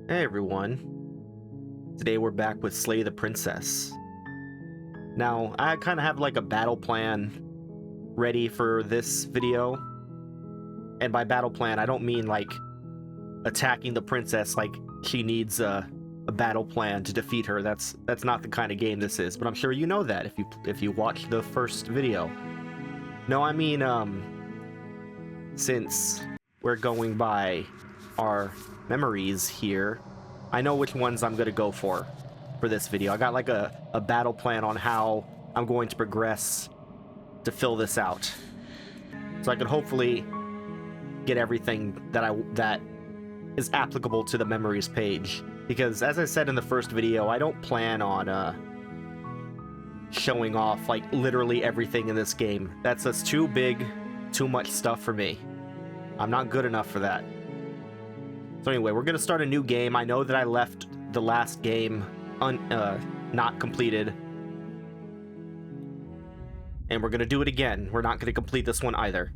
Hey everyone, today we're back with Slay the Princess. Now, I kind of have like a battle plan ready for this video. And by battle plan, I don't mean like attacking the princess like she needs a battle plan to defeat her. That's not the kind of game this is, but I'm sure you know that if you watched the first video. No, I mean, since we're going by our memories here, I know which ones I'm gonna go for this video. I got like a battle plan on how I'm going to progress to fill this out, so I can hopefully get everything that is applicable to the memories page. Because as I said in the first video, I don't plan on showing off like literally everything in this game. That's just too big, too much stuff for me. I'm not good enough for that. So anyway, we're gonna start a new game. I know that I left the last game not completed, and we're gonna do it again. We're not gonna complete this one either.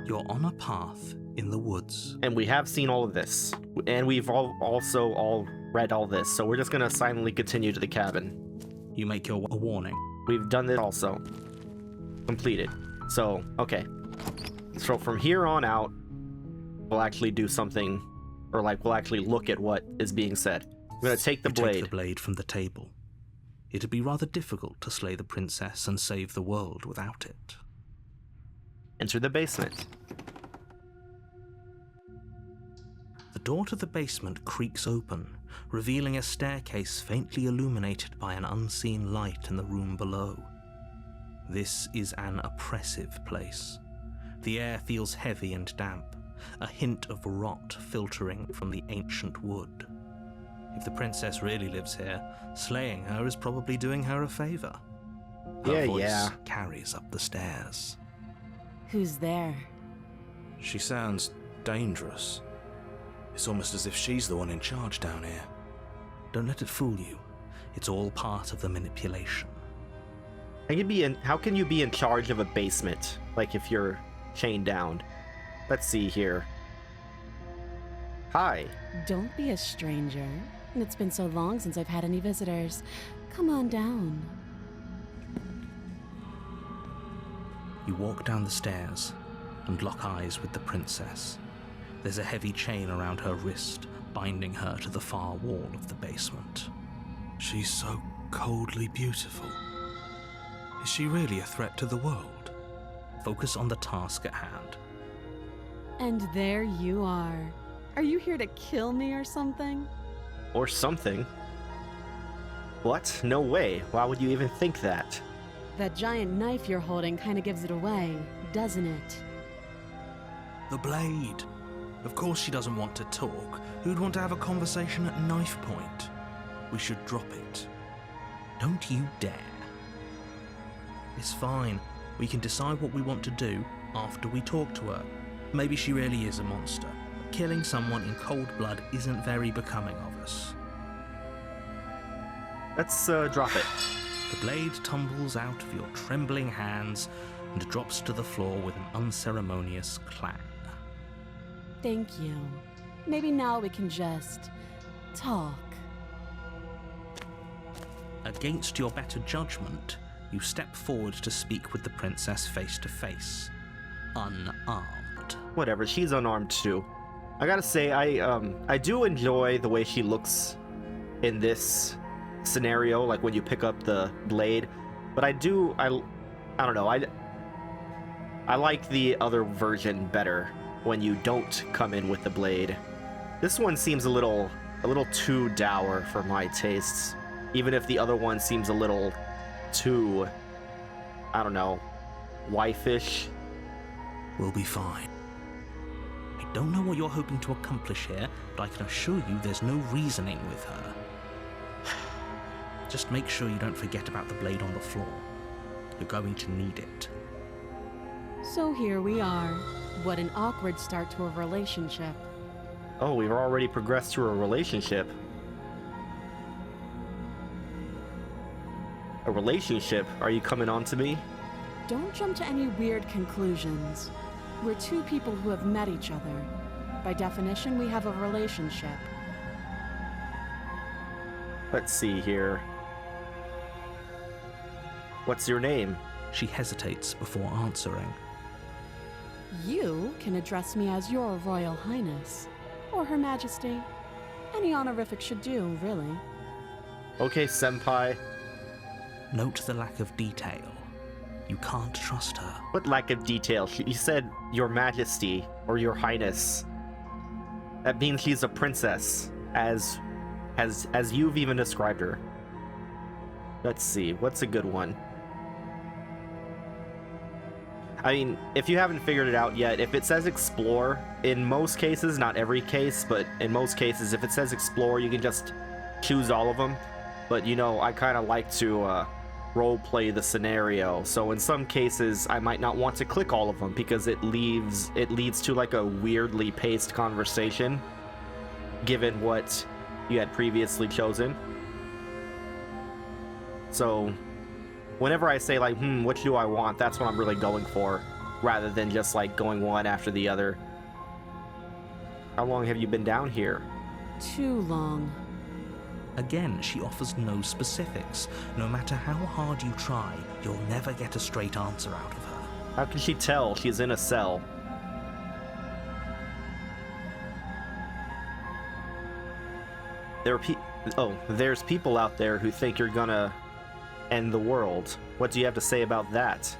You're on a path in the woods. And we have seen all of this, and we've also all read all this, so we're just gonna silently continue to the cabin. You make your warning. We've done this also. Completed. So, okay. So from here on out, we'll actually do something, or like we'll actually look at what is being said. I'm gonna take the blade. Take the blade from the table. It'd be rather difficult to slay the princess and save the world without it. Enter the basement. The door to the basement creaks open, revealing a staircase faintly illuminated by an unseen light in the room below. This is an oppressive place. The air feels heavy and damp, a hint of rot filtering from the ancient wood. If the princess really lives here, slaying her is probably doing her a favor. Her voice carries up the stairs. Who's there? She sounds dangerous. It's almost as if she's the one in charge down here. Don't let it fool you. It's all part of the manipulation. How can you be in charge of a basement? Like if you're chained down? Let's see here. Hi. Don't be a stranger. It's been so long since I've had any visitors. Come on down. You walk down the stairs and lock eyes with the princess. There's a heavy chain around her wrist, binding her to the far wall of the basement. She's so coldly beautiful. Is she really a threat to the world? Focus on the task at hand. And there you are. Are you here to kill me or something? Or something. What? No way. Why would you even think that? That giant knife you're holding kind of gives it away, doesn't it? The blade. Of course she doesn't want to talk. Who'd want to have a conversation at knife point? We should drop it. Don't you dare. It's fine. We can decide what we want to do after we talk to her. Maybe she really is a monster. But killing someone in cold blood isn't very becoming of us. Let's drop it. The blade tumbles out of your trembling hands and drops to the floor with an unceremonious clang. Thank you. Maybe now we can just talk. Against your better judgment, you step forward to speak with the princess face to face, unarmed. Whatever, she's unarmed too. I gotta say, I do enjoy the way she looks in this scenario, like when you pick up the blade. But I don't know, I like the other version better when you don't come in with the blade. This one seems a little too dour for my tastes, even if the other one seems a little too, I don't know, wife-ish. We'll be fine. I don't know what you're hoping to accomplish here, but I can assure you there's no reasoning with her. Just make sure you don't forget about the blade on the floor. You're going to need it. So here we are. What an awkward start to a relationship. Oh, we've already progressed to a relationship. A relationship? Are you coming on to me? Don't jump to any weird conclusions. We're two people who have met each other. By definition, we have a relationship. Let's see here. What's your name? She hesitates before answering. You can address me as Your Royal Highness, or Her Majesty. Any honorific should do, really. Okay, senpai. Note the lack of detail. You can't trust her. What lack of detail? You said Your Majesty or Your Highness. That means she's a princess, as you've even described her. Let's see, what's a good one? I mean, if you haven't figured it out yet, if it says explore, in most cases, not every case, but in most cases, if it says explore, you can just choose all of them. But you know, I kind of like to roleplay the scenario, so in some cases, I might not want to click all of them because it leads to like a weirdly paced conversation, given what you had previously chosen. So whenever I say like, what do I want, that's what I'm really going for, rather than just like going one after the other. How long have you been down here? Too long. Again, she offers no specifics. No matter how hard you try, you'll never get a straight answer out of her. How can she tell she's in a cell? There's people out there who think you're gonna end the world. What do you have to say about that?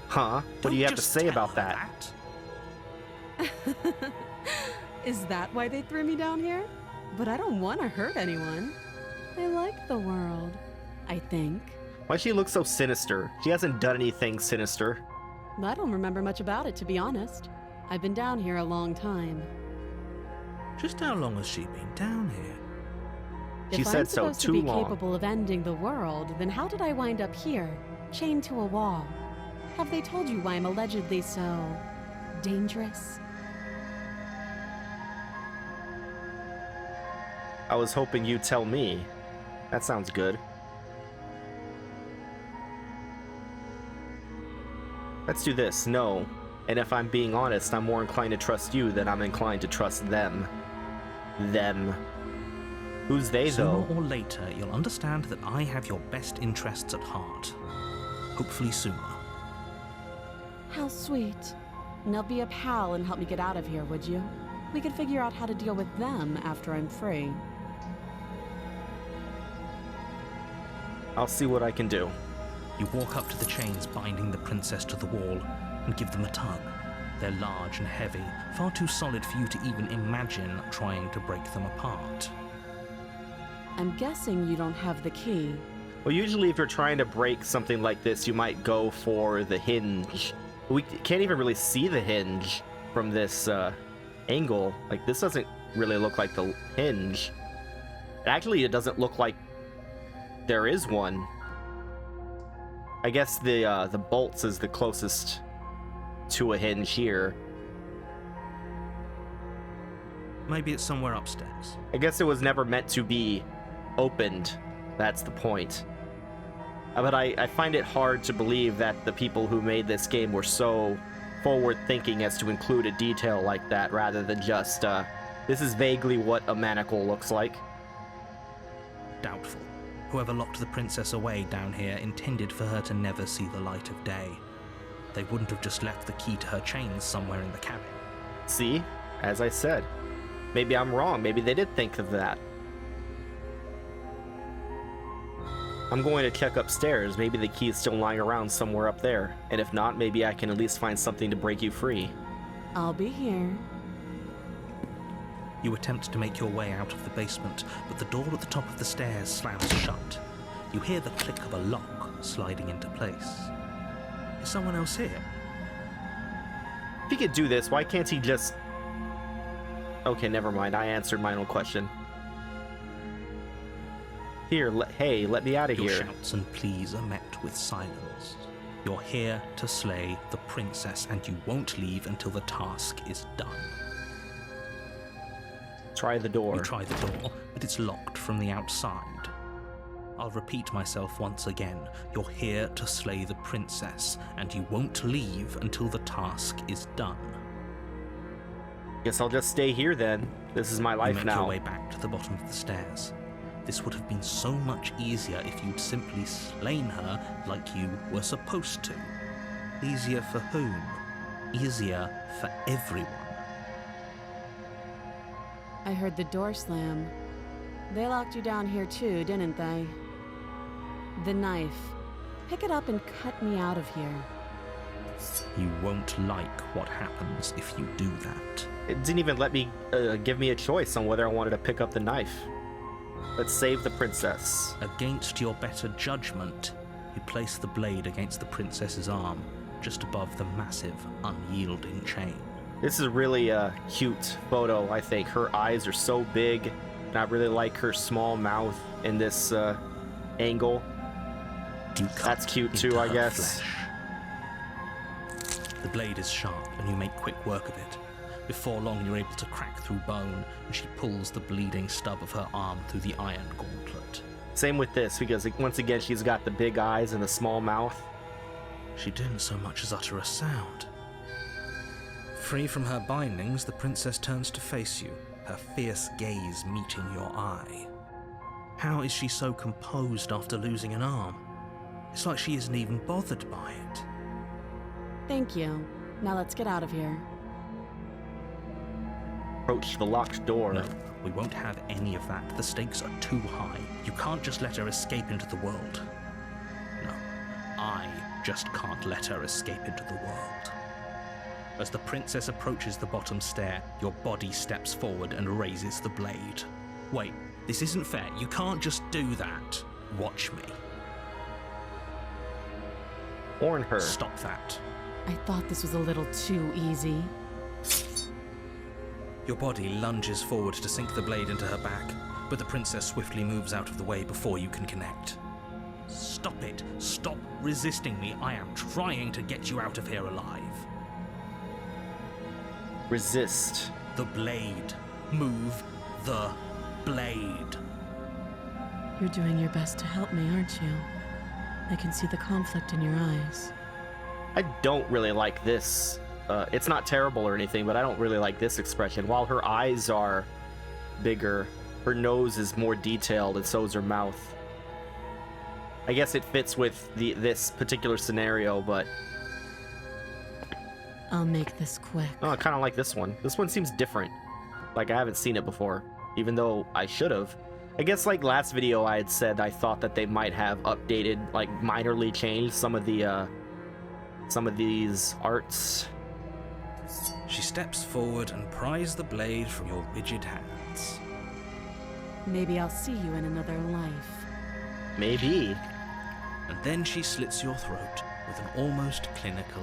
Huh? What do you have to say about that? Is that why they threw me down here? But I don't want to hurt anyone. I like the world, I think. Why does she look so sinister? She hasn't done anything sinister. I don't remember much about it, to be honest. I've been down here a long time. Just how long has she been down here? She said so, too long. If I'm supposed to be capable of ending the world, then how did I wind up here, chained to a wall? Have they told you why I'm allegedly so dangerous? I was hoping you'd tell me. That sounds good. Let's do this. No. And if I'm being honest, I'm more inclined to trust you than I'm inclined to trust them. Them. Who's they, though? Sooner or later, you'll understand that I have your best interests at heart. Hopefully sooner. How sweet. Now be a pal and help me get out of here, would you? We could figure out how to deal with them after I'm free. I'll see what I can do. You walk up to the chains binding the princess to the wall and give them a tug. They're large and heavy, far too solid for you to even imagine trying to break them apart. I'm guessing you don't have the key. Well, usually if you're trying to break something like this, you might go for the hinge. We can't even really see the hinge from this angle. Like, this doesn't really look like the hinge. Actually, it doesn't look like there is one. I guess the bolts is the closest to a hinge here. Maybe it's somewhere upstairs. I guess it was never meant to be opened. That's the point. But I find it hard to believe that the people who made this game were so forward-thinking as to include a detail like that rather than just, this is vaguely what a manacle looks like. Doubtful. Whoever locked the princess away down here intended for her to never see the light of day. They wouldn't have just left the key to her chains somewhere in the cabin. See? As I said. Maybe I'm wrong. Maybe they did think of that. I'm going to check upstairs. Maybe the key is still lying around somewhere up there. And if not, maybe I can at least find something to break you free. I'll be here. You attempt to make your way out of the basement, but the door at the top of the stairs slams shut. You hear the click of a lock sliding into place. Is someone else here? If he could do this, why can't he just... Okay, never mind. I answered my own question. Here, hey, let me out of Your here. shouts and pleas are met with silence. You're here to slay the princess, and you won't leave until the task is done. Try the door. You try the door, but it's locked from the outside. I'll repeat myself once again. You're here to slay the princess, and you won't leave until the task is done. Guess I'll just stay here then. This is my You life make now. your way back to the bottom of the stairs. This would have been so much easier if you'd simply slain her like you were supposed to. Easier for whom? Easier for everyone. I heard the door slam. They locked you down here too, didn't they? The knife. Pick it up and cut me out of here. You won't like what happens if you do that. It didn't even let me give me a choice on whether I wanted to pick up the knife. Let's save the princess. Against your better judgment, you place the blade against the princess's arm, just above the massive, unyielding chain. This is really a cute photo, I think. Her eyes are so big, and I really like her small mouth in this angle. You cut That's cute too, into I her guess. flesh. The blade is sharp, and you make quick work of it. Before long, you're able to crack through bone, and she pulls the bleeding stub of her arm through the iron gauntlet. Same with this, because once again, she's got the big eyes and the small mouth. She didn't so much as utter a sound. Free from her bindings, the princess turns to face you, her fierce gaze meeting your eye. How is she so composed after losing an arm? It's like she isn't even bothered by it. Thank you. Now let's get out of here. Approach the locked door. No, we won't have any of that. The stakes are too high. You can't just let her escape into the world. No, I just can't let her escape into the world. As the princess approaches the bottom stair, your body steps forward and raises the blade. Wait, this isn't fair. You can't just do that. Watch me. Warn her. Stop that. I thought this was a little too easy. Your body lunges forward to sink the blade into her back, but the princess swiftly moves out of the way before you can connect. Stop it. Stop resisting me. I am trying to get you out of here alive. Resist. The blade. Move the blade. You're doing your best to help me, aren't you? I can see the conflict in your eyes. I don't really like this. It's not terrible or anything, but I don't really like this expression. While her eyes are bigger, her nose is more detailed, and so is her mouth. I guess it fits with this particular scenario, but I'll make this quick. oh, I kind of like this one. This one seems different. Like I haven't seen it before, even though I should have. I guess like last video I had said I thought that they might have updated, like minorly changed some of these arts. She steps forward and pries the blade from your rigid hands. Maybe I'll see you in another life. Maybe. And then she slits your throat with an almost clinical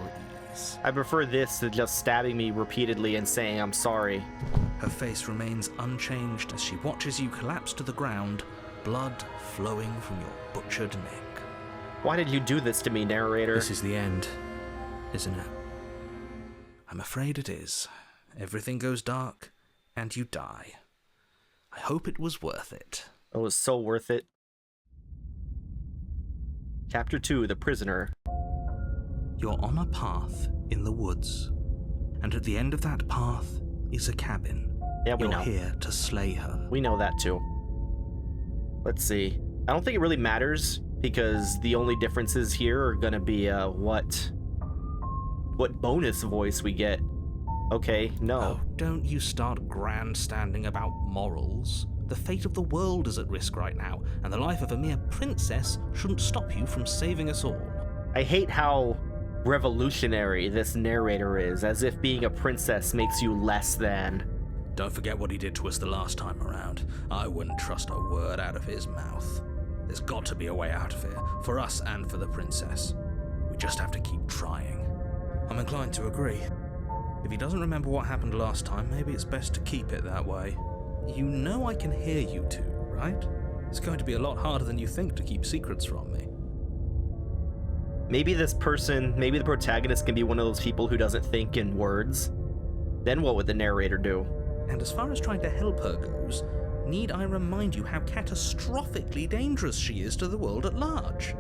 ease. I prefer this to just stabbing me repeatedly and saying I'm sorry. Her face remains unchanged as she watches you collapse to the ground, blood flowing from your butchered neck. Why did you do this to me, narrator? This is the end, isn't it? I'm afraid it is. Everything goes dark, and you die. I hope it was worth it. It was so worth it. Chapter 2, The Prisoner. You're on a path in the woods, and at the end of that path is a cabin. Yeah, we You're know. here to slay her. We know that too. Let's see. I don't think it really matters because the only differences here are gonna be what bonus voice we get. Okay, no. Oh, don't you start grandstanding about morals. The fate of the world is at risk right now, and the life of a mere princess shouldn't stop you from saving us all. I hate how revolutionary this narrator is, as if being a princess makes you less than. Don't forget what he did to us the last time around. I wouldn't trust a word out of his mouth. There's got to be a way out of here, for us and for the princess. We just have to keep trying. I'm inclined to agree. If he doesn't remember what happened last time, maybe it's best to keep it that way. You know I can hear you two, right? It's going to be a lot harder than you think to keep secrets from me. Maybe this person, maybe the protagonist can be one of those people who doesn't think in words. Then what would the narrator do? And as far as trying to help her goes, need I remind you how catastrophically dangerous she is to the world at large?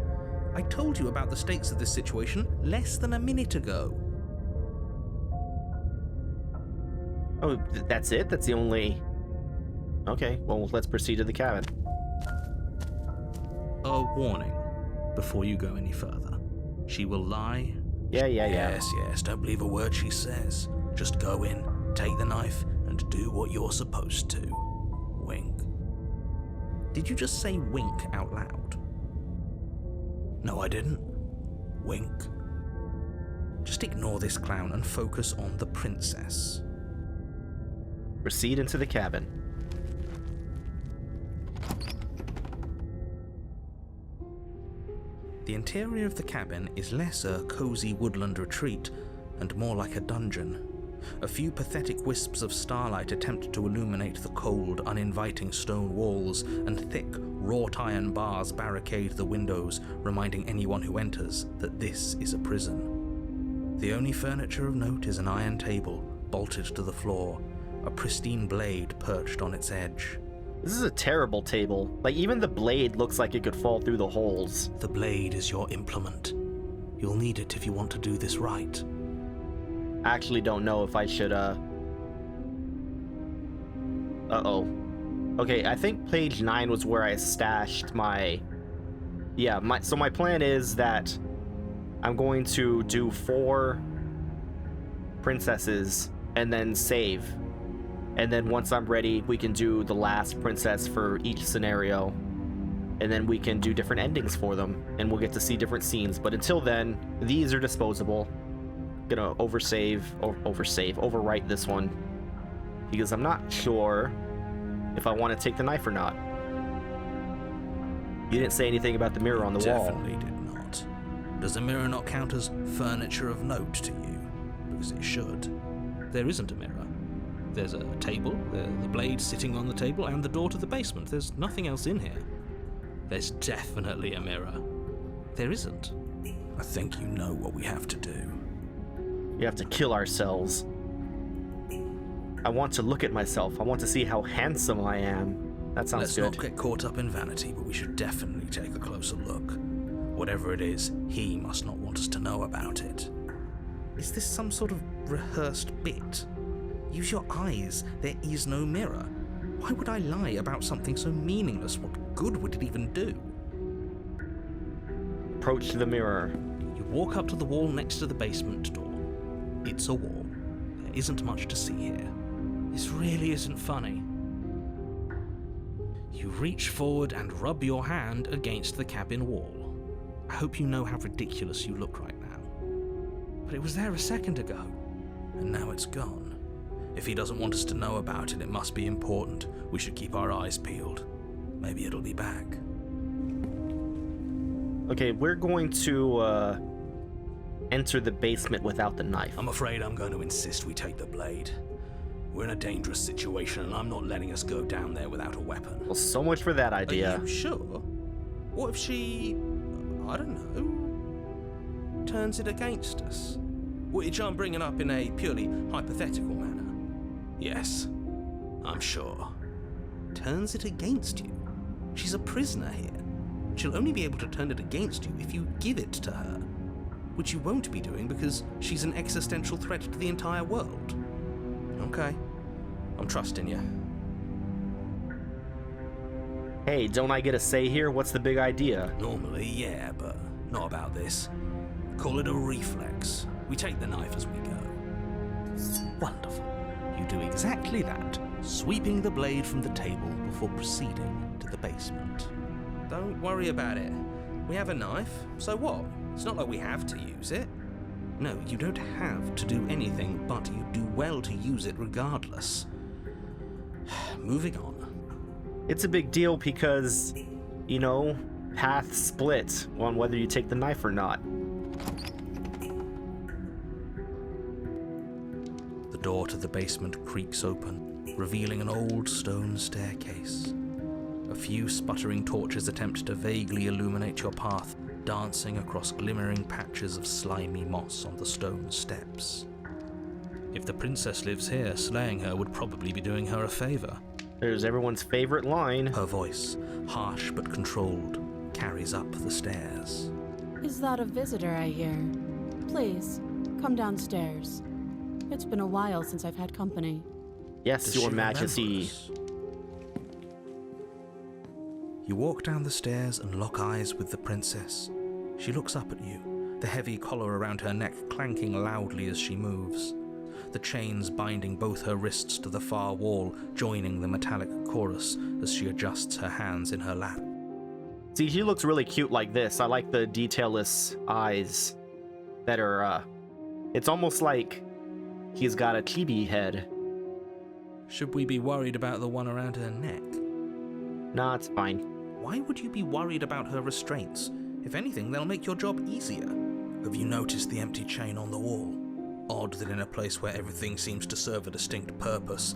I told you about the stakes of this situation less than a minute ago. Oh, that's it? That's the only... Okay, well, let's proceed to the cabin. A warning before you go any further. She will lie. Yeah. Yes, don't believe a word she says. Just go in, take the knife, and do what you're supposed to. Wink. Did you just say wink out loud? No, I didn't. Wink. Just ignore this clown and focus on the princess. Proceed into the cabin. The interior of the cabin is less a cozy woodland retreat and more like a dungeon. A few pathetic wisps of starlight attempt to illuminate the cold, uninviting stone walls, and thick, wrought iron bars barricade the windows, reminding anyone who enters that this is a prison. The only furniture of note is an iron table, bolted to the floor, a pristine blade perched on its edge. This is a terrible table. Like, even the blade looks like it could fall through the holes. The blade is your implement. You'll need it if you want to do this right. I actually don't know if I should, Uh-oh. Okay, I think page 9 was where I stashed my... Yeah, so my plan is that I'm going to do 4 princesses and then save. And then once I'm ready, we can do the last princess for each scenario. And then we can do different endings for them. And we'll get to see different scenes. But until then, these are disposable. Gonna overwrite this one. Because I'm not sure if I want to take the knife or not. You didn't say anything about the mirror on the wall. Definitely did not. Does the mirror not count as furniture of note to you? Because it should. There isn't a mirror. There's a table, the blade sitting on the table, and the door to the basement. There's nothing else in here. There's definitely a mirror. There isn't. I think you know what we have to do. We have to kill ourselves. I want to look at myself. I want to see how handsome I am. That sounds good. Let's not get caught up in vanity, but we should definitely take a closer look. Whatever it is, he must not want us to know about it. Is this some sort of rehearsed bit? Use your eyes. There is no mirror. Why would I lie about something so meaningless? What good would it even do? Approach the mirror. You walk up to the wall next to the basement door. It's a wall. There isn't much to see here. This really isn't funny. You reach forward and rub your hand against the cabin wall. I hope you know how ridiculous you look right now. But it was there a second ago. And now it's gone. If he doesn't want us to know about it, it must be important. We should keep our eyes peeled. Maybe it'll be back. Okay, we're going to enter the basement without the knife. I'm afraid I'm going to insist we take the blade. We're in a dangerous situation, and I'm not letting us go down there without a weapon. Well, so much for that idea. Are you sure? What if she, I don't know, turns it against us? Which I'm bringing up in a purely hypothetical manner. Yes, I'm sure. Turns it against you? She's a prisoner here. She'll only be able to turn it against you if you give it to her. Which you won't be doing because she's an existential threat to the entire world. Okay, I'm trusting you. Hey, don't I get a say here? What's the big idea? Normally, yeah, but not about this. Call it a reflex. We take the knife as we go. Wonderful. You do exactly that, sweeping the blade from the table before proceeding to the basement. Don't worry about it. We have a knife, so what? It's not like we have to use it. No, you don't have to do anything, but you do well to use it regardless. Moving on. It's a big deal because, you know, paths split on whether you take the knife or not. The door to the basement creaks open, revealing an old stone staircase. A few sputtering torches attempt to vaguely illuminate your path, dancing across glimmering patches of slimy moss on the stone steps. If the princess lives here, slaying her would probably be doing her a favor. There's everyone's favorite line. Her voice, harsh but controlled, carries up the stairs. Is that a visitor I hear? Please, come downstairs. It's been a while since I've had company. Yes, Does Your she remember Majesty. us? You walk down the stairs and lock eyes with the princess. She looks up at you, the heavy collar around her neck clanking loudly as she moves, the chains binding both her wrists to the far wall, joining the metallic chorus as she adjusts her hands in her lap. See, he looks really cute like this. I like the detailless eyes that are, it's almost like he's got a chibi head. Should we be worried about the one around her neck? Nah, it's fine. Why would you be worried about her restraints? If anything, they'll make your job easier. Have you noticed the empty chain on the wall? Odd that in a place where everything seems to serve a distinct purpose,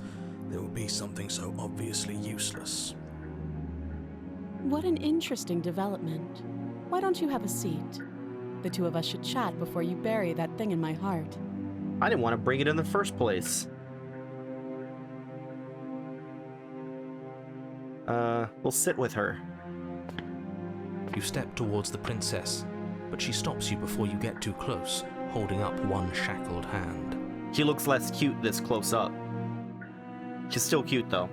there would be something so obviously useless. What an interesting development. Why don't you have a seat? The two of us should chat before you bury that thing in my heart. I didn't want to bring it in the first place. We'll sit with her. You step towards the princess, but she stops you before you get too close, holding up one shackled hand. She looks less cute this close up. She's still cute, though.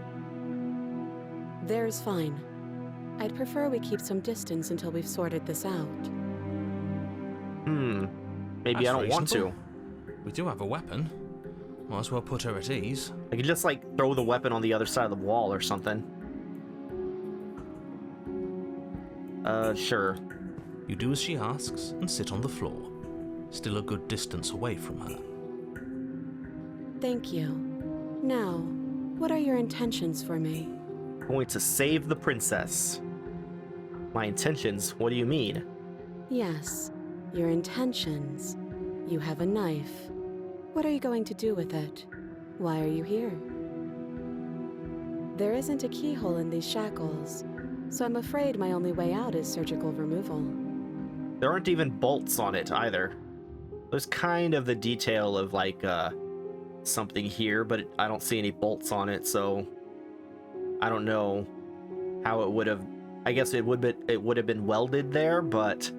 There's fine. I'd prefer we keep some distance until we've sorted this out. Maybe I don't want to. We do have a weapon. Might as well put her at ease. I could just, like, throw the weapon on the other side of the wall or something. Sure. You do as she asks and sit on the floor, still a good distance away from her. Thank you. Now, what are your intentions for me? Going to save the princess. My intentions? What do you mean? Yes, your intentions. You have a knife. What are you going to do with it? Why are you here? There isn't a keyhole in these shackles, so I'm afraid my only way out is surgical removal. There aren't even bolts on it either. There's kind of the detail of like something here, but I don't see any bolts on it, so I don't know how it would have. I guess it would have been welded there, but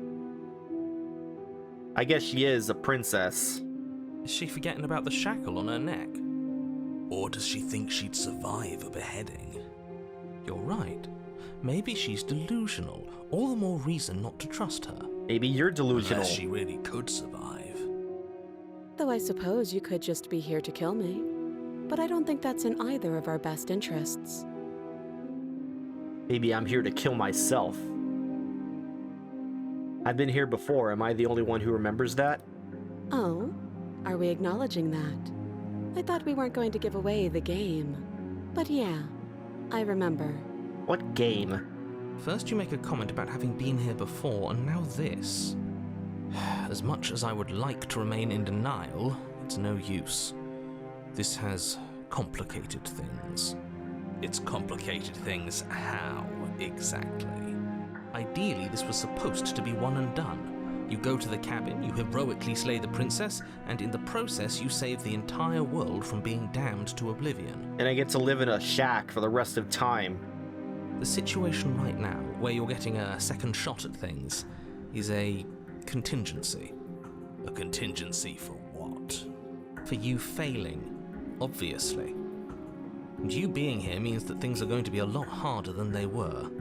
I guess she is a princess. Is she forgetting about the shackle on her neck? Or does she think she'd survive a beheading? You're right. Maybe she's delusional. All the more reason not to trust her. Maybe you're delusional. Unless she really could survive. Though I suppose you could just be here to kill me. But I don't think that's in either of our best interests. Maybe I'm here to kill myself. I've been here before. Am I the only one who remembers that? Oh? Are we acknowledging that? I thought we weren't going to give away the game. But yeah, I remember. What game? First you make a comment about having been here before, and now this. As much as I would like to remain in denial, it's no use. This has complicated things. It's complicated things how, exactly? Ideally, this was supposed to be one and done. You go to the cabin, you heroically slay the princess, and in the process you save the entire world from being damned to oblivion. And I get to live in a shack for the rest of time. The situation right now, where you're getting a second shot at things, is a contingency. A contingency for what? For you failing, obviously. And you being here means that things are going to be a lot harder than they were.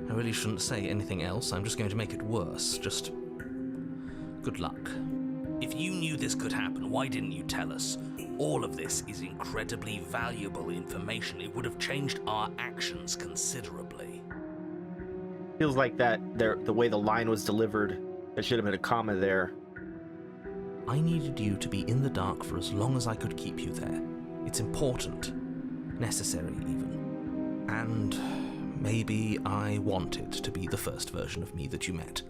I really shouldn't say anything else, I'm just going to make it worse. Just good luck. If you knew this could happen, why didn't you tell us? All of this is incredibly valuable information. It would have changed our actions considerably. Feels like that the way the line was delivered, there should have been a comma there. I needed you to be in the dark for as long as I could keep you there. It's important. Necessary, even. And maybe I wanted to be the first version of me that you met.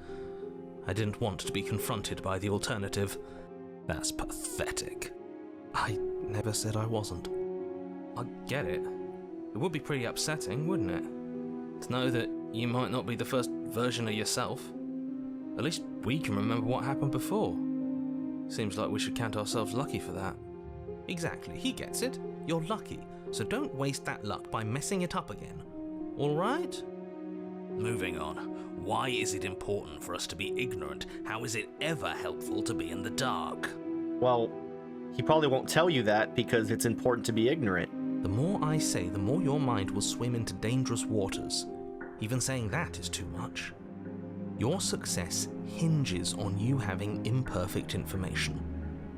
I didn't want to be confronted by the alternative. That's pathetic. I never said I wasn't. I get it. It would be pretty upsetting, wouldn't it? To know that you might not be the first version of yourself. At least we can remember what happened before. Seems like we should count ourselves lucky for that. Exactly, he gets it. You're lucky, so don't waste that luck by messing it up again. All right? Moving on. Why is it important for us to be ignorant? How is it ever helpful to be in the dark? Well, he probably won't tell you that because it's important to be ignorant. The more I say, the more your mind will swim into dangerous waters. Even saying that is too much. Your success hinges on you having imperfect information.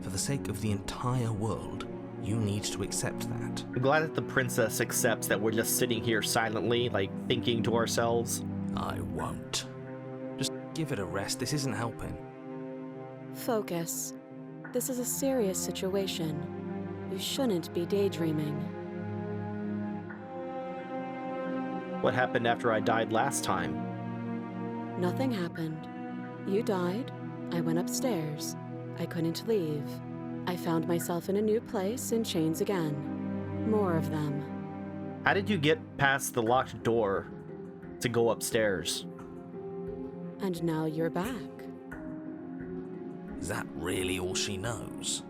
For the sake of the entire world, you need to accept that. I'm glad that the princess accepts that we're just sitting here silently, like, thinking to ourselves. I won't. Just give it a rest, this isn't helping. Focus. This is a serious situation. You shouldn't be daydreaming. What happened after I died last time? Nothing happened. You died. I went upstairs. I couldn't leave. I found myself in a new place in chains again. More of them. How did you get past the locked door to go upstairs? And now you're back. Is that really all she knows?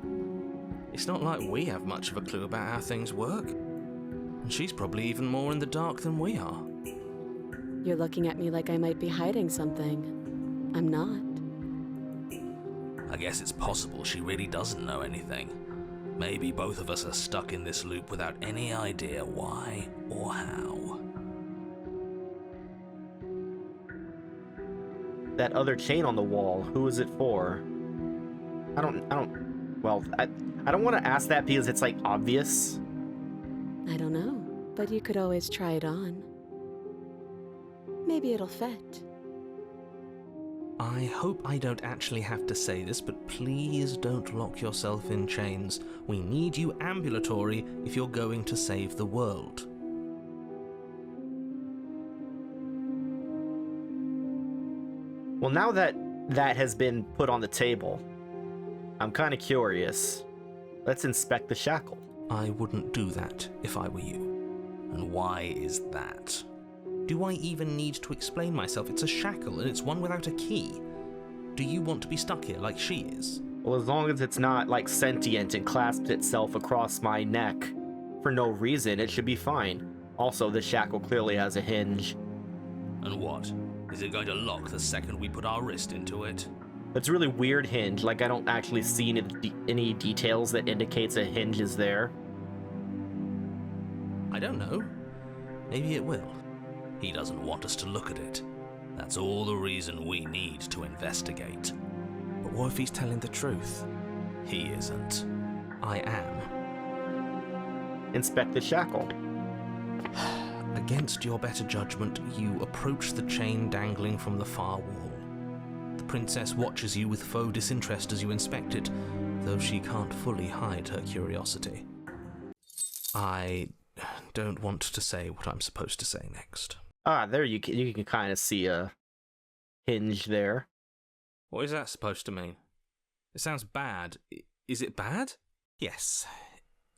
It's not like we have much of a clue about how things work. And she's probably even more in the dark than we are. You're looking at me like I might be hiding something. I'm not. I guess it's possible she really doesn't know anything. Maybe both of us are stuck in this loop without any idea why or how. That other chain on the wall, who is it for? I don't want to ask that because it's like obvious. I don't know, but you could always try it on. Maybe it'll fit. I hope I don't actually have to say this, but please don't lock yourself in chains. We need you ambulatory if you're going to save the world. Well, now that that has been put on the table, I'm kind of curious. Let's inspect the shackle. I wouldn't do that if I were you. And why is that? Do I even need to explain myself? It's a shackle and it's one without a key. Do you want to be stuck here like she is? Well, as long as it's not like sentient and clasps itself across my neck for no reason, it should be fine. Also, the shackle clearly has a hinge. And what? Is it going to lock the second we put our wrist into it? It's a really weird hinge, like I don't actually see any details that indicates a hinge is there. I don't know. Maybe it will. He doesn't want us to look at it. That's all the reason we need to investigate. But what if he's telling the truth? He isn't. I am. Inspect the shackle. Against your better judgment, you approach the chain dangling from the far wall. The princess watches you with faux disinterest as you inspect it, though she can't fully hide her curiosity. I don't want to say what I'm supposed to say next. Ah, there you can kind of see a hinge there. What is that supposed to mean? It sounds bad. Is it bad? Yes,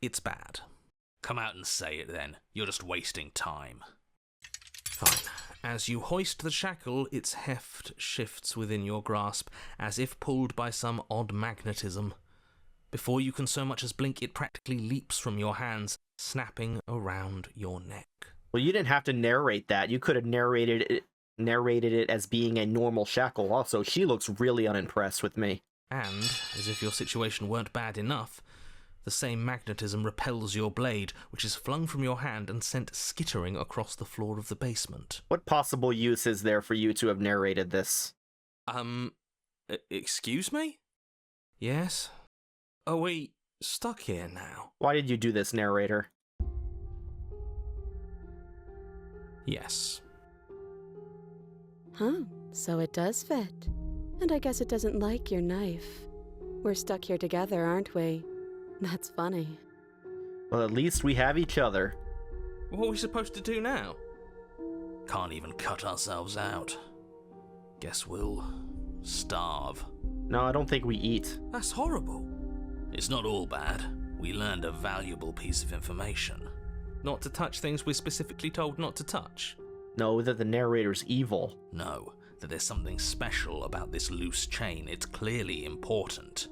it's bad. Come out and say it then. You're just wasting time. Fine. As you hoist the shackle, its heft shifts within your grasp, as if pulled by some odd magnetism. Before you can so much as blink, it practically leaps from your hands, snapping around your neck. Well, you didn't have to narrate that. You could have narrated it as being a normal shackle. Also, she looks really unimpressed with me. And, as if your situation weren't bad enough, the same magnetism repels your blade, which is flung from your hand and sent skittering across the floor of the basement. What possible use is there for you to have narrated this? Excuse me? Yes? Are we stuck here now? Why did you do this, narrator? Yes. Huh, so it does fit. And I guess it doesn't like your knife. We're stuck here together, aren't we? That's funny. Well, at least we have each other. What are we supposed to do now? Can't even cut ourselves out. Guess we'll starve. No, I don't think we eat. That's horrible. It's not all bad. We learned a valuable piece of information. Not to touch things we're specifically told not to touch? No, that the narrator's evil. No, that there's something special about this loose chain. It's clearly important.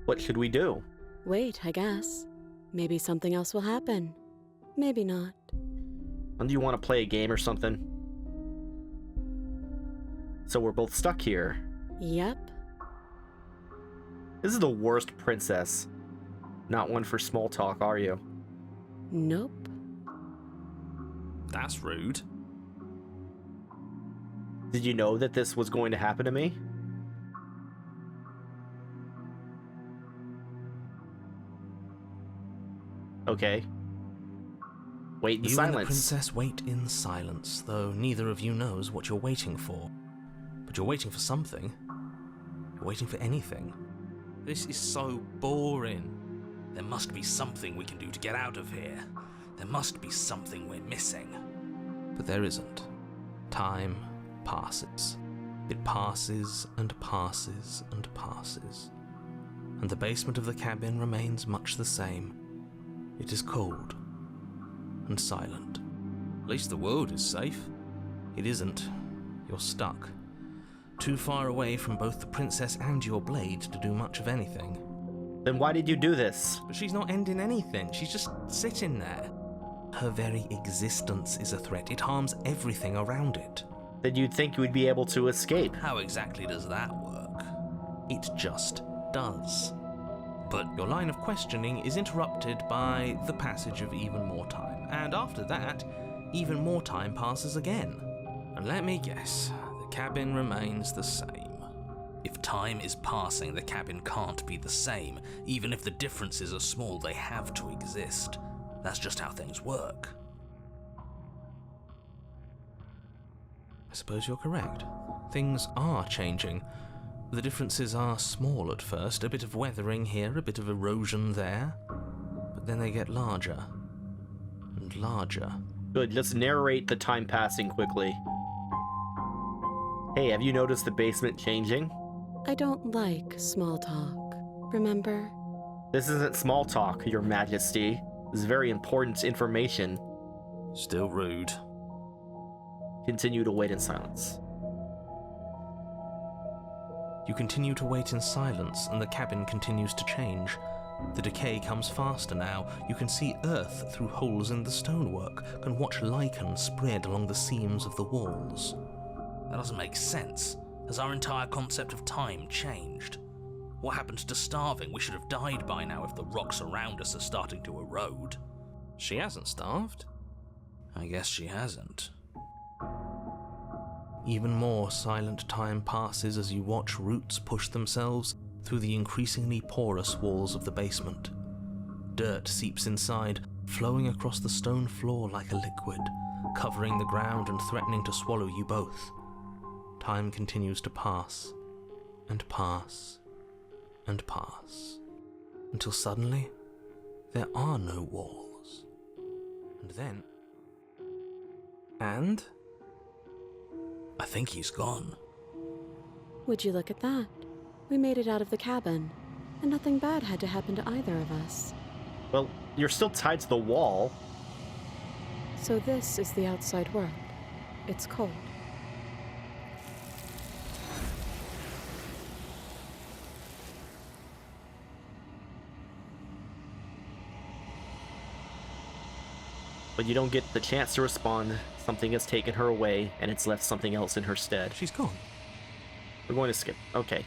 What should we do? Wait, I guess. Maybe something else will happen. Maybe not. And do you want to play a game or something? So we're both stuck here. Yep. This is the worst princess. Not one for small talk, are you? Nope. That's rude. Did you know that this was going to happen to me? Okay. Wait in You silence. and the princess wait in silence, though neither of you knows what you're waiting for. But you're waiting for something. You're waiting for anything. This is so boring. There must be something we can do to get out of here. There must be something we're missing. But there isn't. Time passes. It passes and passes and passes. And the basement of the cabin remains much the same. It is cold and silent. At least the world is safe. It isn't. You're stuck. Too far away from both the princess and your blade to do much of anything. Then why did you do this? But she's not ending anything. She's just sitting there. Her very existence is a threat. It harms everything around it. Then you'd think you would be able to escape. How exactly does that work? It just does. But your line of questioning is interrupted by the passage of even more time. And after that, even more time passes again. And let me guess, the cabin remains the same. If time is passing, the cabin can't be the same. Even if the differences are small, they have to exist. That's just how things work. I suppose you're correct. Things are changing. The differences are small at first, a bit of weathering here, a bit of erosion there, but then they get larger and larger. Good, let's narrate the time passing quickly. Hey, have you noticed the basement changing? I don't like small talk, remember? This isn't small talk, Your Majesty. This is very important information. Still rude. Continue to wait in silence. You continue to wait in silence, and the cabin continues to change. The decay comes faster now. You can see earth through holes in the stonework, can watch lichen spread along the seams of the walls. That doesn't make sense. Has our entire concept of time changed? What happened to starving? We should have died by now if the rocks around us are starting to erode. She hasn't starved. I guess she hasn't. Even more silent time passes as you watch roots push themselves through the increasingly porous walls of the basement. Dirt seeps inside, flowing across the stone floor like a liquid, covering the ground and threatening to swallow you both. Time continues to pass, and pass, and pass, until suddenly there are no walls. And then... And... I think he's gone. Would you look at that? We made it out of the cabin, and nothing bad had to happen to either of us. Well, you're still tied to the wall. So this is the outside world. It's cold. But you don't get the chance to respond. Something has taken her away, and it's left something else in her stead. she's gone. We're going to skip. Okay.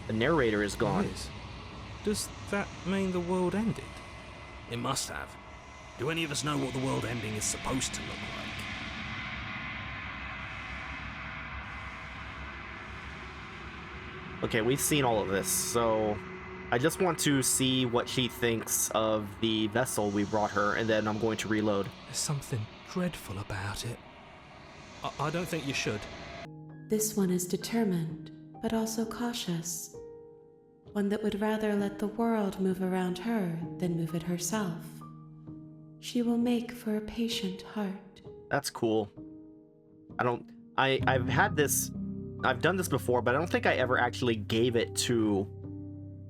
The narrator is gone. It is. Does that mean the world ended? It must have. Do any of us know what the world ending is supposed to look like? Okay, we've seen all of this, so I just want to see what she thinks of the vessel we brought her, and then I'm going to reload. There's something dreadful about it. I don't think you should. This one is determined, but also cautious. One that would rather let the world move around her than move it herself. She will make for a patient heart. That's cool. I've done this before, but I don't think I ever actually gave it to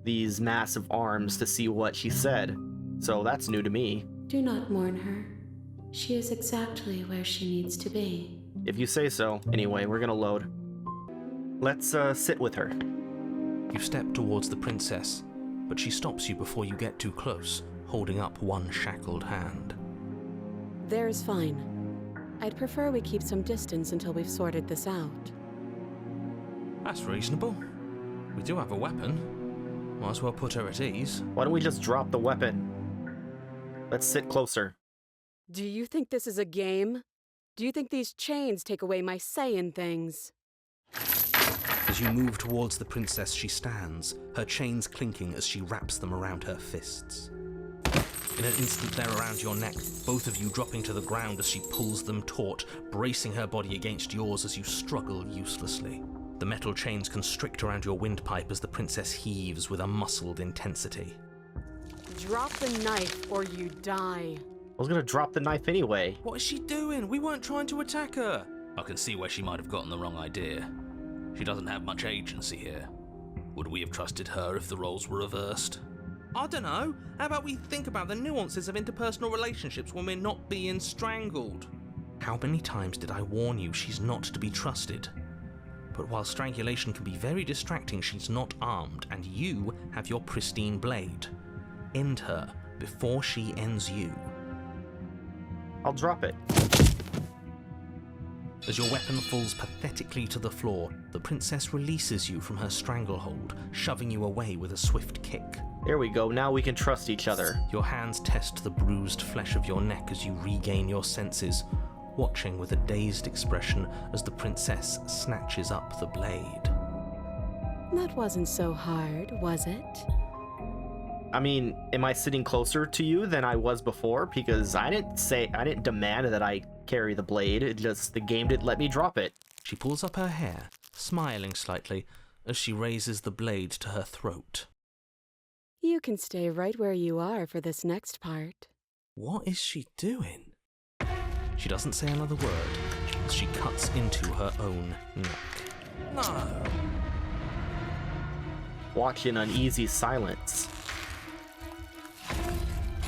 these massive arms to see what she said. So that's new to me. Do not mourn her. She is exactly where she needs to be. If you say so. Anyway, we're gonna load. Let's sit with her. You step towards the princess, but she stops you before you get too close, holding up one shackled hand. There's fine. I'd prefer we keep some distance until we've sorted this out. That's reasonable. We do have a weapon. Might as well put her at ease. Why don't we just drop the weapon? Let's sit closer. Do you think this is a game? Do you think these chains take away my say in things? As you move towards the princess, she stands, her chains clinking as she wraps them around her fists. In an instant they're around your neck, both of you dropping to the ground as she pulls them taut, bracing her body against yours as you struggle uselessly. The metal chains constrict around your windpipe as the princess heaves with a muscled intensity. Drop the knife or you die. I was gonna drop the knife anyway. What is she doing? We weren't trying to attack her. I can see where she might have gotten the wrong idea. She doesn't have much agency here. Would we have trusted her if the roles were reversed? I don't know. How about we think about the nuances of interpersonal relationships when we're not being strangled? How many times did I warn you she's not to be trusted? But while strangulation can be very distracting, she's not armed, and you have your pristine blade. End her before she ends you. I'll drop it. As your weapon falls pathetically to the floor, the princess releases you from her stranglehold, shoving you away with a swift kick. There we go, now we can trust each other. Your hands test the bruised flesh of your neck as you regain your senses, watching with a dazed expression as the princess snatches up the blade. That wasn't so hard, was it? I mean, am I sitting closer to you than I was before? Because I didn't demand that I carry the blade. It just, the game didn't let me drop it. She pulls up her hair, smiling slightly, as she raises the blade to her throat. You can stay right where you are for this next part. What is she doing? She doesn't say another word as she cuts into her own neck. No. Watch in uneasy silence.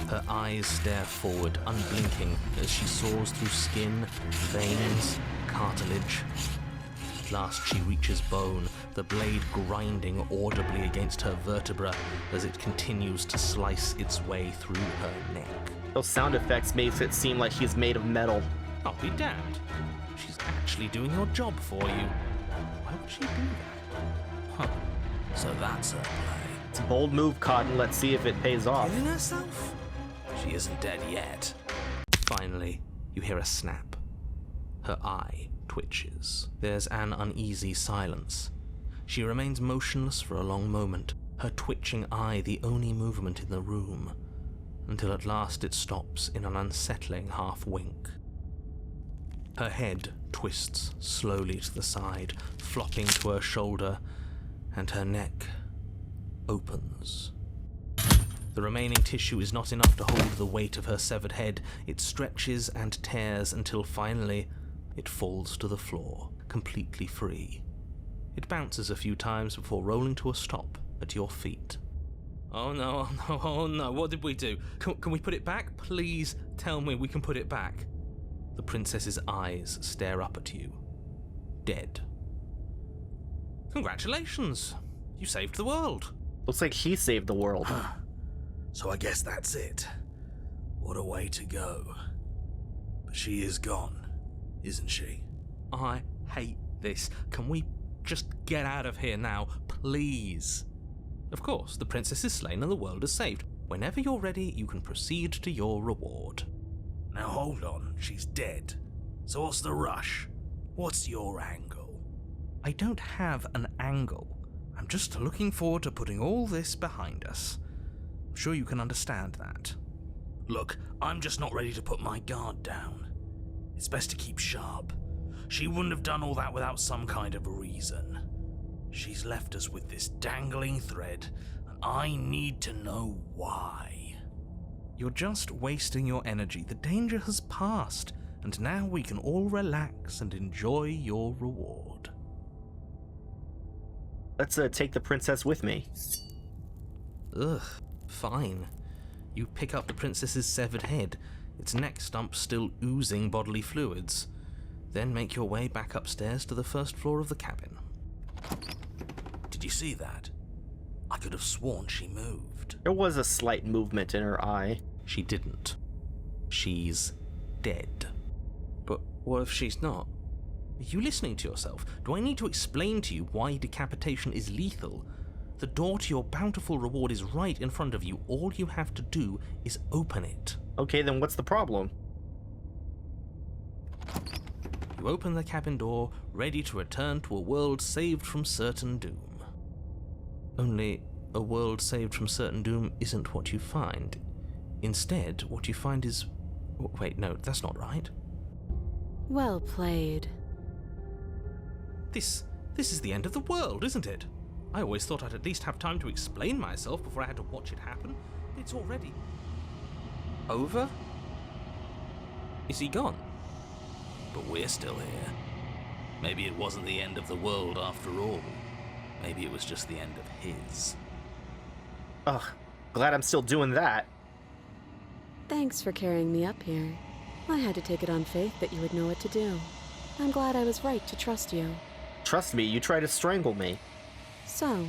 Her eyes stare forward, unblinking, as she saws through skin, veins, cartilage. At last she reaches bone, the blade grinding audibly against her vertebra as it continues to slice its way through her neck. Those sound effects makes it seem like she's made of metal. I'll be damned. She's actually doing your job for you. Why would she do that? Huh. So that's her play. It's a bold move, Cotton. Let's see if it pays off. Killing herself? She isn't dead yet. Finally, you hear a snap. Her eye twitches. There's an uneasy silence. She remains motionless for a long moment, her twitching eye the only movement in the room, until at last it stops in an unsettling half-wink. Her head twists slowly to the side, flopping to her shoulder, and her neck opens. The remaining tissue is not enough to hold the weight of her severed head. It stretches and tears until finally it falls to the floor, completely free. It bounces a few times before rolling to a stop at your feet. Oh no, oh no, oh no, what did we do? Can we put it back? Please tell me we can put it back. The princess's eyes stare up at you. Dead. Congratulations! You saved the world. Looks like she saved the world. So I guess that's it. What a way to go. But she is gone, isn't she? I hate this. Can we just get out of here now, please? Of course, the princess is slain and the world is saved. Whenever you're ready, you can proceed to your reward. Now hold on, she's dead. So what's the rush? What's your angle? I don't have an angle. I'm just looking forward to putting all this behind us. I'm sure you can understand that. Look, I'm just not ready to put my guard down. It's best to keep sharp. She wouldn't have done all that without some kind of reason. She's left us with this dangling thread, and I need to know why. You're just wasting your energy. The danger has passed, and now we can all relax and enjoy your reward. Let's take the princess with me. Ugh, fine. You pick up the princess's severed head, its neck stump still oozing bodily fluids. Then make your way back upstairs to the first floor of the cabin. Did you see that? I could have sworn she moved. There was a slight movement in her eye. She didn't. She's dead. But what if she's not? Are you listening to yourself? Do I need to explain to you why decapitation is lethal? The door to your bountiful reward is right in front of you. All you have to do is open it. Okay, then what's the problem? You open the cabin door, ready to return to a world saved from certain doom. Only, a world saved from certain doom isn't what you find. Instead, what you find is... Wait, no, that's not right. Well played. This is the end of the world, isn't it? I always thought I'd at least have time to explain myself before I had to watch it happen. It's already... over? Is he gone? But we're still here. Maybe it wasn't the end of the world after all. Maybe it was just the end of his. Ugh, glad I'm still doing that. Thanks for carrying me up here. I had to take it on faith that you would know what to do. I'm glad I was right to trust you. Trust me, you tried to strangle me. So,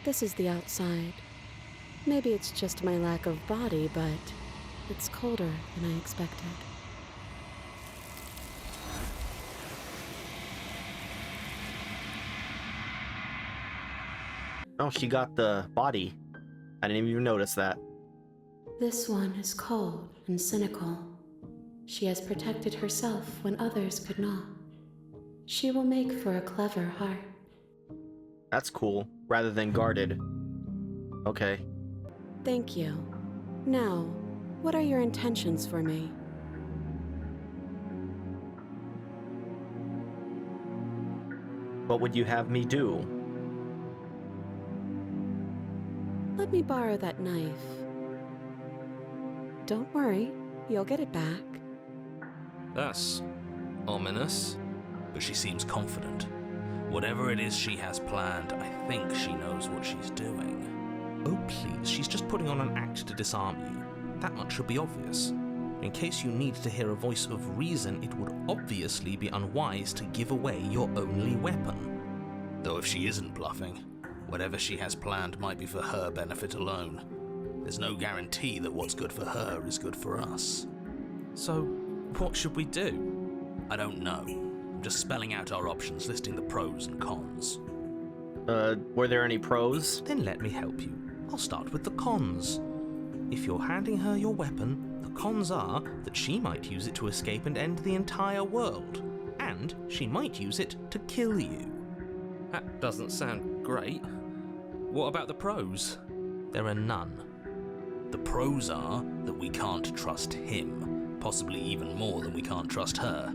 this is the outside. Maybe it's just my lack of body, but it's colder than I expected. Oh, she got the body. I didn't even notice that. This one is cold and cynical. She has protected herself when others could not. She will make for a clever heart. That's cool, rather than guarded. Okay. Thank you. Now, what are your intentions for me? What would you have me do? Let me borrow that knife. Don't worry, you'll get it back. That's... ominous. But she seems confident. Whatever it is she has planned, I think she knows what she's doing. Oh please, she's just putting on an act to disarm you. That much should be obvious. In case you need to hear a voice of reason, it would obviously be unwise to give away your only weapon. Though if she isn't bluffing, whatever she has planned might be for her benefit alone. There's no guarantee that what's good for her is good for us. So, what should we do? I don't know. I'm just spelling out our options, listing the pros and cons. Were there any pros? Then let me help you. I'll start with the cons. If you're handing her your weapon, the cons are that she might use it to escape and end the entire world. And she might use it to kill you. That doesn't sound great. What about the pros? There are none. The pros are that we can't trust him, possibly even more than we can't trust her.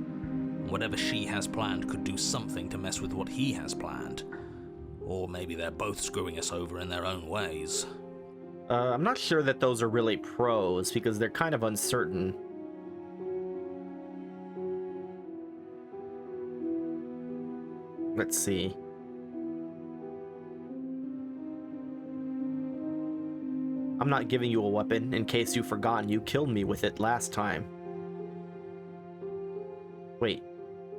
Whatever she has planned could do something to mess with what he has planned. Or maybe they're both screwing us over in their own ways. I'm not sure that those are really pros, because they're kind of uncertain. Let's see. I'm not giving you a weapon. In case you've forgotten, you killed me with it last time. Wait,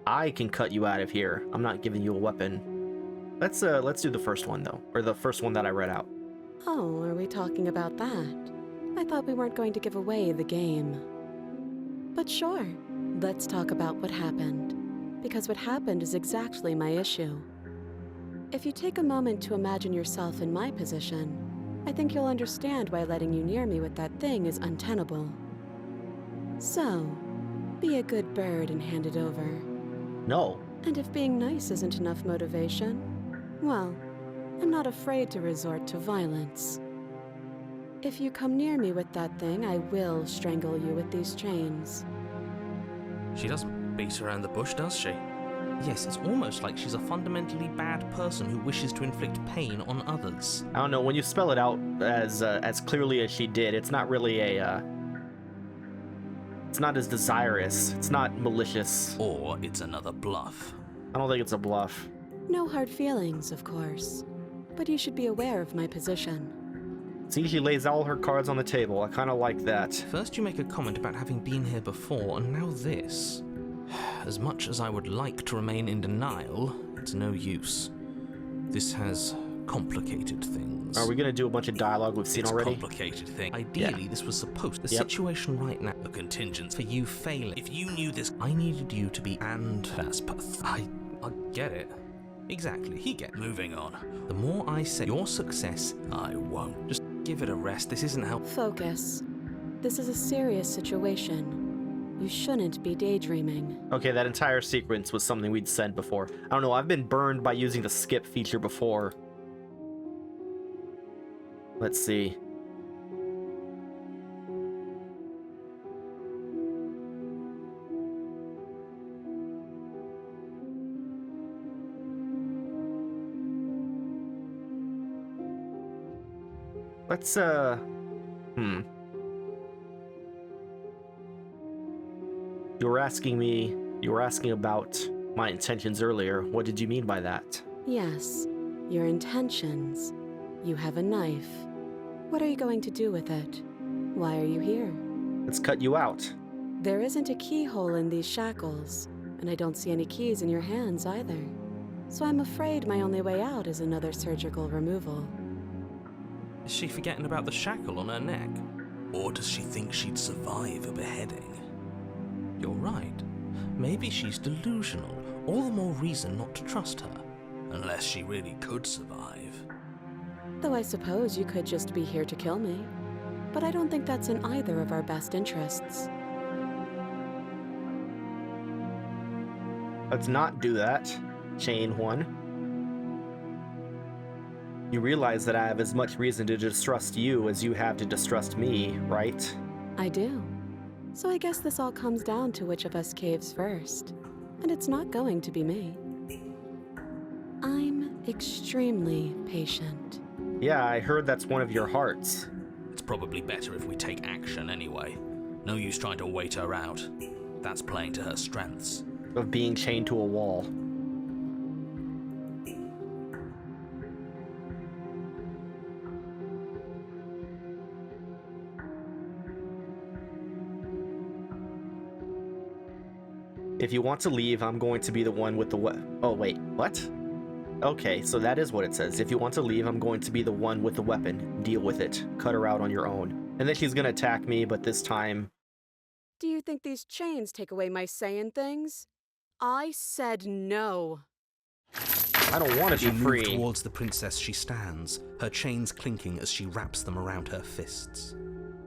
I can cut you out of here. I'm not giving you a weapon. Let's do the first one though, or the first one that I read out. Oh, are we talking about that? I thought we weren't going to give away the game. But sure, let's talk about what happened. Because what happened is exactly my issue. If you take a moment to imagine yourself in my position, I think you'll understand why letting you near me with that thing is untenable. So, be a good bird and hand it over. No. And if being nice isn't enough motivation, well, I'm not afraid to resort to violence. If you come near me with that thing, I will strangle you with these chains. She doesn't beat around the bush, does she? Yes, it's almost like she's a fundamentally bad person who wishes to inflict pain on others. I don't know, when you spell it out as clearly as she did, it's not really it's not as desirous. It's not malicious. Or it's another bluff. I don't think it's a bluff. No hard feelings, of course. But you should be aware of my position. See, she lays all her cards on the table. I kind of like that. First you make a comment about having been here before, and now this. As much as I would like to remain in denial, it's no use. This has complicated things. Are we gonna do a bunch of dialogue we've seen It's a already? complicated thing. Ideally, this was supposed to... The Yep. situation right now, A contingent. for you failing. If you knew this, I needed you to be... And that's pathetic. I get it. Exactly, he gets. Moving on. The more I say your success, I won't. just give it a rest. This isn't how. Focus. This is a serious situation. You shouldn't be daydreaming. Okay, that entire sequence was something we'd said before. I don't know, I've been burned by using the skip feature before. Let's see. Let's, You were asking about my intentions earlier. What did you mean by that? Yes, your intentions. You have a knife. What are you going to do with it? Why are you here? Let's cut you out. There isn't a keyhole in these shackles, and I don't see any keys in your hands either. So I'm afraid my only way out is another surgical removal. Is she forgetting about the shackle on her neck? Or does she think she'd survive a beheading? You're right. Maybe she's delusional. All the more reason not to trust her. Unless she really could survive. Though I suppose you could just be here to kill me. But I don't think that's in either of our best interests. Let's not do that. Chain 1. You realize that I have as much reason to distrust you as you have to distrust me, right? I do. So I guess this all comes down to which of us caves first. And it's not going to be me. I'm extremely patient. Yeah, I heard that's one of your hearts. It's probably better if we take action anyway. No use trying to wait her out. That's playing to her strengths. Of being chained to a wall. If you want to leave, I'm going to be the one with the oh wait, what? Okay, so that is what it says. If you want to leave, I'm going to be the one with the weapon. Deal with it. Cut her out on your own. And then she's gonna attack me, but this time... Do you think these chains take away my saying things? I said no. I don't want As to you be move free. towards the princess, she stands, her chains clinking as she wraps them around her fists.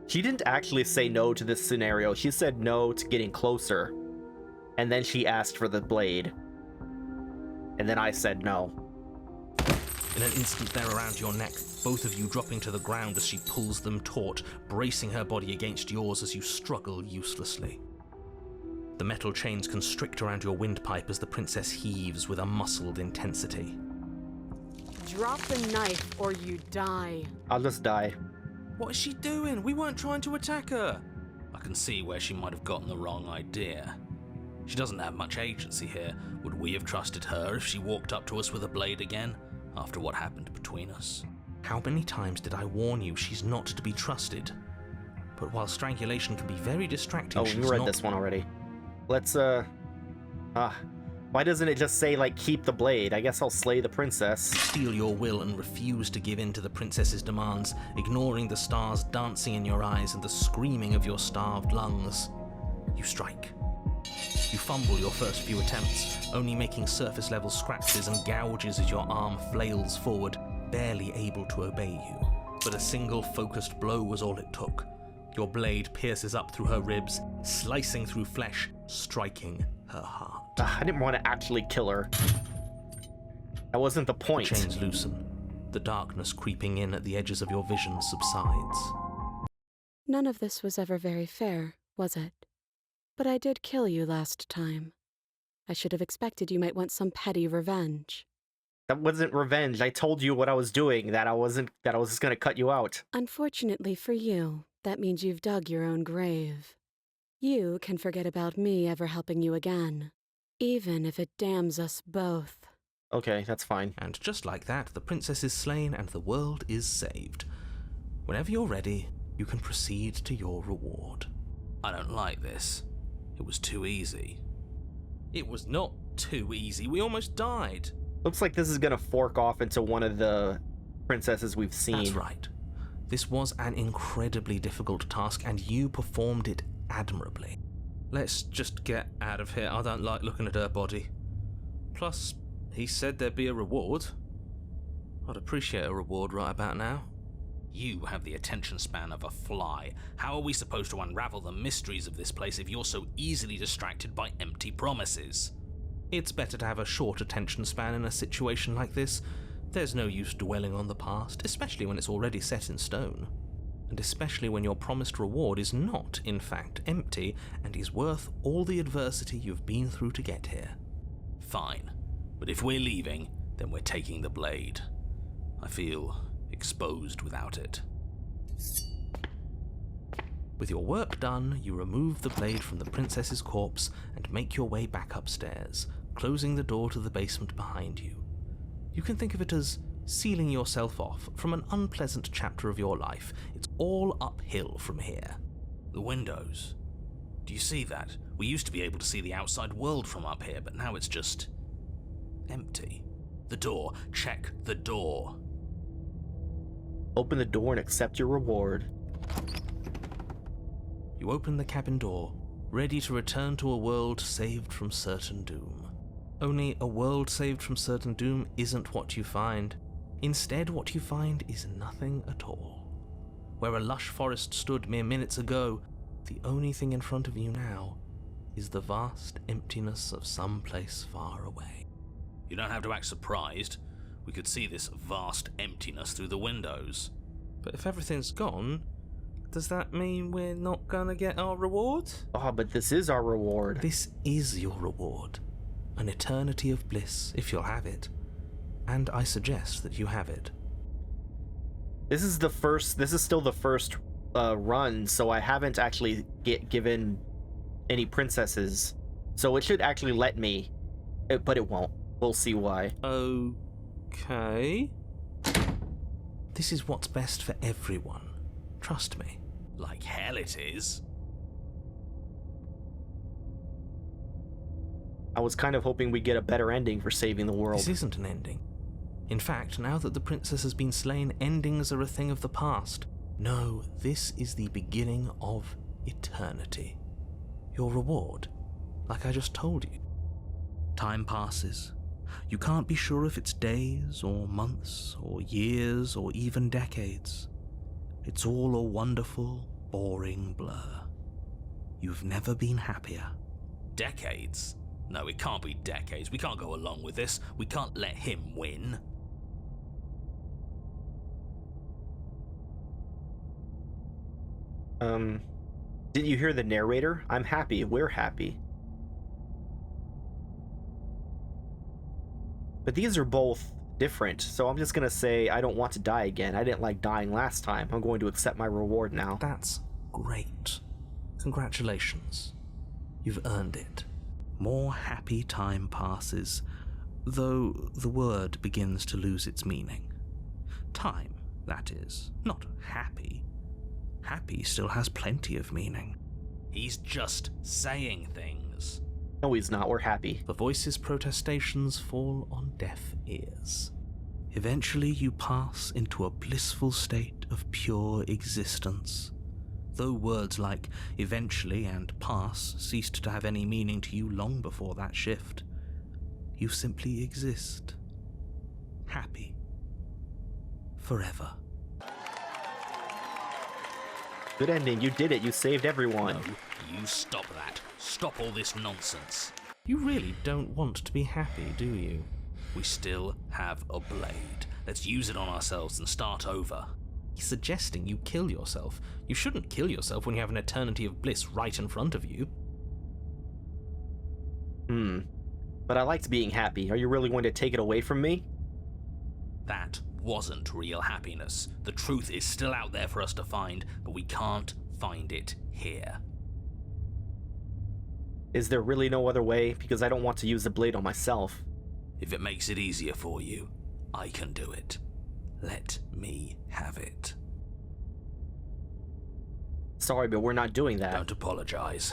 She didn't actually say no to this scenario. She said no to getting closer. And then she asked for the blade. And then I said no. In an instant they're around your neck, both of you dropping to the ground as she pulls them taut, bracing her body against yours as you struggle uselessly. The metal chains constrict around your windpipe as the princess heaves with a muscled intensity. Drop the knife or you die. I'll just die. What is she doing? We weren't trying to attack her. I can see where she might have gotten the wrong idea. She doesn't have much agency here. Would we have trusted her if she walked up to us with a blade again, after what happened between us? How many times did I warn you she's not to be trusted? But while strangulation can be very distracting, Oh, she's we read not... this one already. Let's, why doesn't it just say, like, keep the blade? I guess I'll slay the princess. Steel your will and refuse to give in to the princess's demands, ignoring the stars dancing in your eyes and the screaming of your starved lungs. You strike. You fumble your first few attempts, only making surface-level scratches and gouges as your arm flails forward, barely able to obey you. But a single focused blow was all it took. Your blade pierces up through her ribs, slicing through flesh, striking her heart. I didn't want to actually kill her. That wasn't the point. The chains loosen. The darkness creeping in at the edges of your vision subsides. None of this was ever very fair, was it? But I did kill you last time. I should have expected you might want some petty revenge. That wasn't revenge. I told you what I was doing, that I was just gonna cut you out. Unfortunately for you, that means you've dug your own grave. You can forget about me ever helping you again, even if it damns us both. Okay, that's fine. And just like that, the princess is slain and the world is saved. Whenever you're ready, you can proceed to your reward. I don't like this. It was too easy. It was not too easy. We almost died. Looks like this is gonna fork off into one of the princesses we've seen. That's right. This was an incredibly difficult task, and you performed it admirably. Let's just get out of here. I don't like looking at her body. Plus, He said there'd be a reward. I'd appreciate a reward right about now. You have the attention span of a fly. How are we supposed to unravel the mysteries of this place if you're so easily distracted by empty promises? It's better to have a short attention span in a situation like this. There's no use dwelling on the past, especially when it's already set in stone. And especially when your promised reward is not, in fact, empty and is worth all the adversity you've been through to get here. Fine. But if we're leaving, then we're taking the blade. I feel exposed without it. With your work done, you remove the blade from the princess's corpse and make your way back upstairs, closing the door to the basement behind you. You can think of it as sealing yourself off from an unpleasant chapter of your life. It's all uphill from here. The windows. Do you see that? We used to be able to see the outside world from up here, but now it's just empty. The door. Check the door. Open the door and accept your reward. You open the cabin door, ready to return to a world saved from certain doom. Only a world saved from certain doom isn't what you find. Instead, what you find is nothing at all. Where a lush forest stood mere minutes ago, the only thing in front of you now is the vast emptiness of some place far away. You don't have to act surprised. We could see this vast emptiness through the windows. But if everything's gone, does that mean we're not gonna get our reward? Oh, but this is our reward. This is your reward. An eternity of bliss, if you'll have it. And I suggest that you have it. This is still the first run, so I haven't actually given any princesses. So it should actually let me, but it won't. We'll see why. Okay. This is what's best for everyone. Trust me. Like hell it is. I was kind of hoping we'd get a better ending for saving the world. This isn't an ending. In fact, now that the princess has been slain, endings are a thing of the past. No, this is the beginning of eternity. Your reward, like I just told you. Time passes. You can't be sure if it's days or months or years or even decades. It's all a wonderful, boring blur. You've never been happier. Decades? No, it can't be decades. We can't go along with this. We can't let him win. Didn't you hear the narrator? I'm happy. We're happy. But these are both different, so I'm just gonna say I don't want to die again. I didn't like dying last time. I'm going to accept my reward now. That's great. Congratulations. You've earned it. More happy time passes, though the word begins to lose its meaning. Time, that is, not happy. Happy still has plenty of meaning. He's just saying things. No, he's not. We're happy. The voice's protestations fall on deaf ears. Eventually you pass into a blissful state of pure existence. Though words like eventually and pass ceased to have any meaning to you long before that shift, you simply exist. Happy. Forever. Good ending. You did it. You saved everyone. No, you stop that. Stop all this nonsense. You really don't want to be happy, do you? We still have a blade. Let's use it on ourselves and start over. He's suggesting you kill yourself. You shouldn't kill yourself when you have an eternity of bliss right in front of you. But I liked being happy. Are you really going to take it away from me? That wasn't real happiness. The truth is still out there for us to find, but we can't find it here. Is there really no other way? Because I don't want to use the blade on myself. If it makes it easier for you, I can do it. Let me have it. Sorry, but we're not doing that. Don't apologize.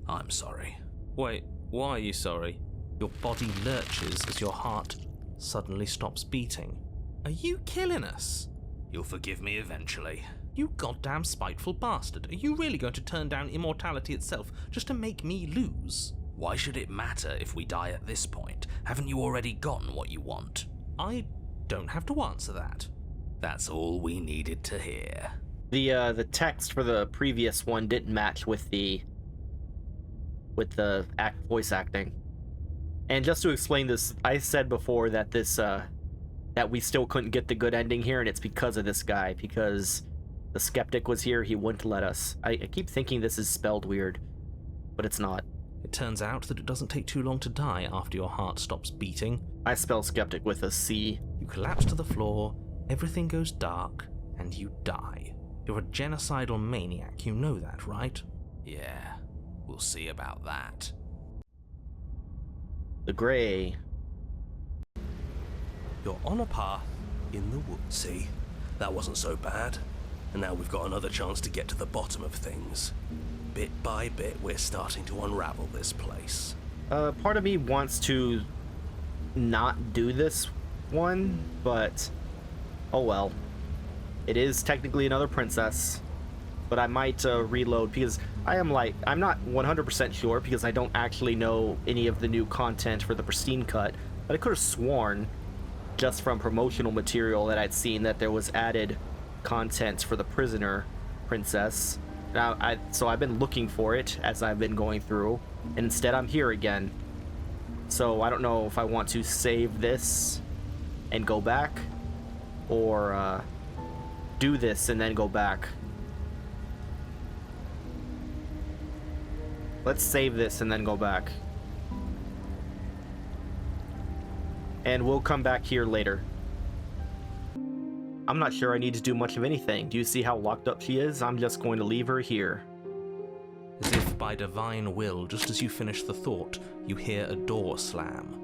I'm sorry. Wait, why are you sorry? Your body lurches as your heart suddenly stops beating. Are you killing us? You'll forgive me eventually. You goddamn spiteful bastard. Are you really going to turn down immortality itself just to make me lose? Why should it matter if we die at this point? Haven't you already gotten what you want? I don't have to answer that. That's all we needed to hear. The text for the previous one didn't match with the voice acting. And just to explain this, I said before that that we still couldn't get the good ending here, and it's because of this guy, because the skeptic was here, he wouldn't let us. I keep thinking this is spelled weird, but it's not. It turns out that it doesn't take too long to die after your heart stops beating. I spell skeptic with a C. You collapse to the floor, everything goes dark, and you die. You're a genocidal maniac, you know that, right? Yeah, we'll see about that. The gray. You're on a path in the woods. See, that wasn't so bad. And now we've got another chance to get to the bottom of things. Bit by bit, we're starting to unravel this place. Part of me wants to not do this one, but oh well. It is technically another princess, but I might reload because I'm not 100% sure because I don't actually know any of the new content for the Pristine cut, but I could have sworn just from promotional material that I'd seen that there was added content for the prisoner princess. Now, so I've been looking for it as I've been going through, and instead I'm here again. So I don't know if I want to save this and go back, or do this and then go back. Let's save this and then go back. And we'll come back here later. I'm not sure I need to do much of anything. Do you see how locked up she is? I'm just going to leave her here. As if by divine will, just as you finish the thought, you hear a door slam.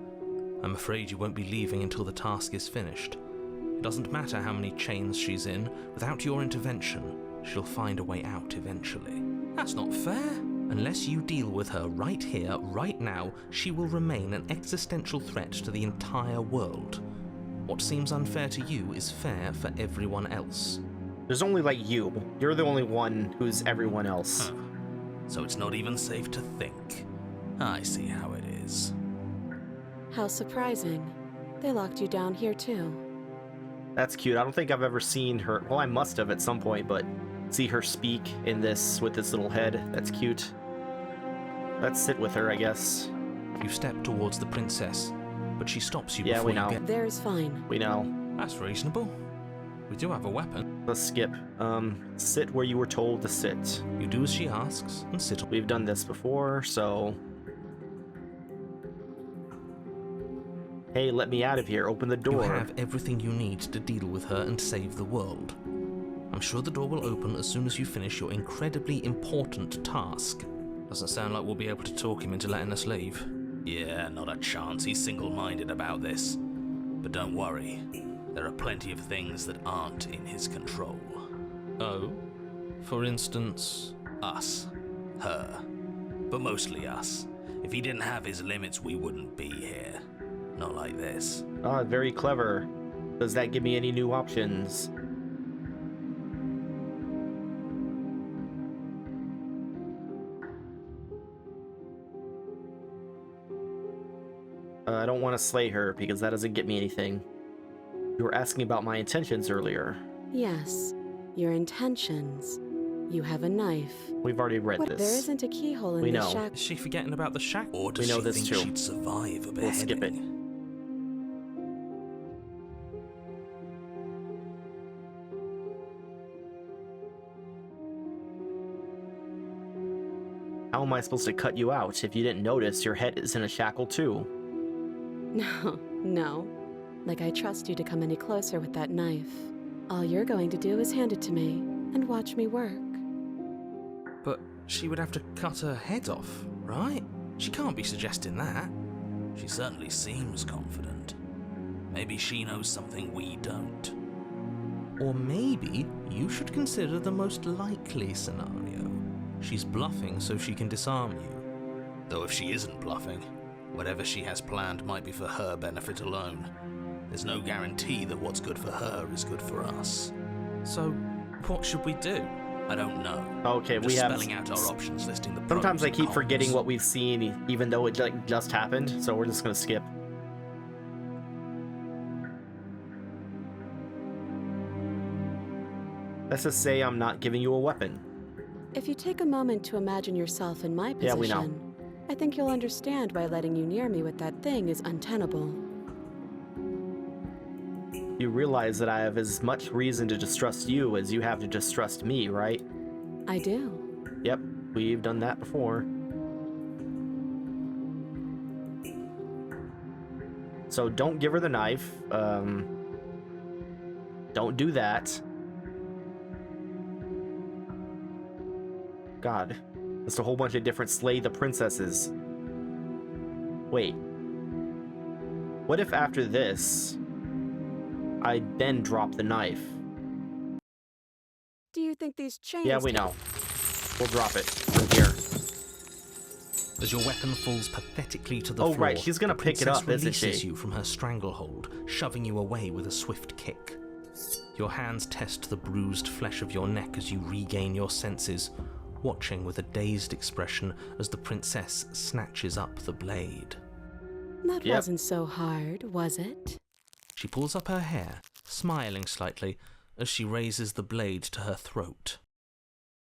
I'm afraid you won't be leaving until the task is finished. It doesn't matter how many chains she's in, without your intervention, she'll find a way out eventually. That's not fair. Unless you deal with her right here, right now, she will remain an existential threat to the entire world. What seems unfair to you is fair for everyone else. There's only like you. You're the only one who's everyone else. Huh. So it's not even safe to think. I see how it is. How surprising. They locked you down here too. That's cute. I don't think I've ever seen her. Well, I must have at some point, but see her speak in this with this little head. That's cute. Let's sit with her, I guess. You step towards the princess, but she stops you Yeah, before we you know. get... There's fine. We know. That's reasonable. We do have a weapon. Let's skip. Sit where you were told to sit. You do as she asks, and sit. We've done this before, so... Hey, let me out of here. Open the door. You have everything you need to deal with her and save the world. I'm sure the door will open as soon as you finish your incredibly important task. Doesn't sound like we'll be able to talk him into letting us leave. Yeah, not a chance. He's single-minded about this. But don't worry. There are plenty of things that aren't in his control. Oh? For instance? Us. Her. But mostly us. If he didn't have his limits, we wouldn't be here. Not like this. Ah, very clever. Does that give me any new options? I don't want to slay her because that doesn't get me anything. You were asking about my intentions earlier. Yes, your intentions. You have a knife. We've already read What? this. There isn't a keyhole in We the know. shack. Is she forgetting about the shack? Or does We know she this think too. she'd survive a beheading? We'll skip it. How am I supposed to cut you out? If you didn't notice, your head is in a shackle too. No. Like I trust you to come any closer with that knife. All you're going to do is hand it to me and watch me work. But she would have to cut her head off, right? She can't be suggesting that. She certainly seems confident. Maybe she knows something we don't. Or maybe you should consider the most likely scenario. She's bluffing so she can disarm you. Though if she isn't bluffing, whatever she has planned might be for her benefit alone. There's no guarantee that what's good for her is good for us. So, what should we do? I don't know. Okay, Just we have... spelling out our options, listing the pros Sometimes I and keep cons. forgetting what we've seen, even though it like just happened, so we're just gonna skip. Let's just say I'm not giving you a weapon. If you take a moment to imagine yourself in my position, Yeah, we know. I think you'll understand why letting you near me with that thing is untenable. You realize that I have as much reason to distrust you as you have to distrust me, right? I do. Yep, we've done that before. So don't give her the knife. Don't do that. God, just a whole bunch of different slay the princesses. Wait. What if after this, I then drop the knife? Do you think these chains... Yeah, we know. We'll drop it from here. As your weapon falls pathetically to the Oh, floor, right, she's gonna the pick it princess up, isn't releases she? you from her stranglehold, shoving you away with a swift kick. Your hands test the bruised flesh of your neck as you regain your senses, watching with a dazed expression as the princess snatches up the blade. That Yep. wasn't so hard, was it? She pulls up her hair, smiling slightly, as she raises the blade to her throat.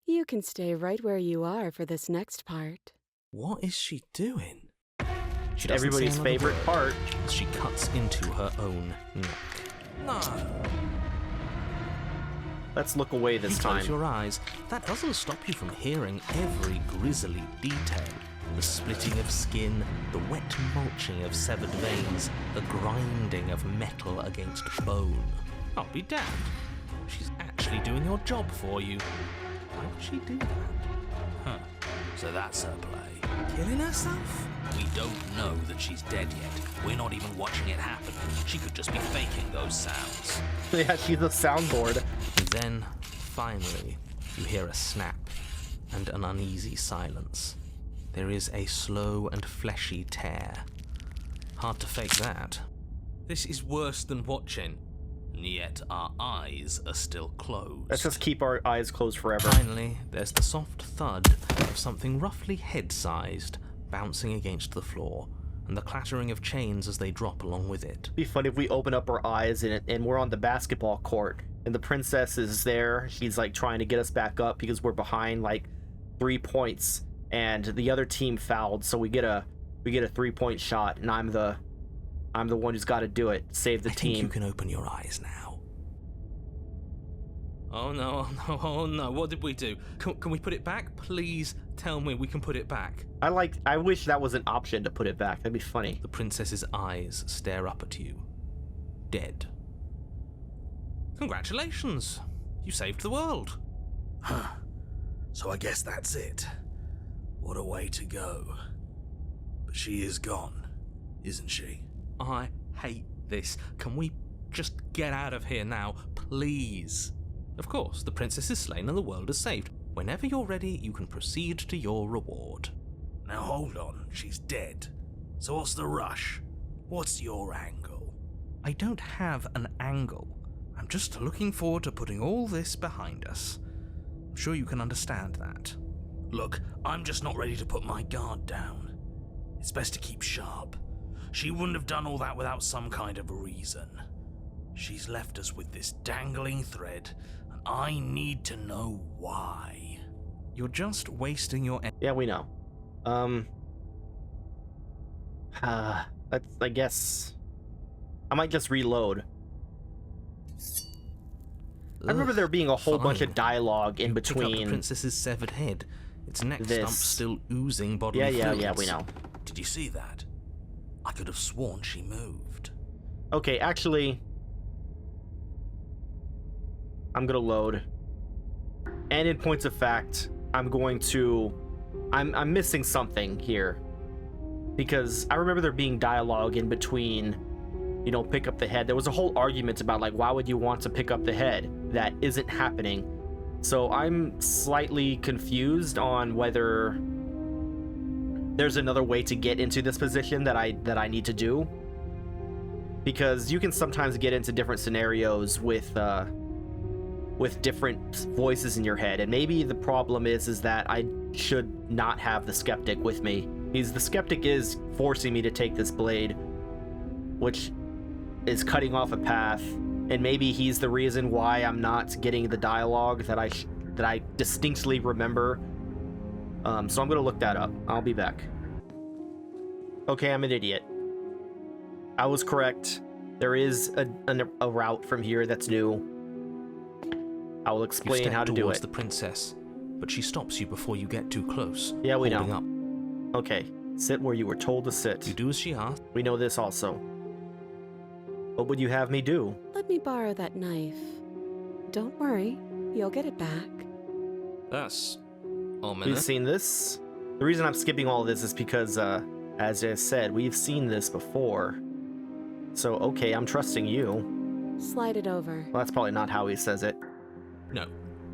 You can stay right where you are for this next part. What is she doing? She doesn't Everybody's say another favorite word part. as she cuts into her own neck. No. Let's look away this You close time. your eyes. That doesn't stop you from hearing every grisly detail. The splitting of skin, the wet mulching of severed veins, the grinding of metal against bone. I'll be damned. She's actually doing your job for you. Why would she do that? Huh. So that's her play. Killing herself? We don't know that she's dead yet. We're not even watching it happen. She could just be faking those sounds. Yeah, she's a soundboard. And then, finally, you hear a snap and an uneasy silence. There is a slow and fleshy tear. Hard to fake that. This is worse than watching. And yet our eyes are still closed. Let's just keep our eyes closed forever. Finally, there's the soft thud of something roughly head-sized bouncing against the floor, and the clattering of chains as they drop along with it. It'd be fun if we open up our eyes and we're on the basketball court, and the princess is there. She's like trying to get us back up because we're behind like 3 points, and the other team fouled, so we get a 3-point shot, and I'm the one who's got to do it, save the I team. think you can open your eyes now. Oh no, oh no, oh no, what did we do? Can we put it back? Please tell me we can put it back. I wish that was an option to put it back. That'd be funny. The princess's eyes stare up at you. Dead. Congratulations! You saved the world. Huh. So I guess that's it. What a way to go. But she is gone, isn't she? I hate this. Can we just get out of here now, please? Of course, the princess is slain and the world is saved. Whenever you're ready, you can proceed to your reward. Now hold on, she's dead. So what's the rush? What's your angle? I don't have an angle. I'm just looking forward to putting all this behind us. I'm sure you can understand that. Look, I'm just not ready to put my guard down. It's best to keep sharp. She wouldn't have done all that without some kind of reason. She's left us with this dangling thread, and I need to know why. You're just wasting your Yeah, we know. I guess I might just reload. I remember there being a whole bunch of dialogue in Pick up the between. princess's severed head, its neck this. stump still oozing bodily Yeah, fluids. we know. Did you see that? I could have sworn she moved. Okay, actually, I'm gonna load. And in points of fact, I'm missing something here. Because I remember there being dialogue in between, pick up the head. There was a whole argument about, like, why would you want to pick up the head? That isn't happening. So I'm slightly confused on whether there's another way to get into this position that I need to do. Because you can sometimes get into different scenarios with with different voices in your head, and maybe the problem is that I should not have the skeptic with me. The skeptic is forcing me to take this blade, which is cutting off a path, and maybe he's the reason why I'm not getting the dialogue that I distinctly remember. So I'm gonna look that up. I'll be back. Okay, I'm an idiot. I was correct. There is a route from here that's new. I will explain how to do it. The princess, but she stops you before you get too close. Yeah, we know. Up. Okay, sit where you were told to sit. You do as she asks. We know this also. What would you have me do? Let me borrow that knife. Don't worry, you'll get it back. That's ominous. We've seen this. The reason I'm skipping all of this is because, as I said, we've seen this before. So, okay, I'm trusting you. Slide it over. Well, that's probably not how he says it. No,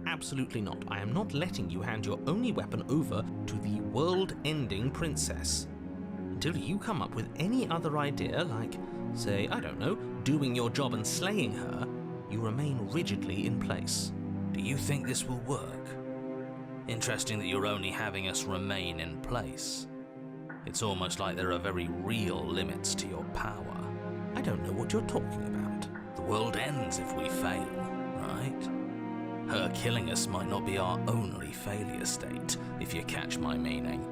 absolutely not. I am not letting you hand your only weapon over to the world-ending princess. Until you come up with any other idea, like, say, I don't know, doing your job and slaying her, you remain rigidly in place. Do you think this will work? Interesting that you're only having us remain in place. It's almost like there are very real limits to your power. I don't know what you're talking about. The world ends if we fail, right? Her killing us might not be our only failure state, if you catch my meaning.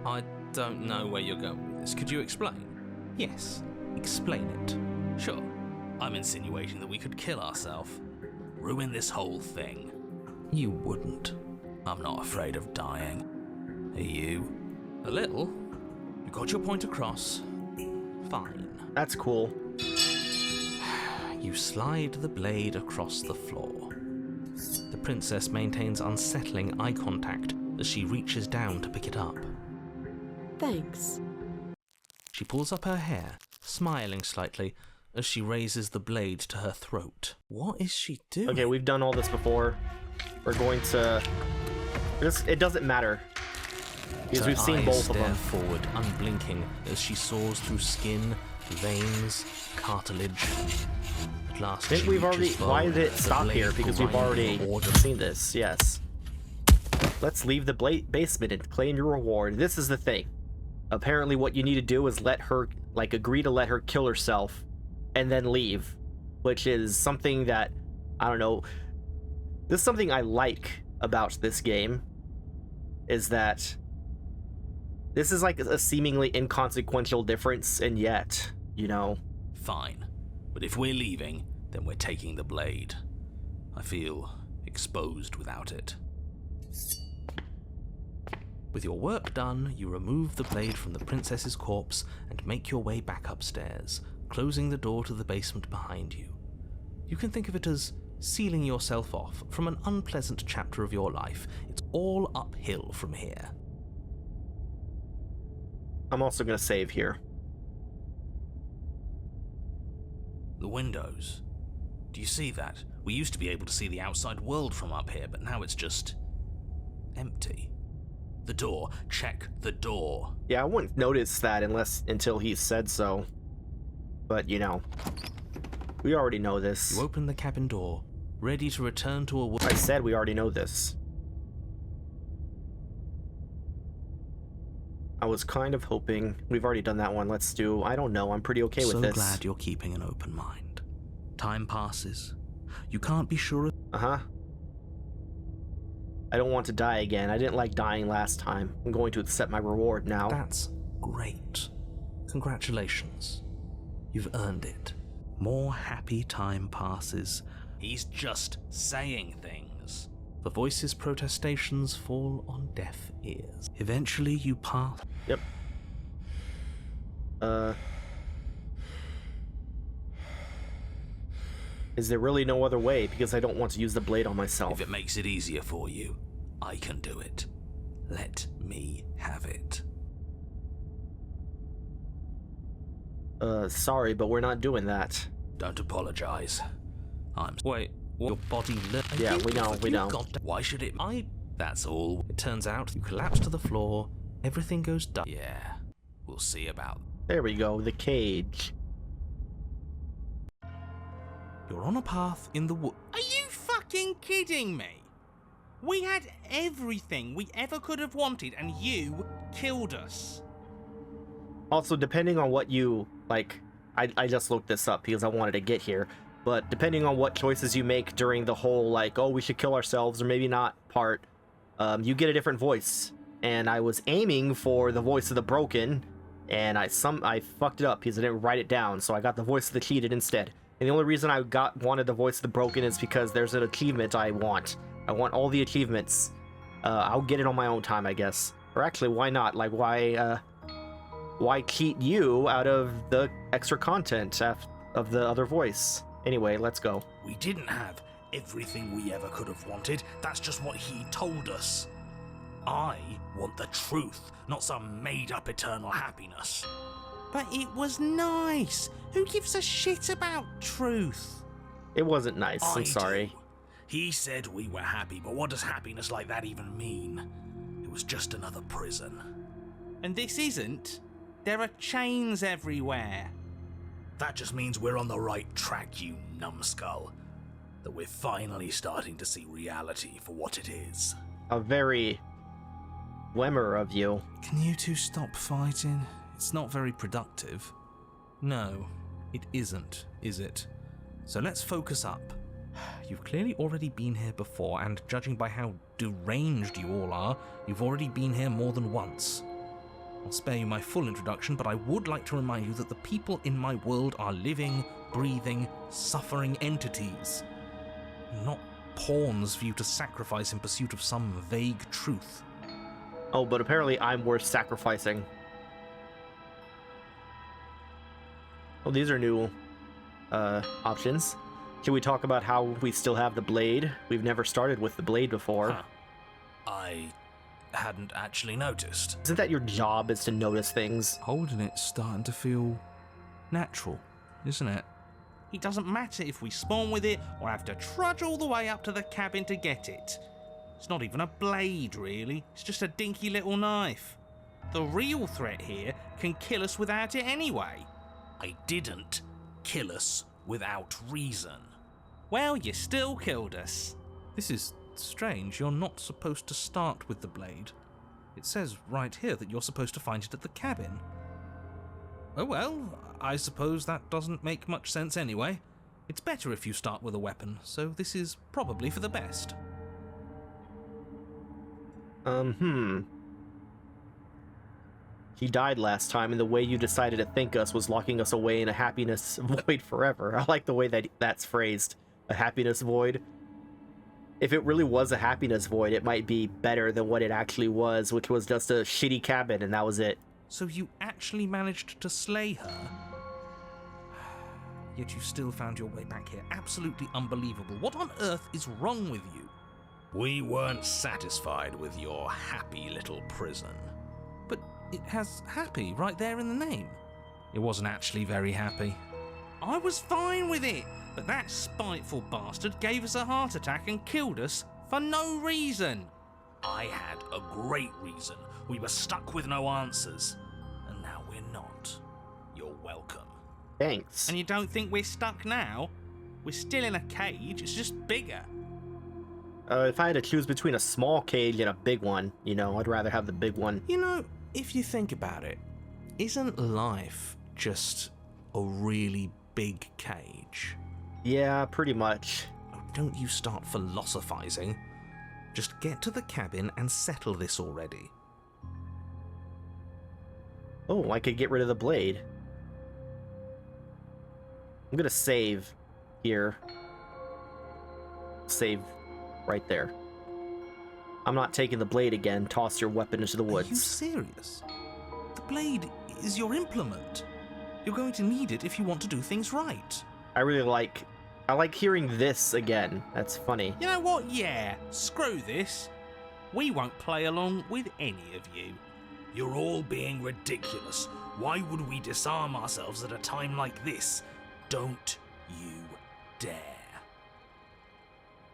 I don't know where you're going with this. Could you explain? Yes, explain it. Sure. I'm insinuating that we could kill ourselves. Ruin this whole thing. You wouldn't. I'm not afraid of dying. Are you? A little. You got your point across. Fine. That's cool. You slide the blade across the floor. The princess maintains unsettling eye contact as she reaches down to pick it up. Thanks. She pulls up her hair, smiling slightly as she raises the blade to her throat. What is she doing? Okay, we've done all this before. We're going to... It doesn't matter. Because we've seen both of them. Forward, unblinking, as she saws through skin, veins, cartilage. At last, I think we've already... Why did it stop here? Because we've already seen this, yes. Let's leave the basement and claim your reward. This is the thing. Apparently what you need to do is let her, like, agree to let her kill herself and then leave. Which is something that, I don't know. This is something I like about this game. Is that this is like a seemingly inconsequential difference, and yet, you know. Fine. But if we're leaving, then we're taking the blade. I feel exposed without it. With your work done, you remove the blade from the princess's corpse and make your way back upstairs, closing the door to the basement behind you. You can think of it as sealing yourself off from an unpleasant chapter of your life. It's all uphill from here. I'm also going to save here. The windows. Do you see that? We used to be able to see the outside world from up here, but now it's just empty. The door. Check the door. Yeah, I wouldn't notice that until he said so. But, you know, we already know this. You open the cabin door, ready to return to a world. I said we already know this. I was kind of hoping... We've already done that one. Let's do... I don't know. I'm pretty okay with this. So glad you're keeping an open mind. Time passes. You can't be sure of... Uh-huh. I don't want to die again. I didn't like dying last time. I'm going to accept my reward now. That's great. Congratulations. You've earned it. More happy time passes. He's just saying things. The voice's protestations fall on deaf ears. Eventually you pass... Yep. Is there really no other way? Because I don't want to use the blade on myself. If it makes it easier for you, I can do it. Let me have it. Sorry, but we're not doing that. Don't apologize. Wait, your body... Yeah, we know. Why should it... That's all. It turns out you collapse to the floor, everything goes dark. Yeah, we'll see about... There we go, the cage. You're on a path in the wood. Are you fucking fucking kidding me? We had everything we ever could have wanted, and you killed us. Also, depending on what you, like, I just looked this up because I wanted to get here, but depending on what choices you make during the whole, like, oh, we should kill ourselves or maybe not part, you get a different voice. And I was aiming for the voice of the broken, and I fucked it up because I didn't write it down, so I got the voice of the cheated instead. And the only reason I wanted the voice of the broken is because there's an achievement I want. I want all the achievements. I'll get it on my own time, I guess. Or actually, why not? Like, why cheat you out of the extra content of the other voice? Anyway, let's go. We didn't have everything we ever could have wanted. That's just what he told us. I want the truth, not some made-up eternal happiness. But it was nice. Who gives a shit about truth? It wasn't nice, I'm sorry. Do. He said we were happy, but what does happiness like that even mean? It was just another prison. And this isn't? There are chains everywhere. That just means we're on the right track, you numbskull. That we're finally starting to see reality for what it is. A very Wemmer of you. Can you two stop fighting? It's not very productive. No, it isn't, is it? So let's focus up. You've clearly already been here before, and judging by how deranged you all are, you've already been here more than once. I'll spare you my full introduction, but I would like to remind you that the people in my world are living, breathing, suffering entities. Not pawns for you to sacrifice in pursuit of some vague truth. Oh, but apparently I'm worth sacrificing. Well, these are new options. Can we talk about how we still have the blade? We've never started with the blade before. Huh. I hadn't actually noticed. Isn't that your job, is to notice things? Holding it's starting to feel natural, isn't it? It doesn't matter if we spawn with it or have to trudge all the way up to the cabin to get it. It's not even a blade, really. It's just a dinky little knife. The real threat here can kill us without it anyway. I didn't kill us without reason. Well, you still killed us. This is strange. You're not supposed to start with the blade. It says right here that you're supposed to find it at the cabin. Oh well, I suppose that doesn't make much sense anyway. It's better if you start with a weapon, so this is probably for the best. He died last time, and the way you decided to think us was locking us away in a happiness void forever. I like the way that's phrased. A happiness void. If it really was a happiness void, it might be better than what it actually was, which was just a shitty cabin, and that was it. So you actually managed to slay her? Yet you still found your way back here. Absolutely unbelievable. What on earth is wrong with you? We weren't satisfied with your happy little prison. But it has happy right there in the name. It wasn't actually very happy. I was fine with it, but that spiteful bastard gave us a heart attack and killed us for no reason. I had a great reason. We were stuck with no answers. And now we're not. You're welcome. Thanks. And you don't think we're stuck now? We're still in a cage, it's just bigger. If I had to choose between a small cage and a big one, I'd rather have the big one. You know, if you think about it, isn't life just a really big cage? Yeah, pretty much. Oh, don't you start philosophizing. Just get to the cabin and settle this already. Oh, I could get rid of the blade. I'm gonna save here. Save right there. I'm not taking the blade again. Toss your weapon into the woods. Are you serious? The blade is your implement. You're going to need it if you want to do things right. I like hearing this again. That's funny. You know what? Yeah, screw this. We won't play along with any of you. You're all being ridiculous. Why would we disarm ourselves at a time like this? Don't you dare.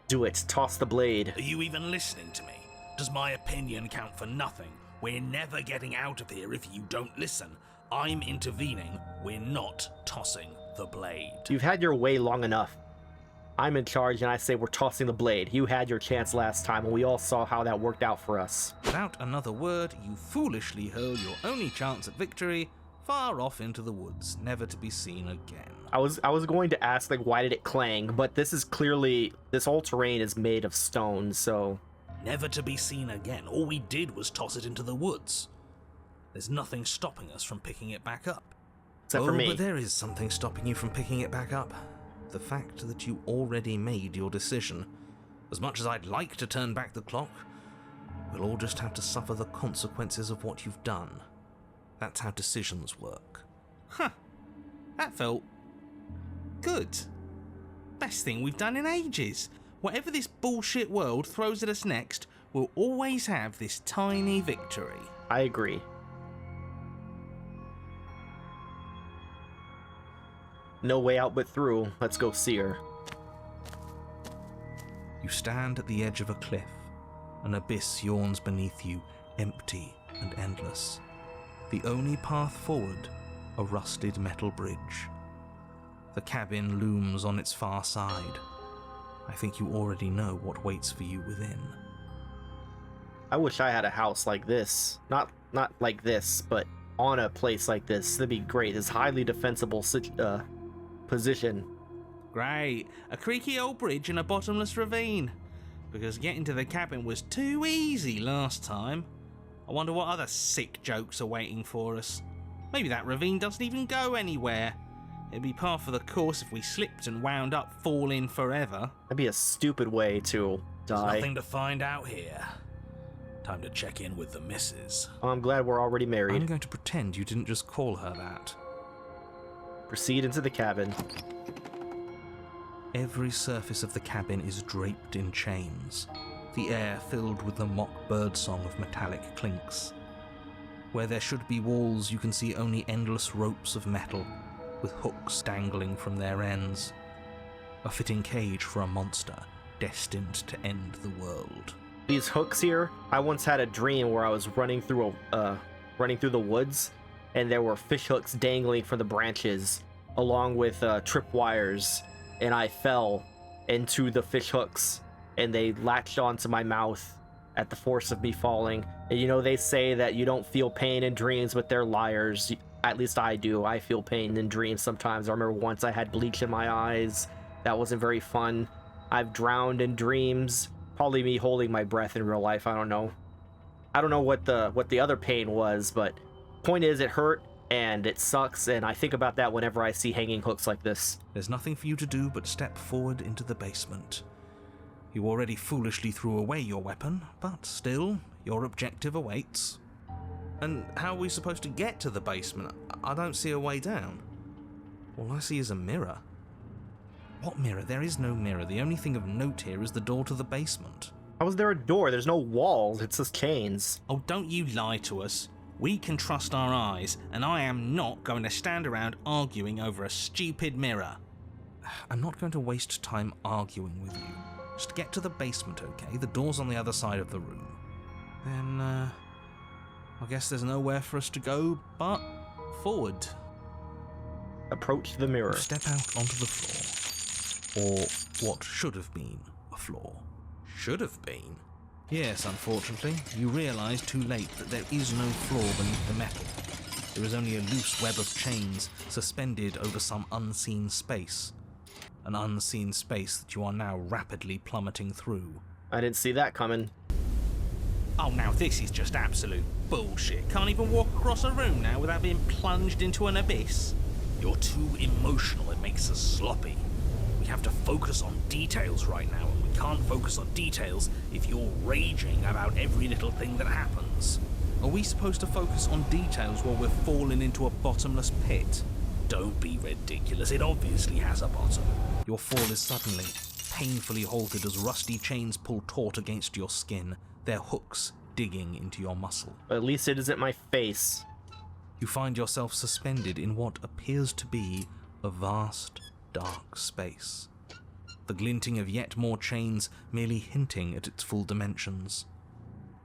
Do it. Toss the blade. Are you even listening to me? Does my opinion count for nothing? We're never getting out of here if you don't listen. I'm intervening. We're not tossing the blade. You've had your way long enough. I'm in charge, and I say we're tossing the blade. You had your chance last time, and we all saw how that worked out for us. Without another word, you foolishly hurl your only chance at victory far off into the woods, never to be seen again. I was going to ask, like, why did it clang? But this is clearly, this whole terrain is made of stone, so... Never to be seen again. All we did was toss it into the woods. There's nothing stopping us from picking it back up. Except for me. But there is something stopping you from picking it back up. The fact that you already made your decision. As much as I'd like to turn back the clock, we'll all just have to suffer the consequences of what you've done. That's how decisions work. Huh. That felt good. Best thing we've done in ages. Whatever this bullshit world throws at us next, we'll always have this tiny victory. I agree. No way out but through. Let's go see her. You stand at the edge of a cliff. An abyss yawns beneath you, empty and endless. The only path forward, a rusted metal bridge. The cabin looms on its far side. I think you already know what waits for you within. I wish I had a house like this. Not like this, but on a place like this. That'd be great. This highly defensible position. Great. A creaky old bridge in a bottomless ravine. Because getting to the cabin was too easy last time. I wonder what other sick jokes are waiting for us. Maybe that ravine doesn't even go anywhere. It'd be par for the course if we slipped and wound up falling forever. That'd be a stupid way to There's die. nothing to find out here. Time to check in with the missus. Oh, I'm glad we're already married. I'm going to pretend you didn't just call her that. Proceed into the cabin. Every surface of the cabin is draped in chains, the air filled with the mock birdsong of metallic clinks. Where there should be walls, you can see only endless ropes of metal, with hooks dangling from their ends. A fitting cage for a monster destined to end the world. These hooks here, I once had a dream where I was running through the woods, and there were fish hooks dangling from the branches, along with tripwires, and I fell into the fish hooks, and they latched onto my mouth at the force of me falling. And you know, they say that you don't feel pain in dreams, but they're liars. At least I do. I feel pain in dreams sometimes. I remember once I had bleach in my eyes. That wasn't very fun. I've drowned in dreams. Probably me holding my breath in real life. I don't know. I don't know what the other pain was, but point is, it hurt and it sucks, and I think about that whenever I see hanging hooks like this. There's nothing for you to do but step forward into the basement. You already foolishly threw away your weapon, but still, your objective awaits. And how are we supposed to get to the basement? I don't see a way down. All I see is a mirror. What mirror? There is no mirror. The only thing of note here is the door to the basement. How is there a door? There's no wall. It's just chains. Oh, don't you lie to us. We can trust our eyes, and I am not going to stand around arguing over a stupid mirror. I'm not going to waste time arguing with you. Just get to the basement, okay? The door's on the other side of the room. Then, I guess there's nowhere for us to go but forward. Approach the mirror. You step out onto the floor. Or what should have been a floor. Should have been. Yes, unfortunately, you realise too late that there is no floor beneath the metal. There is only a loose web of chains suspended over some unseen space. An unseen space that you are now rapidly plummeting through. I didn't see that coming. Oh, now this is just absolute bullshit. Can't even walk across a room now without being plunged into an abyss. You're too emotional, it makes us sloppy. We have to focus on details right now, and we can't focus on details if you're raging about every little thing that happens. Are we supposed to focus on details while we're falling into a bottomless pit? Don't be ridiculous, it obviously has a bottom. Your fall is suddenly, painfully halted as rusty chains pull taut against your skin, their hooks digging into your muscle. At least it isn't my face. You find yourself suspended in what appears to be a vast, dark space. The glinting of yet more chains merely hinting at its full dimensions.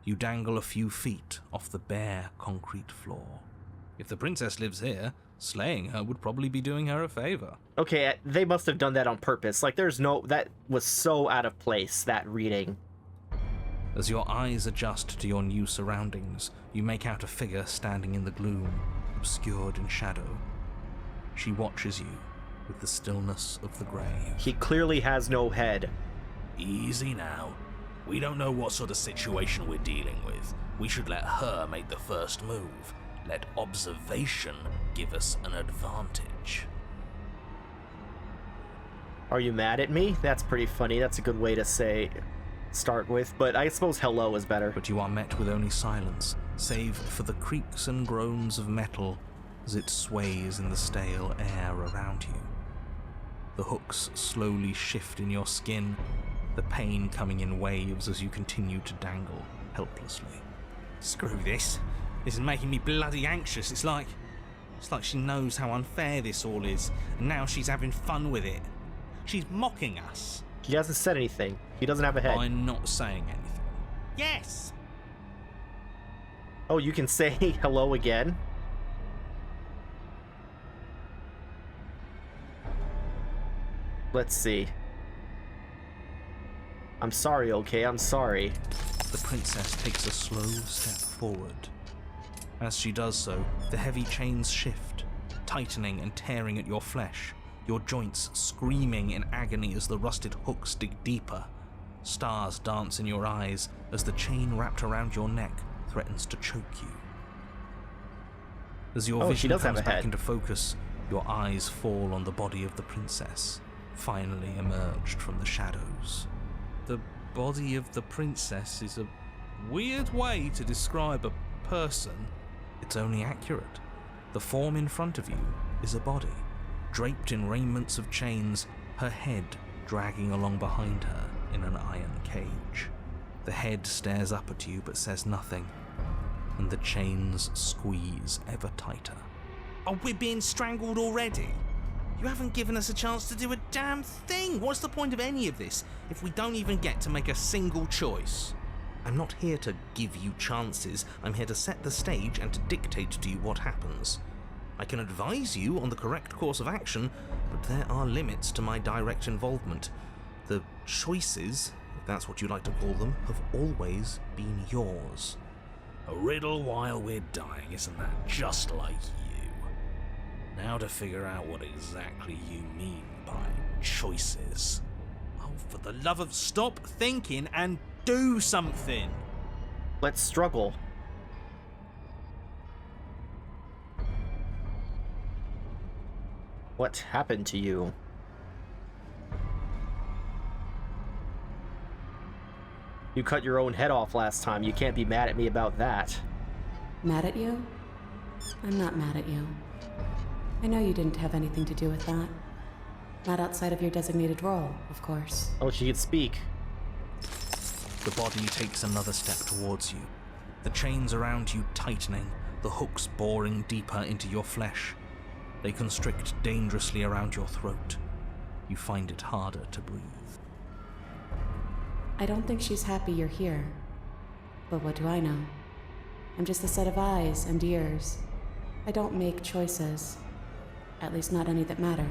You dangle a few feet off the bare concrete floor. If the princess lives here, Slaying her would probably be doing her a favor. Okay, they must have done that on purpose. Like, that was so out of place, that reading. As your eyes adjust to your new surroundings, you make out a figure standing in the gloom, obscured in shadow. She watches you with the stillness of the grave. He clearly has no head. Easy now. We don't know what sort of situation we're dealing with. We should let her make the first move. Let observation give us an advantage. Are you mad at me? That's pretty funny. That's a good way to start with, but I suppose hello is better. But you are met with only silence, save for the creaks and groans of metal as it sways in the stale air around you. The hooks slowly shift in your skin, the pain coming in waves as you continue to dangle helplessly. Screw this. This is making me bloody anxious. It's like she knows how unfair this all is, and now she's having fun with it. She's mocking us. He hasn't said anything. He doesn't have a head. I'm not saying anything. Yes! Oh, you can say hello again? Let's see. I'm sorry, okay? I'm sorry. The princess takes a slow step forward. As she does so, the heavy chains shift, tightening and tearing at your flesh, your joints screaming in agony as the rusted hooks dig deeper. Stars dance in your eyes as the chain wrapped around your neck threatens to choke you. As your vision comes back into focus, your eyes fall on the body of the princess, finally emerged from the shadows. The body of the princess is a weird way to describe a person. It's only accurate. The form in front of you is a body, draped in raiments of chains, her head dragging along behind her in an iron cage. The head stares up at you but says nothing, and the chains squeeze ever tighter. Oh, we're being strangled already? You haven't given us a chance to do a damn thing. What's the point of any of this if we don't even get to make a single choice? I'm not here to give you chances. I'm here to set the stage and to dictate to you what happens. I can advise you on the correct course of action, but there are limits to my direct involvement. The choices, if that's what you like to call them, have always been yours. A riddle while we're dying, isn't that just like you? Now to figure out what exactly you mean by choices. Oh, for the love of stop thinking and do something! Let's struggle. What happened to you? You cut your own head off last time. You can't be mad at me about that. Mad at you? I'm not mad at you. I know you didn't have anything to do with that. Not outside of your designated role, of course. Oh, she could speak. The body takes another step towards you, the chains around you tightening, the hooks boring deeper into your flesh. They constrict dangerously around your throat. You find it harder to breathe. I don't think she's happy you're here. But what do I know? I'm just a set of eyes and ears. I don't make choices. At least not any that matter.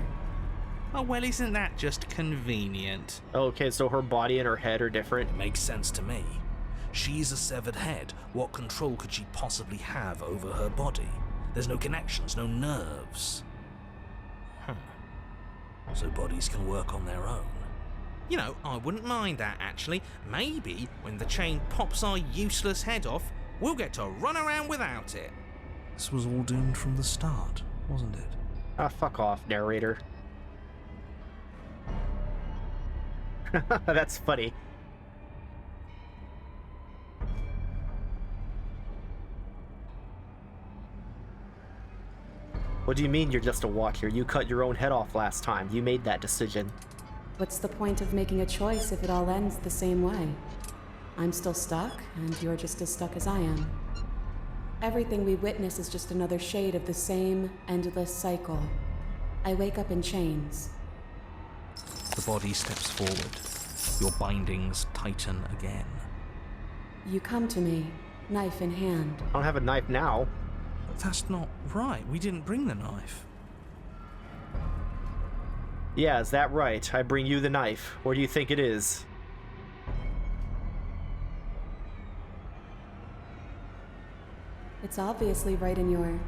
Oh, well, isn't that just convenient? Okay, so her body and her head are different. It makes sense to me. She's a severed head. What control could she possibly have over her body? There's no connections, no nerves. So bodies can work on their own. You know, I wouldn't mind that, actually. Maybe when the chain pops our useless head off, we'll get to run around without it. This was all doomed from the start, wasn't it? Ah, fuck off, narrator. That's funny. What do you mean you're just a watcher? You cut your own head off last time. You made that decision. What's the point of making a choice if it all ends the same way? I'm still stuck, and you're just as stuck as I am. Everything we witness is just another shade of the same endless cycle. I wake up in chains. The body steps forward. Your bindings tighten again. You come to me, knife in hand. I don't have a knife now. That's not right. We didn't bring the knife. Yeah, is that right? I bring you the knife. Or do you think it is? It's obviously right in your...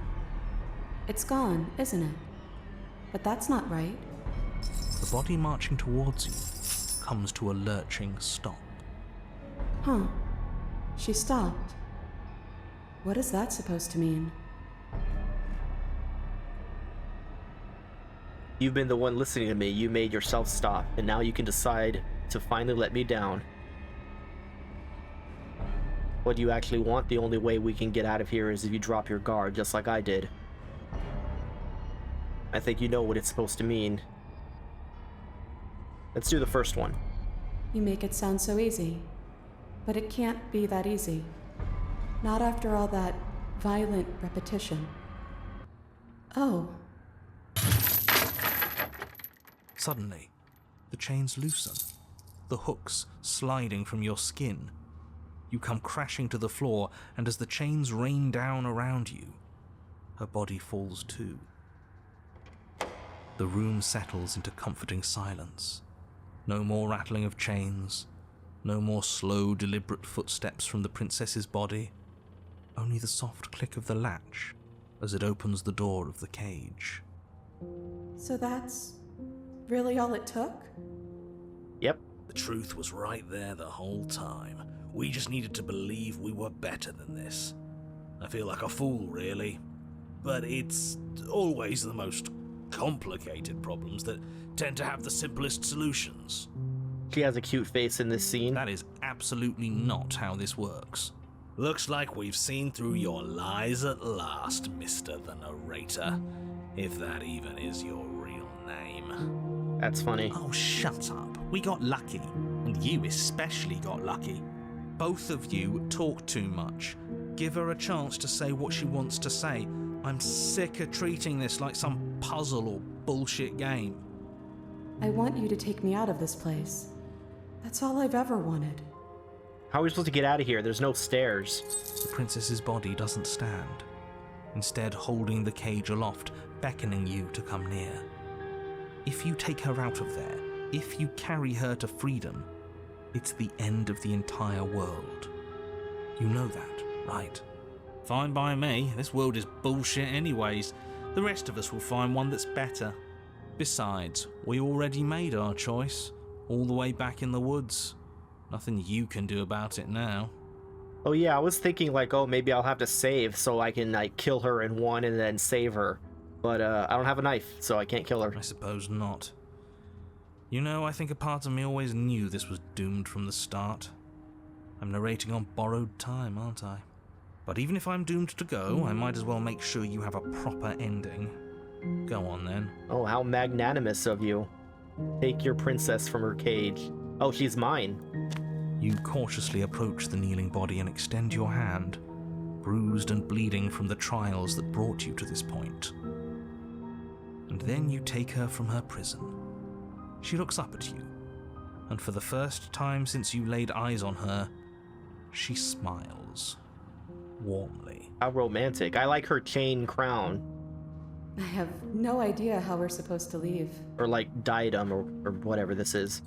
It's gone, isn't it? But that's not right. The body marching towards you comes to a lurching stop. Huh. She stopped. What is that supposed to mean? You've been the one listening to me. You made yourself stop, and now you can decide to finally let me down. What do you actually want? The only way we can get out of here is if you drop your guard, just like I did. I think you know what it's supposed to mean. Let's do the first one. You make it sound so easy. But it can't be that easy. Not after all that violent repetition. Oh. Suddenly, the chains loosen, the hooks sliding from your skin. You come crashing to the floor, and as the chains rain down around you, her body falls too. The room settles into comforting silence. No more rattling of chains, no more slow, deliberate footsteps from the princess's body, only the soft click of the latch as it opens the door of the cage. So that's really all it took? Yep. The truth was right there the whole time. We just needed to believe we were better than this. I feel like a fool, really. But it's always the most complicated problems that tend to have the simplest solutions. She has a cute face in this scene. That is absolutely not how this works. Looks like we've seen through your lies at last, Mr. the Narrator. If that even is your real name. That's funny. Oh, shut up. We got lucky. And you especially got lucky. Both of you talk too much. Give her a chance to say what she wants to say. I'm sick of treating this like some puzzle or bullshit game. I want you to take me out of this place. That's all I've ever wanted. How are we supposed to get out of here? There's no stairs. The princess's body doesn't stand, instead holding the cage aloft, beckoning you to come near. If you take her out of there, if you carry her to freedom, it's the end of the entire world. You know that, right? Fine by me. This world is bullshit anyways. The rest of us will find one that's better. Besides, we already made our choice, all the way back in the woods. Nothing you can do about it now. Oh yeah, I was thinking like, oh, maybe I'll have to save so I can like kill her in one and then save her. But I don't have a knife, so I can't kill her. I suppose not. You know, I think a part of me always knew this was doomed from the start. I'm narrating on borrowed time, aren't I? But even if I'm doomed to go, I might as well make sure you have a proper ending. Go on then. Oh, how magnanimous of you. Take your princess from her cage. Oh, she's mine. You cautiously approach the kneeling body and extend your hand, bruised and bleeding from the trials that brought you to this point. And then you take her from her prison. She looks up at you, and for the first time since you laid eyes on her, she smiles. Warmly. How romantic. I like her chain crown. I have no idea how we're supposed to leave. Or like diadem or whatever this is.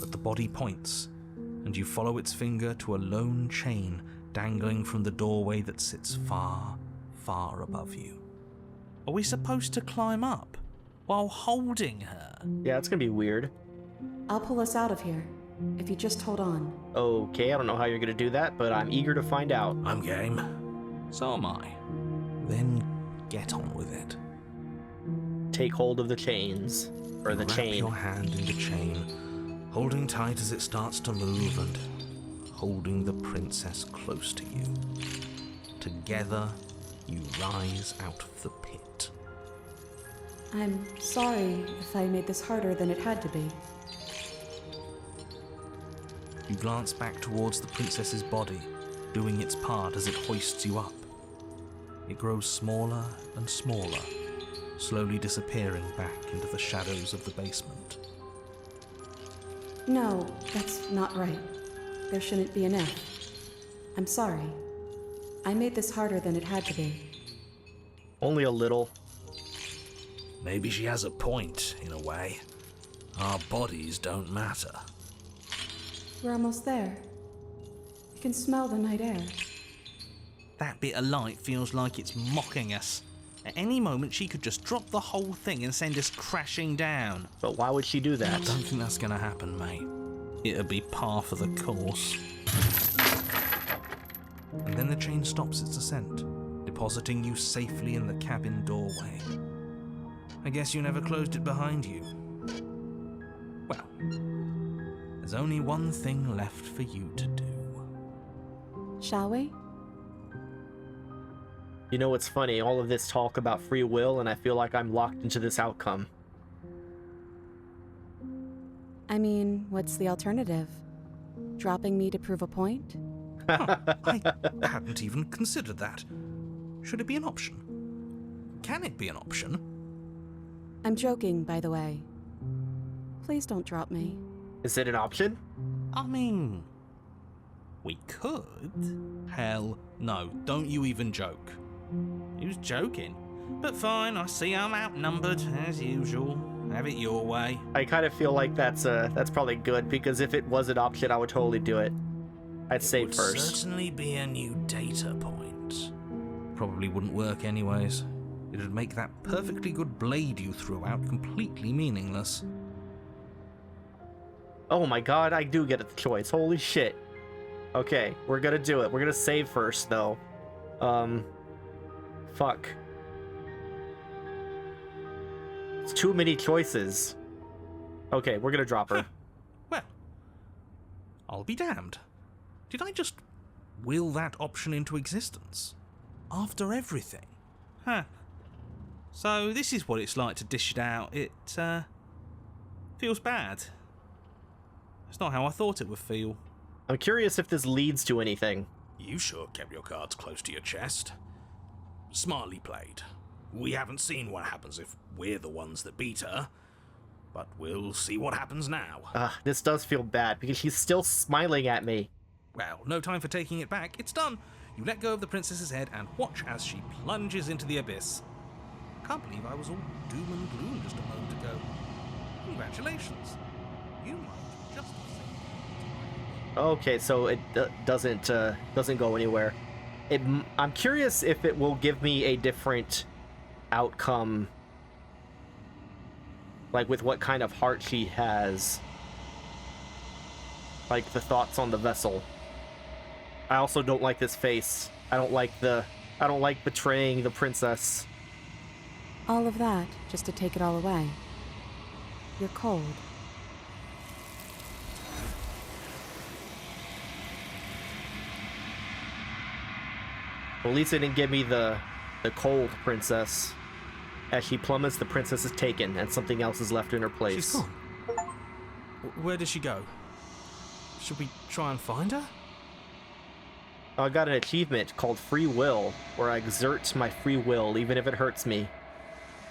But the body points, and you follow its finger to a lone chain dangling from the doorway that sits far, far above you. Are we supposed to climb up while holding her? Yeah, it's gonna be weird. I'll pull us out of here, if you just hold on. Okay, I don't know how you're gonna do that, but I'm eager to find out. I'm game. So am I. Then get on with it. Take hold of the chains. Or the Wrap chain. your hand in the chain, holding tight as it starts to move and holding the princess close to you. Together, you rise out of the pit. I'm sorry if I made this harder than it had to be. You glance back towards the princess's body, doing its part as it hoists you up. It grows smaller and smaller, slowly disappearing back into the shadows of the basement. No, that's not right. There shouldn't be an F. I'm sorry. I made this harder than it had to be. Only a little. Maybe she has a point, in a way. Our bodies don't matter. We're almost there. I can smell the night air. That bit of light feels like it's mocking us. At any moment, she could just drop the whole thing and send us crashing down. But why would she do I that? don't think that's gonna happen, mate. It'll be par for the course. And then the chain stops its ascent, depositing you safely in the cabin doorway. I guess you never closed it behind you. Well, there's only one thing left for you to do. Shall we? You know what's funny? All of this talk about free will, and I feel like I'm locked into this outcome. I mean, what's the alternative? Dropping me to prove a point? Huh, I hadn't even considered that. Should it be an option? Can it be an option? I'm joking, by the way. Please don't drop me. Is it an option? I mean, we could. Hell, no, don't you even joke. He was joking. But fine, I see I'm outnumbered, as usual. Have it your way. I kind of feel like that's probably good, because if it was an option, I would totally do it. I'd save Would first. certainly be a new data point. Probably wouldn't work anyways. It'd make that perfectly good blade you threw out completely meaningless. Oh my god, I do get a choice. Holy shit. Okay, we're gonna do it. We're gonna save first, though. Fuck. It's too many choices. Okay, we're gonna drop her. Well, I'll be damned. Did I just will that option into existence? After everything? Huh. So this is what it's like to dish it out. It, feels bad. It's not how I thought it would feel. I'm curious if this leads to anything. You sure kept your cards close to your chest. Smartly played. We haven't seen what happens if we're the ones that beat her, but we'll see what happens now. This does feel bad, because she's still smiling at me. Well, no time for taking it back. It's done. You let go of the princess's head and watch as she plunges into the abyss. Can't believe I was all doom and gloom just a moment ago. Congratulations. You might just have saved. Okay, so it doesn't go anywhere. I'm curious if it will give me a different outcome, like with what kind of heart she has, like the thoughts on the vessel. I also don't like this face. I don't like betraying the princess. All of that just to take it all away. You're cold. Well, at least it didn't give me the cold princess. As she plummets, the princess is taken, and something else is left in her place. She's gone. Where did she go? Should we try and find her? I got an achievement called Free Will, where I exert my free will, even if it hurts me.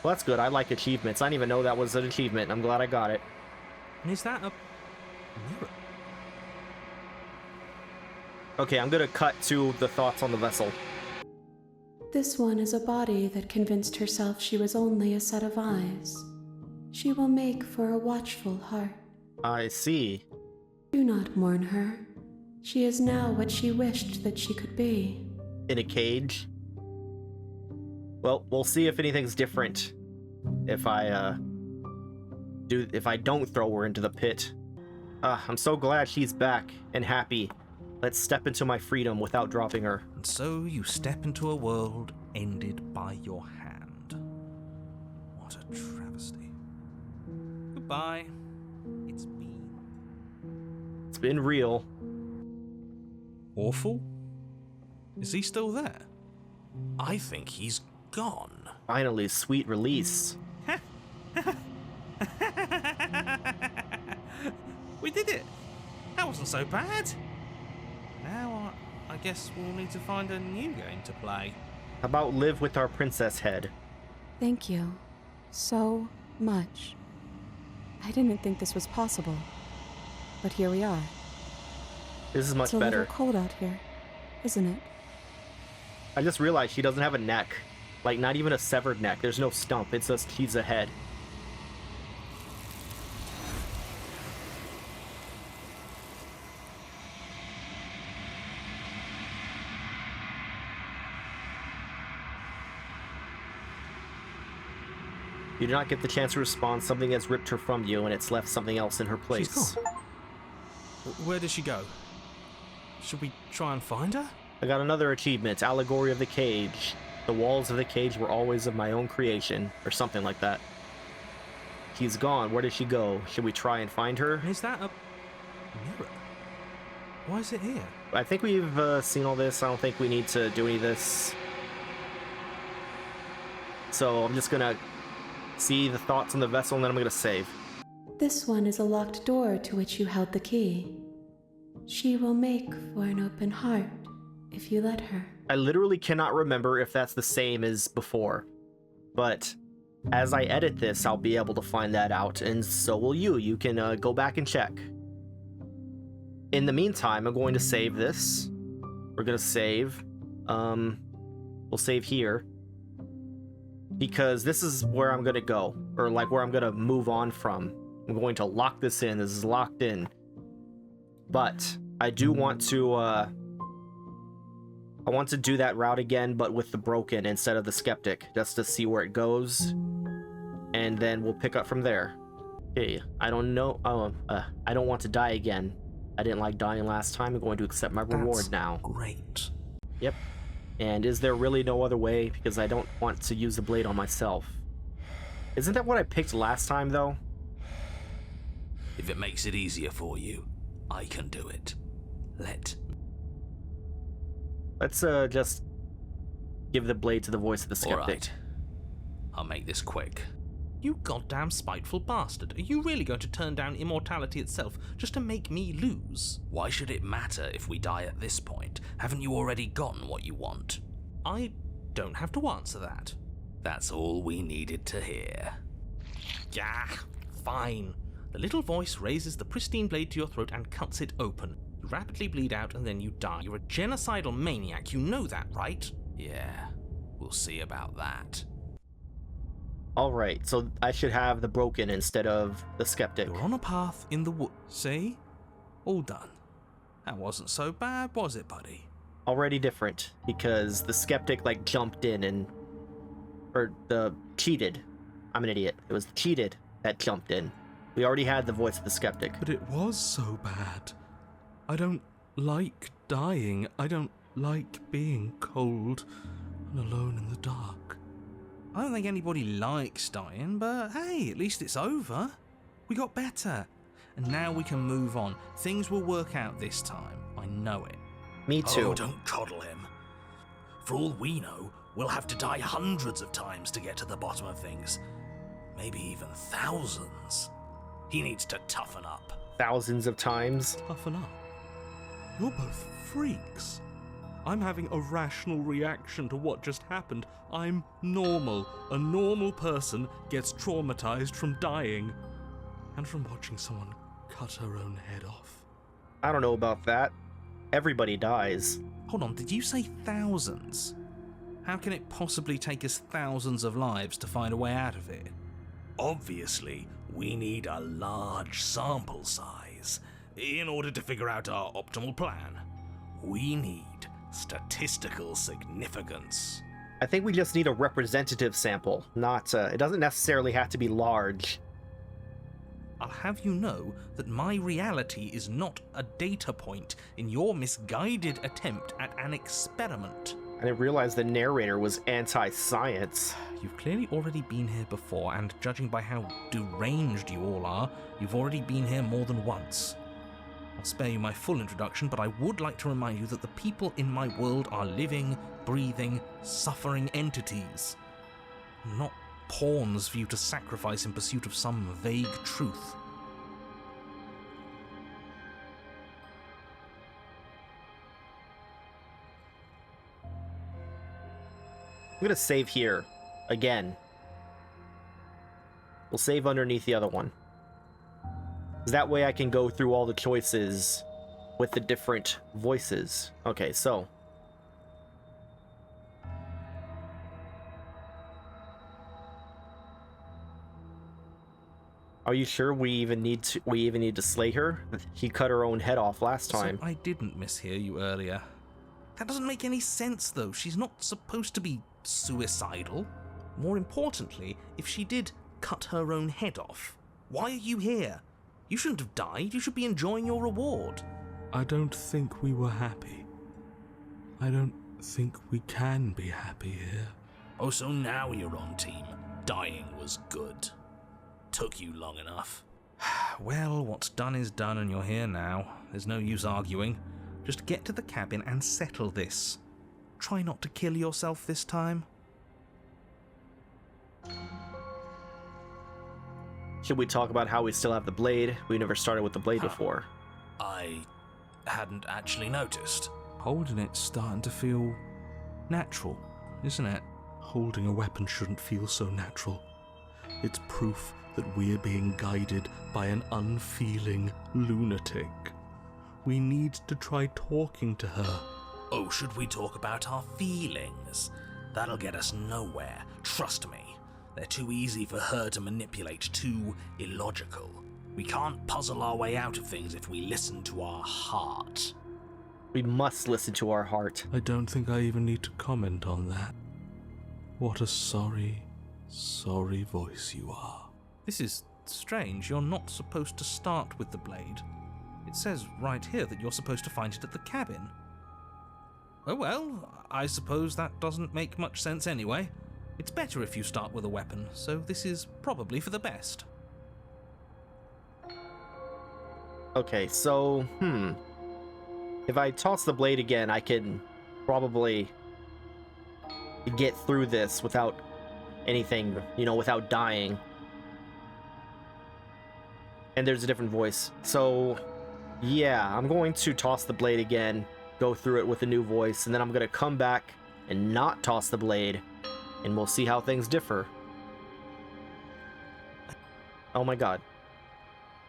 Well, that's good. I like achievements. I didn't even know that was an achievement. I'm glad I got it. And is that a mirror? Okay, I'm gonna cut to the thoughts on the vessel. This one is a body that convinced herself she was only a set of eyes. She will make for a watchful heart. I see. Do not mourn her. She is now what she wished that she could be. In a cage. Well, we'll see if anything's different if I don't throw her into the pit. I'm so glad she's back and happy. Let's step into my freedom without dropping her. And so you step into a world ended by your hand. What a travesty. Goodbye. It's been real. Awful? Is he still there? I think he's gone. Finally, sweet release. We did it! That wasn't so bad. Now I guess we'll need to find a new game to play. How about live with our princess head? Thank you so much. I didn't think this was possible, but here we are. This is much It's a better. little cold out here, isn't it? I just realized she doesn't have a neck. Like, not even a severed neck. There's no stump. It's just he's a head. You do not get the chance to respond. Something has ripped her from you, and it's left something else in her place. She's gone. Where did she go? Should we try and find her? I got another achievement. Allegory of the Cage. The walls of the cage were always of my own creation, or something like that. She's gone. Where did she go? Should we try and find her? Is that a mirror? Why is it here? I think we've seen all this. I don't think we need to do any of this. So I'm just gonna see the thoughts on the vessel, and then I'm gonna save. This one is a locked door to which you held the key. She will make for an open heart if you let her. I literally cannot remember if that's the same as before, but as I edit this, I'll be able to find that out, and so will you. You can go back and check. In the meantime, I'm going to save this. We're going to save. We'll save here, because this is where I'm going to go, or like where I'm going to move on from. I'm going to lock this in. This is locked in. But I do want to, I want to do that route again, but with the broken instead of the skeptic, just to see where it goes, and then we'll pick up from there. Okay, I don't know. I don't want to die again. I didn't like dying last time. I'm going to accept my reward now. Great. Yep. And is there really no other way? Because I don't want to use the blade on myself. Isn't that what I picked last time, though? If it makes it easier for you, I can do it. Let's just give the blade to the voice of the skeptic. Alright. I'll make this quick. You goddamn spiteful bastard. Are you really going to turn down immortality itself just to make me lose? Why should it matter if we die at this point? Haven't you already gotten what you want? I don't have to answer that. That's all we needed to hear. Yeah, fine. The little voice raises the pristine blade to your throat and cuts it open. You rapidly bleed out and then you die. You're a genocidal maniac, you know that, right? Yeah, we'll see about that. Alright, so I should have the broken instead of the skeptic. You're on a path in the wood. See? All done. That wasn't so bad, was it, buddy? Already different, because the skeptic, like, jumped in and... Or, cheated. I'm an idiot. It was the cheated that jumped in. We already had the voice of the skeptic. But it was so bad. I don't like dying. I don't like being cold and alone in the dark. I don't think anybody likes dying, but hey, at least it's over. We got better. And now we can move on. Things will work out this time. I know it. Me too. Oh, don't coddle him. For all we know, we'll have to die hundreds of times to get to the bottom of things. Maybe even thousands. He needs to toughen up. Thousands of times. Toughen up. You're both freaks. I'm having a rational reaction to what just happened. I'm normal. A normal person gets traumatized from dying and from watching someone cut her own head off. I don't know about that. Everybody dies. Hold on, did you say thousands? How can it possibly take us thousands of lives to find a way out of it? Obviously, we need a large sample size in order to figure out our optimal plan. We need statistical significance. I think we just need a representative sample, not, it doesn't necessarily have to be large. I'll have you know that my reality is not a data point in your misguided attempt at an experiment. I didn't realize the narrator was anti-science. You've clearly already been here before, and judging by how deranged you all are, you've already been here more than once. I'll spare you my full introduction, but I would like to remind you that the people in my world are living, breathing, suffering entities. Not pawns for you to sacrifice in pursuit of some vague truth. I'm gonna save here. Again. We'll save underneath the other one. That way I can go through all the choices with the different voices. Okay, so. Are you sure we even need to slay her? He cut her own head off last time. So I didn't mishear you earlier. That doesn't make any sense, though. She's not supposed to be suicidal. More importantly, if she did cut her own head off, why are you here? You shouldn't have died. You should be enjoying your reward. I don't think we were happy. I don't think we can be happy here. Oh, so now you're on team. Dying was good. Took you long enough. Well, what's done is done, and you're here now. There's no use arguing. Just get to the cabin and settle this. Try not to kill yourself this time. Should we talk about how we still have the blade? We never started with the blade before. I hadn't actually noticed. Holding it's starting to feel natural, isn't it? Holding a weapon shouldn't feel so natural. It's proof that we're being guided by an unfeeling lunatic. We need to try talking to her. Oh, should we talk about our feelings? That'll get us nowhere. Trust me. They're too easy for her to manipulate, too illogical. We can't puzzle our way out of things if we listen to our heart. We must listen to our heart. I don't think I even need to comment on that. What a sorry, sorry voice you are. This is strange. You're not supposed to start with the blade. It says right here that you're supposed to find it at the cabin. Oh well, I suppose that doesn't make much sense anyway. It's better if you start with a weapon, so this is probably for the best. Okay, so, if I toss the blade again, I can probably get through this without anything, without dying. And there's a different voice. So, yeah, I'm going to toss the blade again, go through it with a new voice, and then I'm going to come back and not toss the blade, and we'll see how things differ. Oh my god.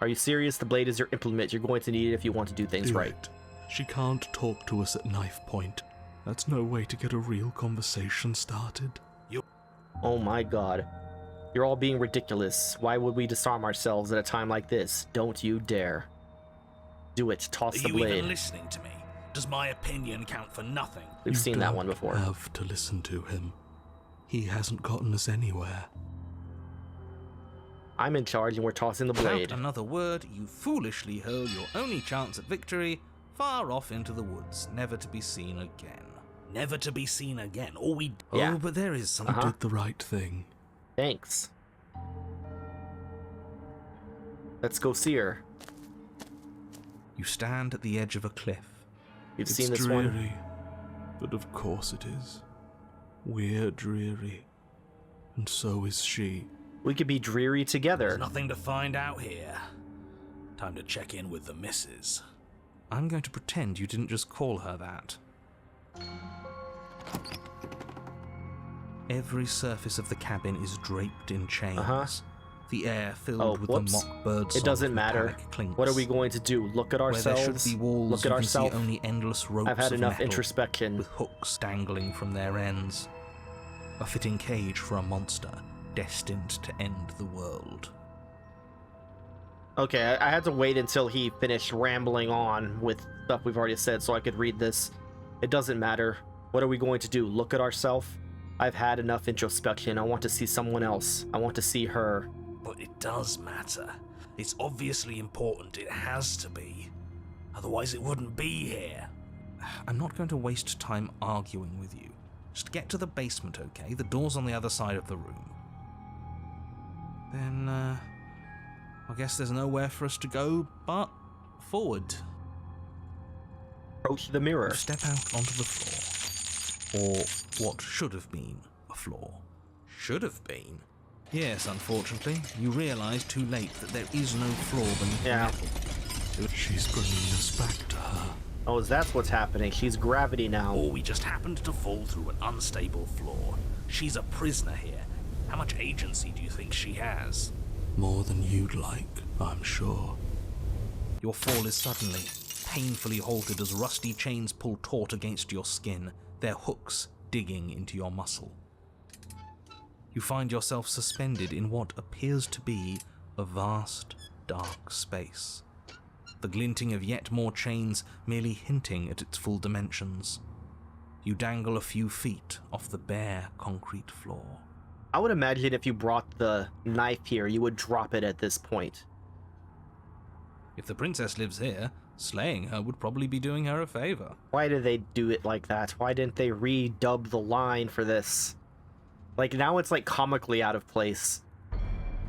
Are you serious? The blade is your implement. You're going to need it if you want to do things right. It. She can't talk to us at knife point. That's no way to get a real conversation started. Oh my god. You're all being ridiculous. Why would we disarm ourselves at a time like this? Don't you dare. Do it. Toss the blade. Are you even listening to me? Does my opinion count for nothing? We've seen that one before. You don't have to listen to him. He hasn't gotten us anywhere. I'm in charge and we're tossing the blade. Without another word, you foolishly hurl your only chance at victory far off into the woods, never to be seen again. Never to be seen again. All we... Yeah. Oh, but there is something. You did the right thing. Thanks. Let's go see her. You stand at the edge of a cliff. You've It's seen this dreary, one? but of course it is. We're dreary. And so is she. We could be dreary together. There's nothing to find out here. Time to check in with the missus. I'm going to pretend you didn't just call her that. Every surface of the cabin is draped in chains. The air filled with whoops. the mock bird song It doesn't of matter. metallic clinks. What are we going to do? Look at Where there ourselves? should be walls, Look at you can ourselves? see only endless ropes I've had of enough metal introspection. with hooks dangling from their ends. A fitting cage for a monster destined to end the world. Okay, I had to wait until he finished rambling on with stuff we've already said so I could read this. It doesn't matter. What are we going to do? Look at ourselves? I've had enough introspection. I want to see someone else. I want to see her. But it does matter. It's obviously important. It has to be. Otherwise it wouldn't be here. I'm not going to waste time arguing with you. Just get to the basement, okay? The door's on the other side of the room. Then, I guess there's nowhere for us to go but forward. Approach the mirror. You step out onto the floor. Or what should have been a floor. Should have been? Yes, unfortunately. You realise too late that there is no floor beneath the metal. She's bringing us back to her. Oh, that's what's happening. She's gravity now. Or we just happened to fall through an unstable floor. She's a prisoner here. How much agency do you think she has? More than you'd like, I'm sure. Your fall is suddenly, painfully halted as rusty chains pull taut against your skin, their hooks digging into your muscle. You find yourself suspended in what appears to be a vast, dark space, the glinting of yet more chains merely hinting at its full dimensions. You dangle a few feet off the bare concrete floor. I would imagine if you brought the knife here, you would drop it at this point. If the princess lives here, slaying her would probably be doing her a favor. Why did they do it like that? Why didn't they redub the line for this? Like, now it's like comically out of place.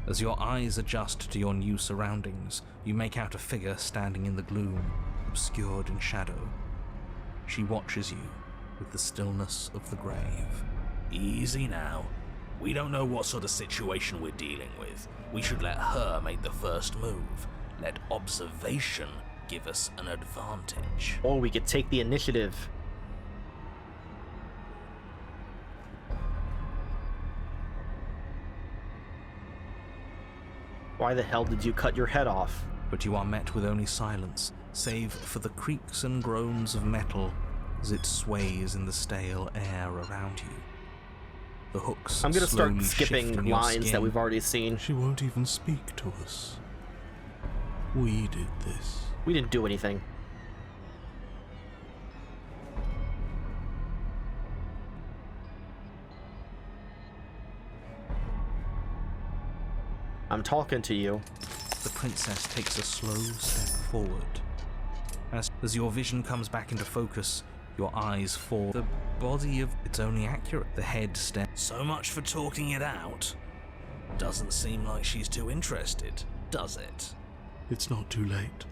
As your eyes adjust to your new surroundings, you make out a figure standing in the gloom, obscured in shadow. She watches you with the stillness of the grave. Easy now. We don't know what sort of situation we're dealing with. We should let her make the first move. Let observation give us an advantage. Or we could take the initiative. Why the hell did you cut your head off? But you are met with only silence, save for the creaks and groans of metal as it sways in the stale air around you. The hooks I'm gonna start slowly skipping shift in your lines that skin. we've already seen. She won't even speak to us. We did this. We didn't do anything. I'm talking to you. The princess takes a slow step forward. As your vision comes back into focus, your eyes fall. The body of... It's only accurate. The head steps. So much for talking it out. Doesn't seem like she's too interested, does it? It's not too late.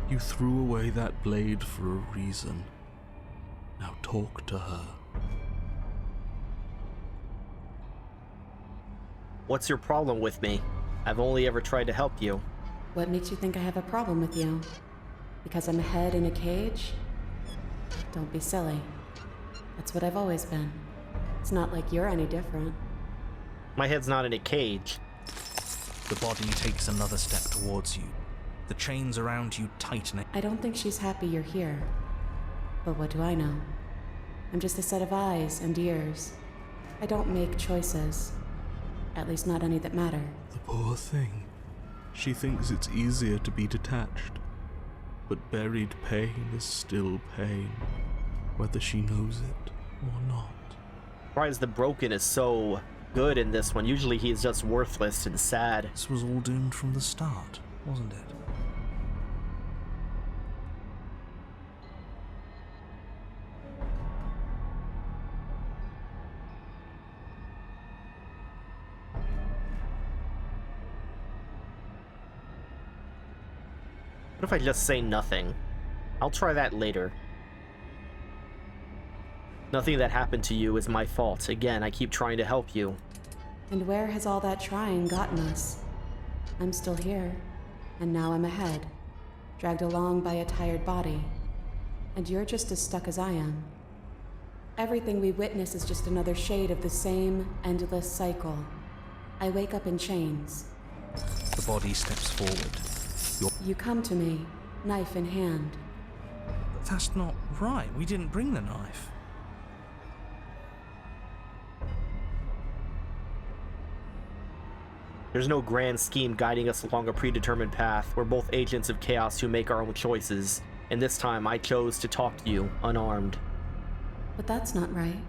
You threw away that blade for a reason. Now talk to her. What's your problem with me? I've only ever tried to help you. What makes you think I have a problem with you? Because I'm a head in a cage? Don't be silly. That's what I've always been. It's not like you're any different. My head's not in a cage. The body takes another step towards you. The chains around you tightening. I don't think she's happy you're here. But what do I know? I'm just a set of eyes and ears. I don't make choices. At least not any that matter. The poor thing. She thinks it's easier to be detached. But buried pain is still pain, whether she knows it or not. Surprised the broken is so good in this one. Usually he's just worthless and sad. This was all doomed from the start, wasn't it? What if I just say nothing? I'll try that later. Nothing that happened to you is my fault. Again, I keep trying to help you. And where has all that trying gotten us? I'm still here, and now I'm ahead, dragged along by a tired body. And you're just as stuck as I am. Everything we witness is just another shade of the same endless cycle. I wake up in chains. The body steps forward. You come to me, knife in hand. That's not right. We didn't bring the knife. There's no grand scheme guiding us along a predetermined path. We're both agents of chaos who make our own choices. And this time, I chose to talk to you, unarmed. But that's not right.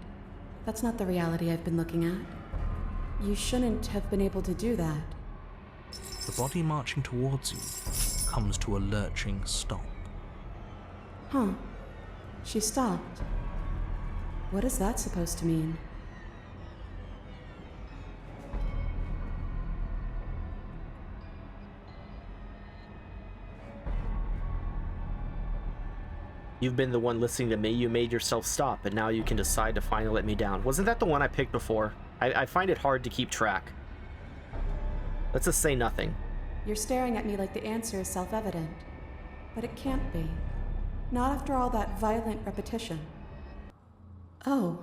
That's not the reality I've been looking at. You shouldn't have been able to do that. The body marching towards you comes to a lurching stop. Huh. She stopped. What is that supposed to mean? You've been the one listening to me. You made yourself stop, and now you can decide to finally let me down. Wasn't that the one I picked before? I find it hard to keep track. Let's just say nothing. You're staring at me like the answer is self-evident. But it can't be. Not after all that violent repetition. Oh.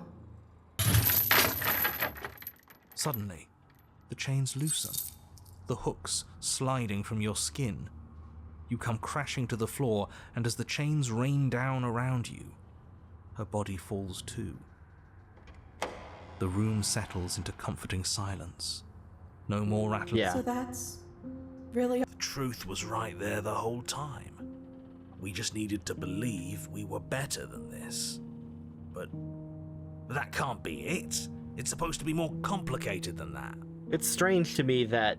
Suddenly, the chains loosen, the hooks sliding from your skin. You come crashing to the floor, and as the chains rain down around you, her body falls too. The room settles into comforting silence. No more rattling. Yeah. So that's really... The truth was right there the whole time. We just needed to believe we were better than this. But that can't be it. It's supposed to be more complicated than that. It's strange to me that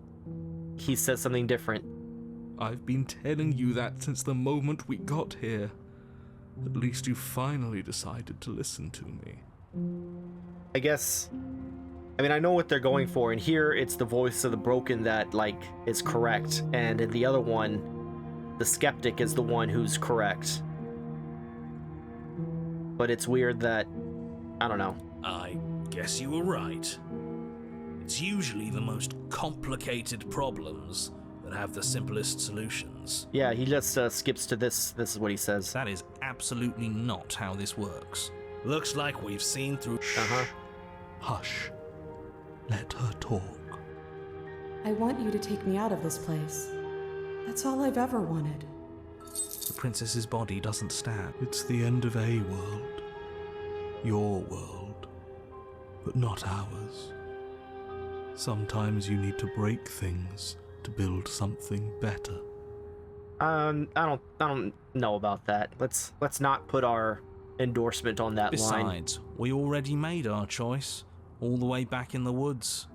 he says something different. I've been telling you that since the moment we got here. At least you finally decided to listen to me. I guess, I mean, I know what they're going for, and here it's the voice of the broken that, like, is correct, and in the other one, the skeptic is the one who's correct. But it's weird that, I don't know. I guess you were right. It's usually the most complicated problems that have the simplest solutions. Yeah, he just skips to this. This is what he says. That is absolutely not how this works. Looks like we've seen through... Uh-huh. Hush. Let her talk. I want you to take me out of this place. That's all I've ever wanted. The princess's body doesn't stand. It's the end of a world. Your world. But not ours. Sometimes you need to break things to build something better. I don't know about that. Let's not put our endorsement on that line. Besides, we already made our choice, all the way back in the woods.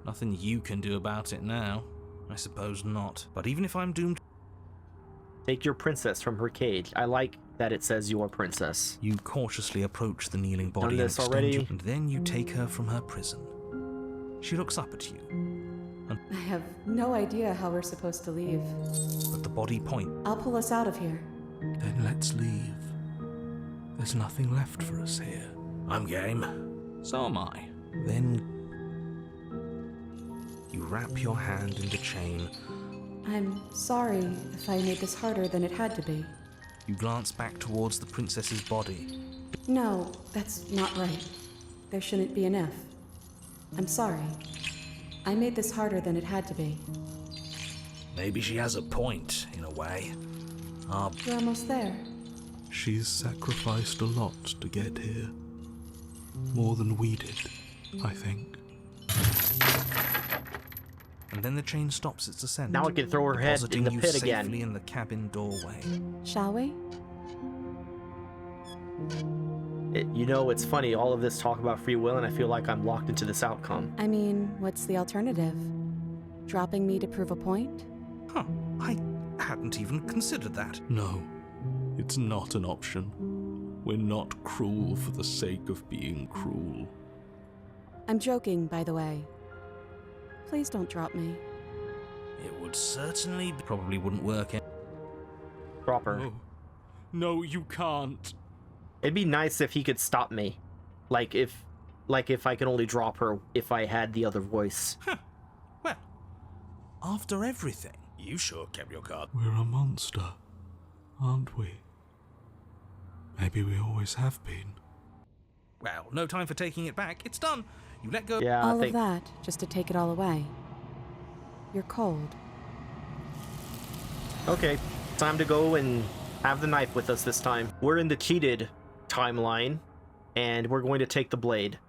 Nothing you can do about it now. I suppose not. But even if I'm doomed... Take your princess from her cage. I like that it says your princess. You cautiously approach the kneeling body and this extend already? and then you take her from her prison. She looks up at you, I have no idea how we're supposed to leave. but the body points. I'll pull us out of here. Then let's leave. There's nothing left for us here. I'm game. So am I. Then you wrap your hand in the chain. I'm sorry if I made this harder than it had to be. You glance back towards the princess's body. No, that's not right. There shouldn't be an if. I'm sorry. I made this harder than it had to be. Maybe she has a point, in a way. We're almost there. She's sacrificed a lot to get here. More than we did, I think. And then the chain stops its ascent. Now I can throw her head in depositing the you pit safely again. in the cabin doorway. Shall we? You know, it's funny, all of this talk about free will, and I feel like I'm locked into this outcome. I mean, what's the alternative? Dropping me to prove a point? Huh, I hadn't even considered that. No, it's not an option. We're not cruel for the sake of being cruel. I'm joking, by the way. Please don't drop me. It would certainly be... Probably wouldn't work. Proper. No. No, you can't. It'd be nice if he could stop me. Like if I could only drop her if I had the other voice. Well, after everything. You sure kept your card. We're a monster, aren't we? Maybe we always have been. Well, no time for taking it back. It's done. You let go. Yeah, All I of think that, just to take it all away. You're cold. okay. Time to go and have the knife with us this time. We're in the cheated timeline, and we're going to take the blade.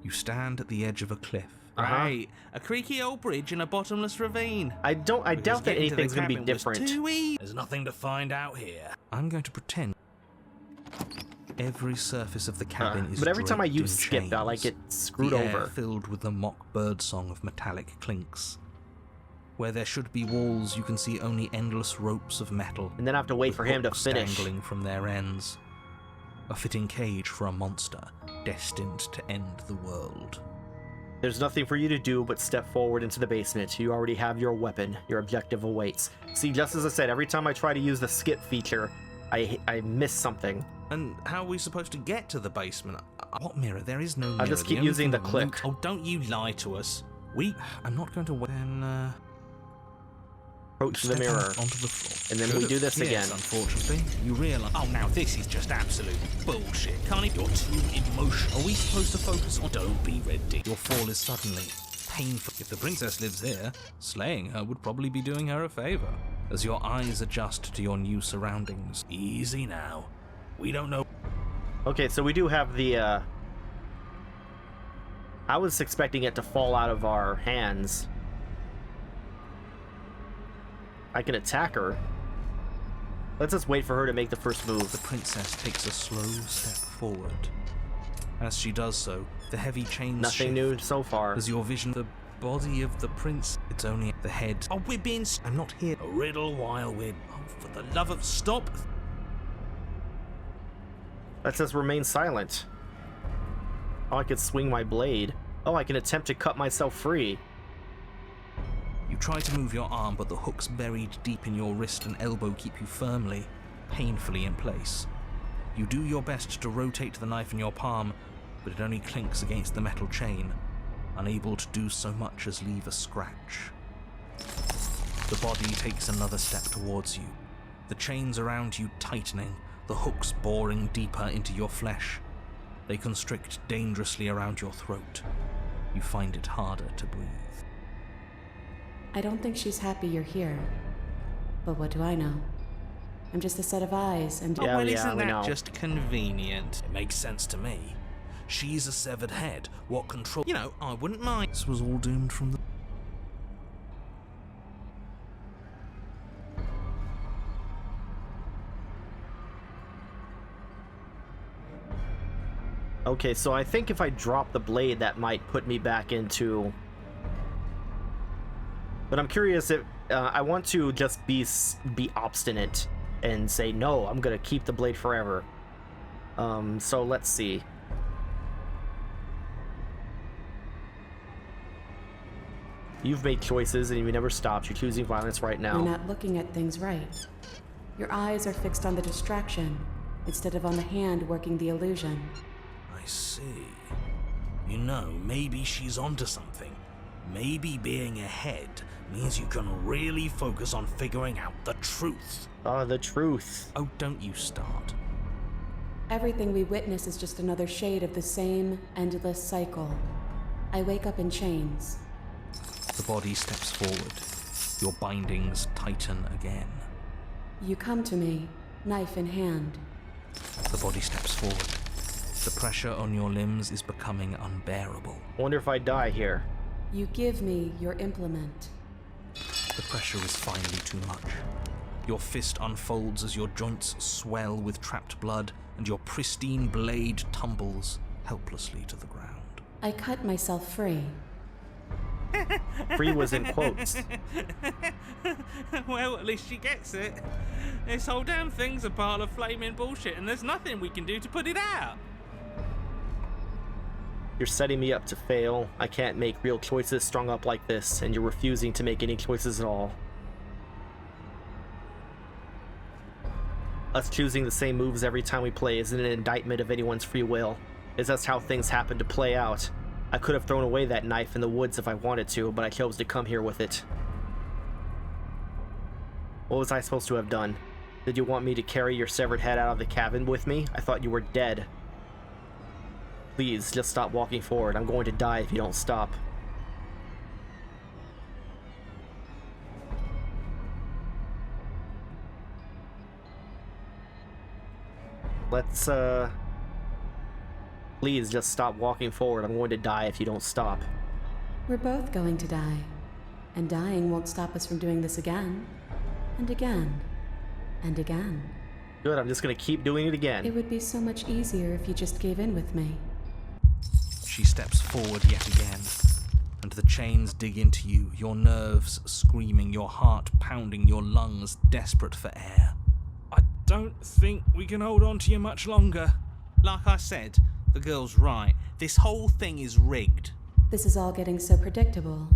You stand at the edge of a cliff. Uh-huh. Right, a creaky old bridge in a bottomless ravine. I Because doubt that getting to the anything's going to be cabin was different. too easy. There's nothing to find out here. I'm going to pretend every surface of the cabin is But every time I draped in use skip, I like chains. it screwed The air over. filled with the mock bird song of metallic clinks. Where there should be walls, you can see only endless ropes of metal. And then I have to wait with for him to hooks finish. dangling from their ends. A fitting cage for a monster destined to end the world. There's nothing for you to do but step forward into the basement. You already have your weapon. Your objective awaits. See, just as I said, every time I try to use the skip feature, I miss something. And how are we supposed to get to the basement? What mirror? There is no mirror. I'll just The keep only using thing the that click. Oh, don't you lie to us. I'm not going to wait. Then, Approach the step mirror. out onto the floor. And then we do this Yes, again. unfortunately. You realise... Oh, now this is just absolute bullshit. Can't even... You're too emotional. Are we supposed to focus on... Don't be ridiculous. Your fall is suddenly painful. If the princess lives here, slaying her would probably be doing her a favour. As your eyes adjust to your new surroundings. Easy now. We don't know... Okay, so we do have the I was expecting it to fall out of our hands. I can attack her. Let's just wait for her to make the first move. The princess takes a slow step forward. As she does so, the heavy chains Nothing shift. new so far. As your vision, the body of the prince, it's only the head. Oh, we're being I'm not here. a riddle while we're... Oh, for the love of... Stop! Let's just remain silent. Oh, I could swing my blade. Oh, I can attempt to cut myself free. You try to move your arm, but the hooks buried deep in your wrist and elbow keep you firmly, painfully in place. You do your best to rotate the knife in your palm, but it only clinks against the metal chain, unable to do so much as leave a scratch. The body takes another step towards you, the chains around you tightening, the hooks boring deeper into your flesh. They constrict dangerously around your throat. You find it harder to breathe. I don't think she's happy you're here. But what do I know? I'm just a set of eyes and... Yeah, well, yeah, isn't we that know. just convenient? It makes sense to me. She's a severed head. What control... You know, I wouldn't mind. This was all doomed from the... Okay, so I think if I drop the blade, that might put me back into... But I'm curious if... I want to just be obstinate and say, no, I'm gonna keep the blade forever. So let's see. You've made choices and you've never stopped. You're choosing violence right now. You're not looking at things right. Your eyes are fixed on the distraction instead of on the hand working the illusion. I see. You know, maybe she's onto something. Maybe being a head means you can really focus on figuring out the truth. The truth. Oh, don't you start. Everything we witness is just another shade of the same endless cycle. I wake up in chains. The body steps forward. Your bindings tighten again. You come to me, knife in hand. The body steps forward. The pressure on your limbs is becoming unbearable. Wonder if I die here. You give me your implement. The pressure is finally too much. Your fist unfolds as your joints swell with trapped blood, and your pristine blade tumbles helplessly to the ground. I cut myself free. Free was in quotes. Well, at least she gets it. This whole damn thing's a pile of flaming bullshit, and there's nothing we can do to put it out. You're setting me up to fail. I can't make real choices strung up like this, and you're refusing to make any choices at all. Us choosing the same moves every time we play isn't an indictment of anyone's free will. It's just how things happen to play out. I could have thrown away that knife in the woods if I wanted to, but I chose to come here with it. What was I supposed to have done? Did you want me to carry your severed head out of the cabin with me? I thought you were dead. Please, just stop walking forward. I'm going to die if you don't stop. Let's, Please, just stop walking forward. I'm going to die if you don't stop. We're both going to die. And dying won't stop us from doing this again. And again. And again. Good, I'm just gonna keep doing it again. It would be so much easier if you just gave in with me. She steps forward yet again, and the chains dig into you, your nerves screaming, your heart pounding, your lungs desperate for air. I don't think we can hold on to you much longer. Like I said, the girl's right. This whole thing is rigged. This is all getting so predictable,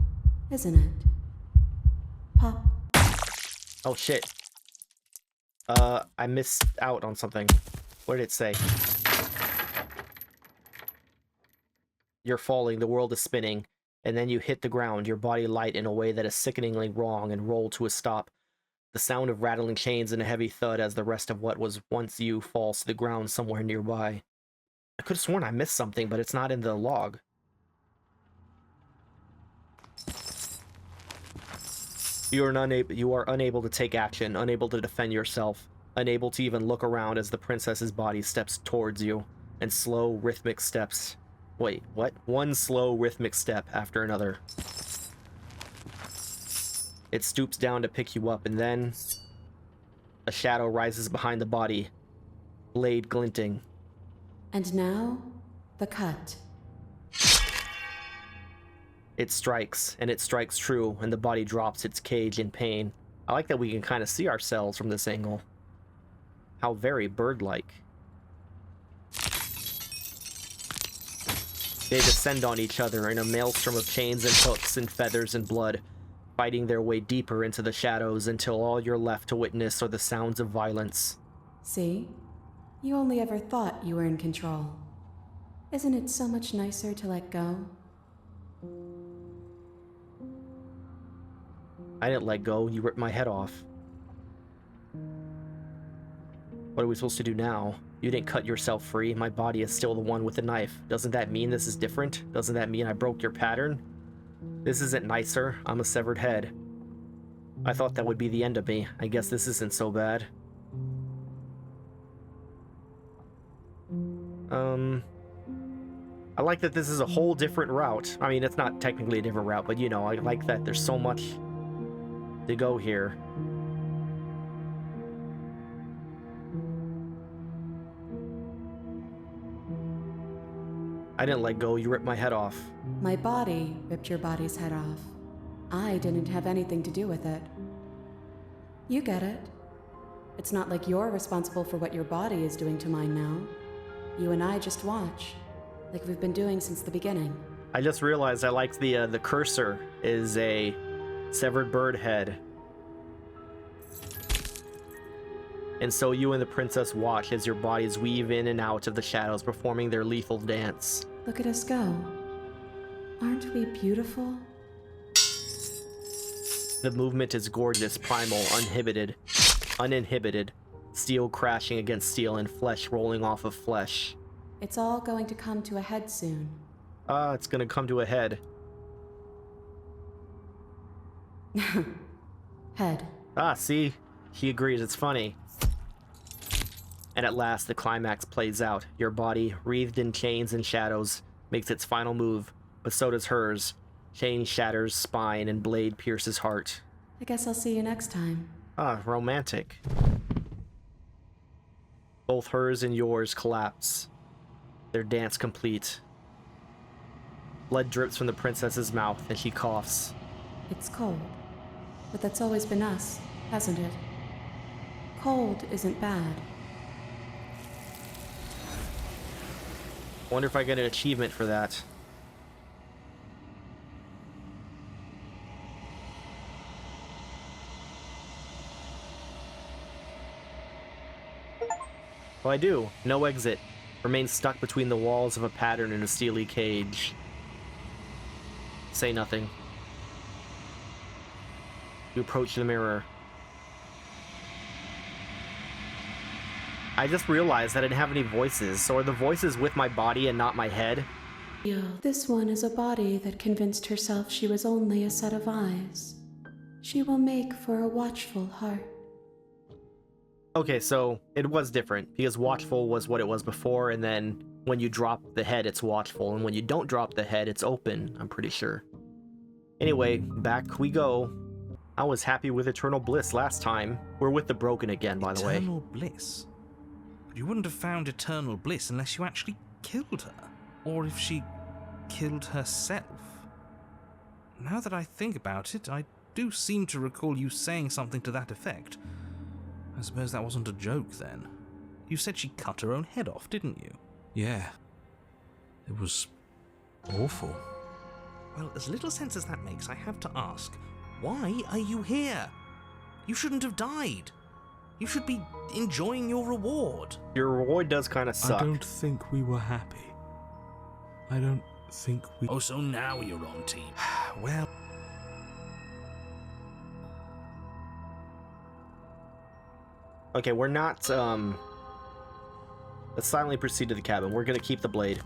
isn't it? Pop. Oh shit. I missed out on something. What did it say? You're falling, the world is spinning, and then you hit the ground, your body light in a way that is sickeningly wrong, and roll to a stop. The sound of rattling chains and a heavy thud as the rest of what was once you falls to the ground somewhere nearby. I could have sworn I missed something, but it's not in the log. You are unable to take action, unable to defend yourself, unable to even look around as the princess's body steps towards you, in slow, rhythmic steps. Wait, what? One slow rhythmic step after another. It stoops down to pick you up, and then a shadow rises behind the body, blade glinting. And now, the cut. It strikes, and it strikes true, and the body drops its cage in pain. I like that we can kind of see ourselves from this angle. How very bird-like. They descend on each other in a maelstrom of chains and hooks and feathers and blood, fighting their way deeper into the shadows until all you're left to witness are the sounds of violence. See? You only ever thought you were in control. Isn't it so much nicer to let go? I didn't let go, you ripped my head off. What are we supposed to do now? You didn't cut yourself free, my body is still the one with the knife. Doesn't that mean this is different? Doesn't that mean I broke your pattern? This isn't nicer, I'm a severed head. I thought that would be the end of me. I guess this isn't so bad. I like that this is a whole different route. I mean, it's not technically a different route, but you know, I like that there's so much to go here. I didn't let go, you ripped my head off. My body ripped your body's head off. I didn't have anything to do with it. You get it. It's not like you're responsible for what your body is doing to mine now. You and I just watch, like we've been doing since the beginning. I just realized I liked the cursor is a severed bird head. And so you and the princess watch as your bodies weave in and out of the shadows, performing their lethal dance. Look at us go. Aren't we beautiful? The movement is gorgeous, primal, uninhibited. Steel crashing against steel and flesh rolling off of flesh. It's all going to come to a head soon. It's gonna come to a head. Head. See? He agrees, it's funny. And at last, the climax plays out. Your body, wreathed in chains and shadows, makes its final move, but so does hers. Chain shatters spine and blade pierces heart. I guess I'll see you next time. Romantic. Both hers and yours collapse. Their dance complete. Blood drips from the princess's mouth and she coughs. It's cold. But that's always been us, hasn't it? Cold isn't bad. Wonder if I get an achievement for that. Well, I do. No exit. Remain stuck between the walls of a pattern in a steely cage. Say nothing. You approach the mirror. I just realized I didn't have any voices, so are the voices with my body and not my head? This one is a body that convinced herself she was only a set of eyes. She will make for a watchful heart. Okay, so it was different, because watchful was what it was before, and then when you drop the head, it's watchful, and when you don't drop the head, it's open, I'm pretty sure. Anyway, back we go. I was happy with Eternal Bliss last time. We're with the Broken again, by the way. Eternal Bliss? You wouldn't have found eternal bliss unless you actually killed her. Or if she killed herself. Now that I think about it, I do seem to recall you saying something to that effect. I suppose that wasn't a joke then. You said she cut her own head off, didn't you? Yeah. It was awful. Well, as little sense as that makes, I have to ask, why are you here? You shouldn't have died. You should be enjoying your reward. Your reward does kind of suck. I don't think we were happy. I don't think we... Oh, so now you're on team. Well... Okay, we're not, Let's silently proceed to the cabin. We're gonna keep the blade.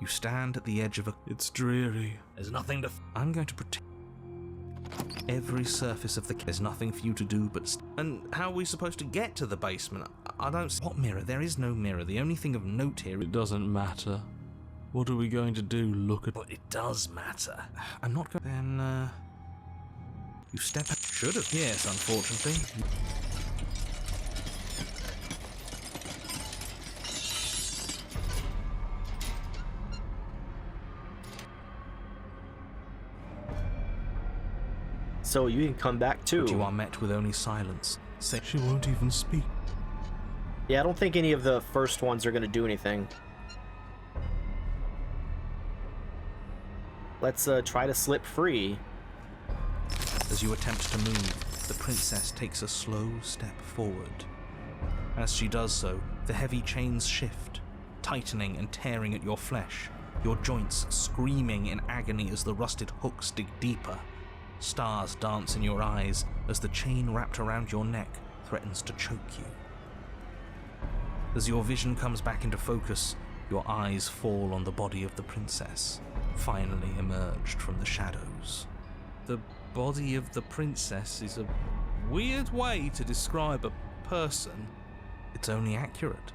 You stand at the edge of a... It's dreary. There's nothing to... I'm going to protect every surface of the... There's nothing for you to do but... And how are we supposed to get to the basement? I don't... What mirror? There is no mirror. The only thing of note here... It doesn't matter. What are we going to do? Look at... But it does matter. I'm not going... Then, you step out... Should have. Yes, unfortunately. So you can come back too. But you are met with only silence. She won't even speak. Yeah, I don't think any of the first ones are going to do anything. Let's try to slip free. As you attempt to move, the princess takes a slow step forward. As she does so, the heavy chains shift, tightening and tearing at your flesh, your joints screaming in agony as the rusted hooks dig deeper. Stars dance in your eyes as the chain wrapped around your neck threatens to choke you. As your vision comes back into focus, your eyes fall on the body of the princess, finally emerged from the shadows. The body of the princess is a weird way to describe a person. It's only accurate.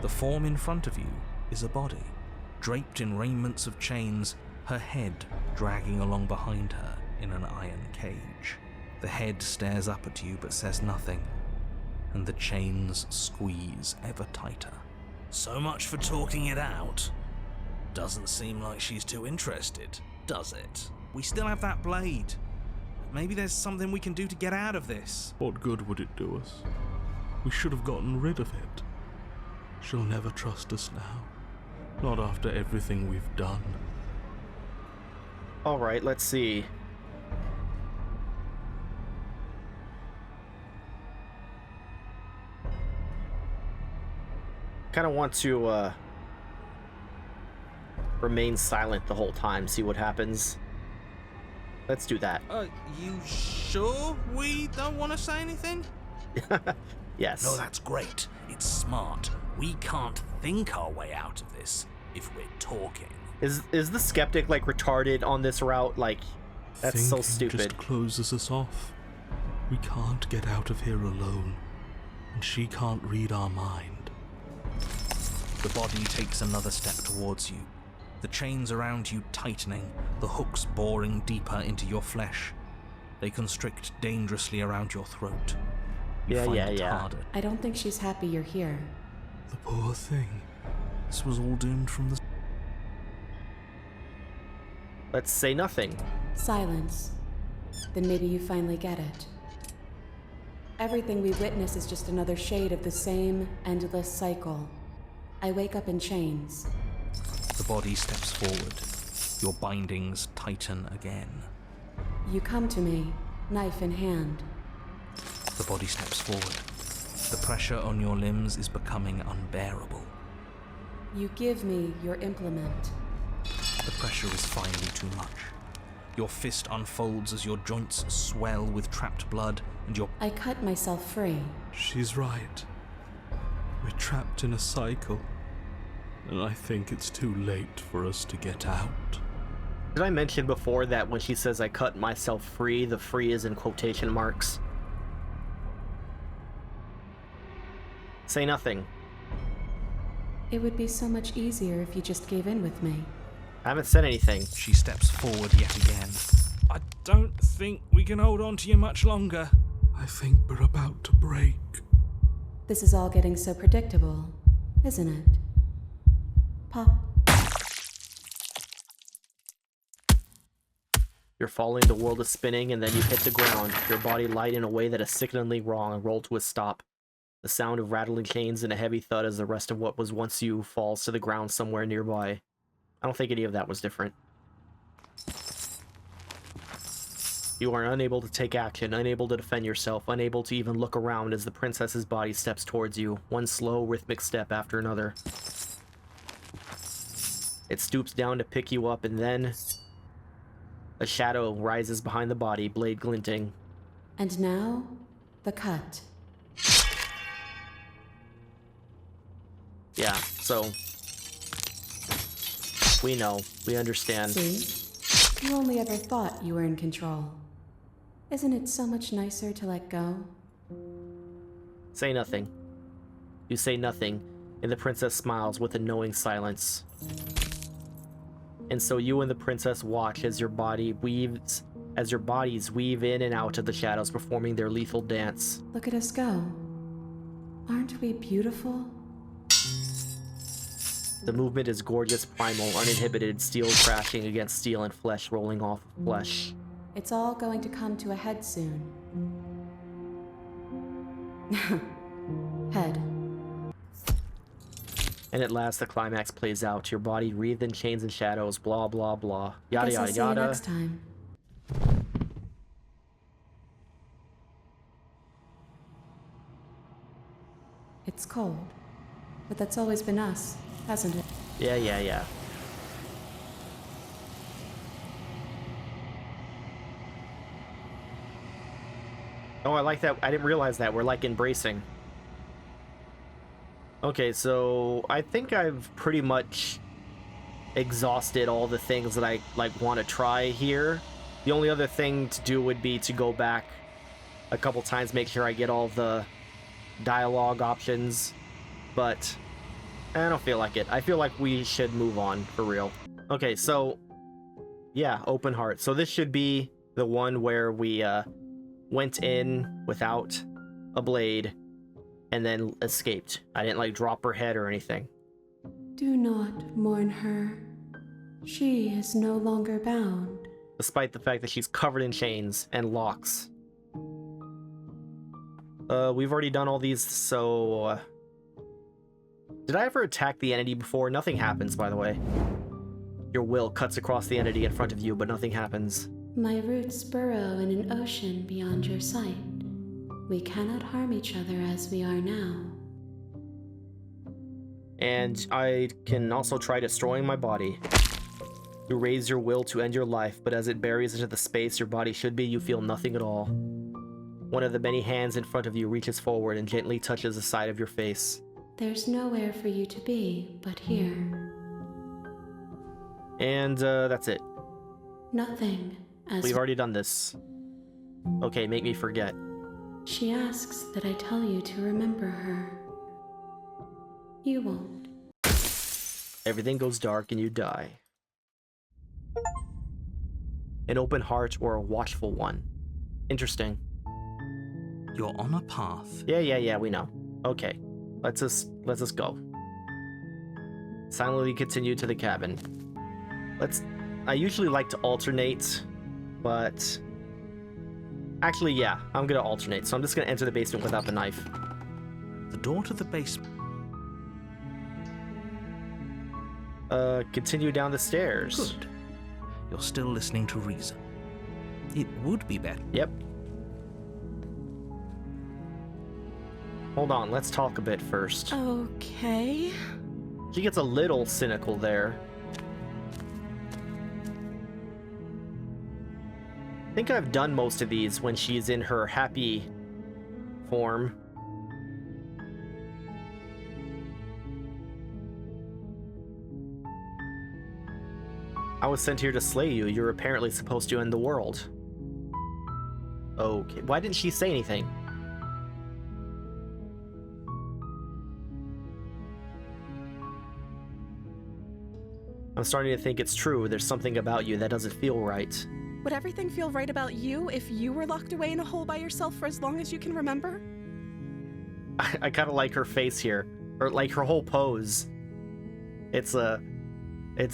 The form in front of you is a body, draped in raiments of chains, her head dragging along behind her in an iron cage. The head stares up at you but says nothing, and the chains squeeze ever tighter. So much for talking it out. Doesn't seem like she's too interested, does it? We still have that blade. Maybe there's something we can do to get out of this. What good would it do us? We should have gotten rid of it. She'll never trust us now. Not after everything we've done. Alright, let's see. Kind of want to remain silent the whole time, see what happens. Let's do that. You sure we don't want to say anything? Yes. No, that's great. It's smart. We can't think our way out of this if we're talking. Is the skeptic like retarded on this route? Like, that's so Thinking stupid. just closes us off. We can't get out of here alone, and she can't read our mind. The body takes another step towards you, the chains around you tightening, the hooks boring deeper into your flesh. They constrict dangerously around your throat. You find it harder. I don't think she's happy you're here. The poor thing. This was all doomed from the... Let's say nothing. Silence. Then maybe you finally get it. Everything we witness is just another shade of the same endless cycle. I wake up in chains. The body steps forward. Your bindings tighten again. You come to me, knife in hand. The body steps forward. The pressure on your limbs is becoming unbearable. You give me your implement. The pressure is finally too much. Your fist unfolds as your joints swell with trapped blood, and your... I cut myself free. She's right. We're trapped in a cycle, and I think it's too late for us to get out. Did I mention before that when she says I cut myself free, the free is in quotation marks? Say nothing. It would be so much easier if you just gave in with me. I haven't said anything. She steps forward yet again. I don't think we can hold on to you much longer. I think we're about to break. This is all getting so predictable, isn't it? Pop. You're falling, the world is spinning, and then you hit the ground, your body light in a way that is sickeningly wrong and roll to a stop. The sound of rattling chains and a heavy thud as the rest of what was once you falls to the ground somewhere nearby. I don't think any of that was different. You are unable to take action, unable to defend yourself, unable to even look around as the princess's body steps towards you, one slow, rhythmic step after another. It stoops down to pick you up, and then a shadow rises behind the body, blade glinting. And now, the cut. Yeah, so we know, we understand. See? You only ever thought you were in control. Isn't it so much nicer to let go? Say nothing. You say nothing, and the princess smiles with a knowing silence. and so you and the princess watch as your bodies weave in and out of the shadows, performing their lethal dance. Look at us go. Aren't we beautiful? The movement is gorgeous, primal, uninhibited, steel crashing against steel and flesh rolling off of flesh. It's all going to come to a head soon. Head. And at last the climax plays out. Your body wreathed in chains and shadows, blah blah blah. Yada Guess I'll yada see you yada. next time. It's cold, but that's always been us, hasn't it? Yeah. Oh, I like that. I didn't realize that. We're like embracing. Okay, so I think I've pretty much exhausted all the things that I want to try here. The only other thing to do would be to go back a couple times, make sure I get all the dialogue options, but I don't feel like it. I feel like we should move on for real. Okay, so yeah, open heart. So this should be the one where we went in without a blade and then escaped. I didn't drop her head or anything. Do not mourn her. She is no longer bound. Despite the fact that she's covered in chains and locks. We've already done all these, so... Did I ever attack the entity before? Nothing happens, by the way. Your will cuts across the entity in front of you, but nothing happens. My roots burrow in an ocean beyond your sight. We cannot harm each other as we are now. And I can also try destroying my body. You raise your will to end your life, but as it buries into the space your body should be, you feel nothing at all. One of the many hands in front of you reaches forward and gently touches the side of your face. There's nowhere for you to be but here. And that's it. Nothing. As We've already done this. Okay, make me forget. she asks that I tell you to remember her. You won't. Everything goes dark and you die. An open heart or a watchful one. Interesting. You're on a path. Yeah, we know. Okay, let's just go. Silently continue to the cabin. I usually like to alternate, but actually, yeah, I'm gonna alternate. So I'm just gonna enter the basement without the knife. The door to the basement. Continue down the stairs. Good. You're still listening to reason. It would be better. Yep. Hold on, let's talk a bit first. Okay. She gets a little cynical there. I think I've done most of these when she's in her happy form. I was sent here to slay you. You're apparently supposed to end the world. Okay, why didn't she say anything? I'm starting to think it's true. There's something about you that doesn't feel right. Would everything feel right about you if you were locked away in a hole by yourself for as long as you can remember? I kind of like her face here, or like her whole pose. It's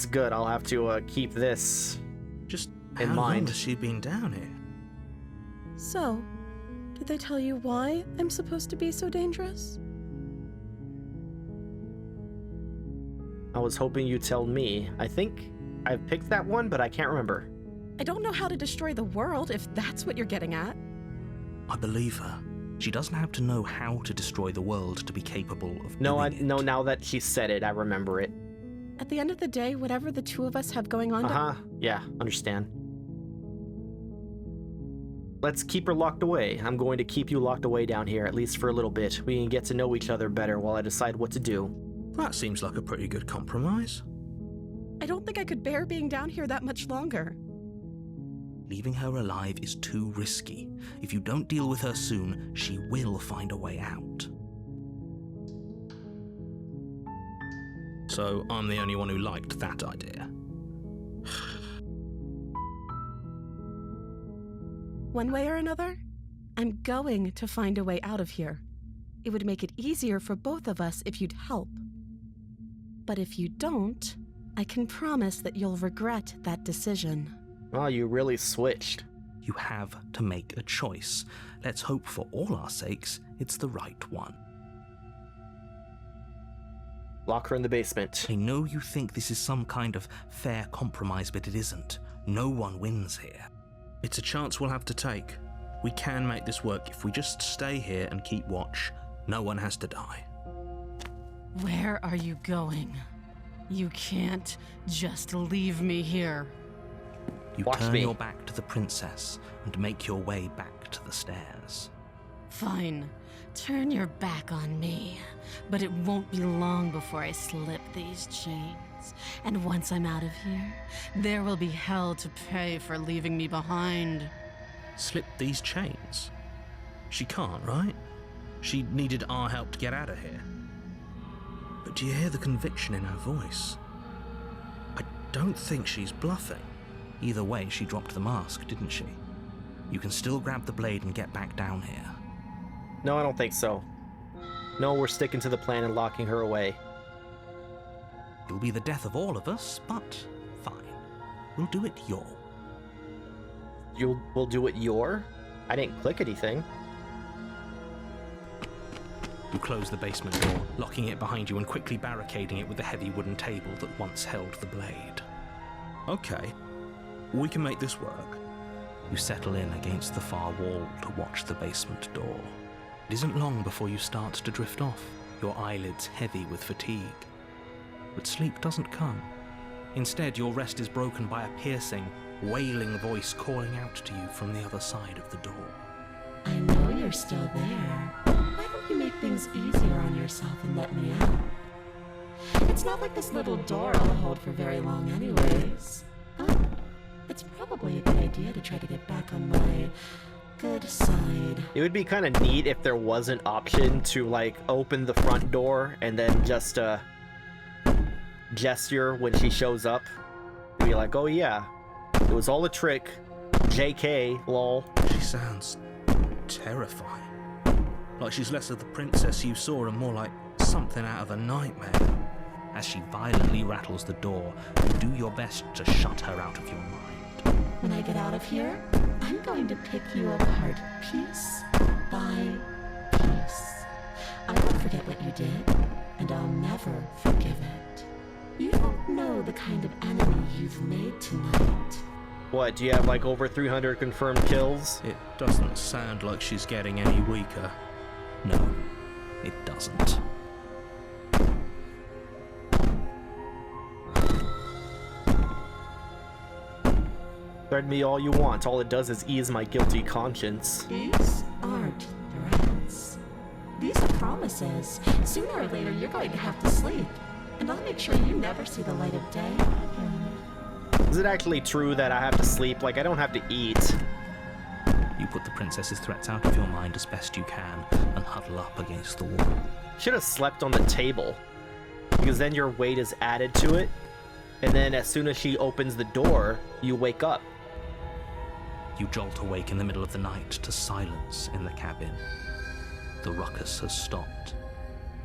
good. I'll have to keep this Just in how long mind. has she been down here? So, did they tell you why I'm supposed to be so dangerous? I was hoping you'd tell me. I think I picked that one, but I can't remember. I don't know how to destroy the world, if that's what you're getting at. I believe her. She doesn't have to know how to destroy the world to be capable of No, doing it. no. Now that she said it, I remember it. At the end of the day, whatever the two of us have going on... Yeah, understand. Let's keep her locked away. I'm going to keep you locked away down here, at least for a little bit. We can get to know each other better while I decide what to do. That seems like a pretty good compromise. I don't think I could bear being down here that much longer. Leaving her alive is too risky. If you don't deal with her soon, she will find a way out. So I'm the only one who liked that idea. One way or another, I'm going to find a way out of here. It would make it easier for both of us if you'd help. But if you don't, I can promise that you'll regret that decision. Oh, you really switched. You have to make a choice. Let's hope for all our sakes it's the right one. Lock her in the basement. I know you think this is some kind of fair compromise, but it isn't. No one wins here. It's a chance we'll have to take. We can make this work if we just stay here and keep watch. No one has to die. Where are you going? You can't just leave me here. You Watch turn me. your back to the princess and make your way back to the stairs. Fine. Turn your back on me. But it won't be long before I slip these chains. And once I'm out of here, there will be hell to pay for leaving me behind. Slip these chains? She can't, right? She needed our help to get out of here. But do you hear the conviction in her voice? I don't think she's bluffing. Either way, she dropped the mask, didn't she? You can still grab the blade and get back down here. No, I don't think so. No, we're sticking to the plan and locking her away. It'll be the death of all of us, but fine. We'll do it your. We'll do it your? I didn't click anything. You close the basement door, locking it behind you and quickly barricading it with the heavy wooden table that once held the blade. Okay, we can make this work. You settle in against the far wall to watch the basement door. It isn't long before you start to drift off, your eyelids heavy with fatigue. But sleep doesn't come. Instead, your rest is broken by a piercing, wailing voice calling out to you from the other side of the door. I know you're still there. Why don't you make things easier on yourself and let me out? It's not like this little door will hold for very long anyways. Oh, it's probably a good idea to try to get back on my good side. It would be kind of neat if there was an option to, like, open the front door and then just, gesture when she shows up. Be like, oh yeah, it was all a trick. JK, lol. She sounds terrifying. Like she's less of the princess you saw and more like something out of a nightmare. As she violently rattles the door, you do your best to shut her out of your mind. When I get out of here, I'm going to pick you apart piece by piece. I won't forget what you did, and I'll never forgive it. You don't know the kind of enemy you've made tonight. What, do you have like over 300 confirmed kills? It doesn't sound like she's getting any weaker. No, it doesn't. Thread me all you want. All it does is ease my guilty conscience. These aren't threats. These are promises. Sooner or later, you're going to have to sleep. And I'll make sure you never see the light of day. Is it actually true that I have to sleep? Like, I don't have to eat. You put the princess's threats out of your mind as best you can and huddle up against the wall. Should have slept on the table. Because then your weight is added to it. And then as soon as she opens the door, you wake up. You jolt awake in the middle of the night to silence in the cabin. The ruckus has stopped,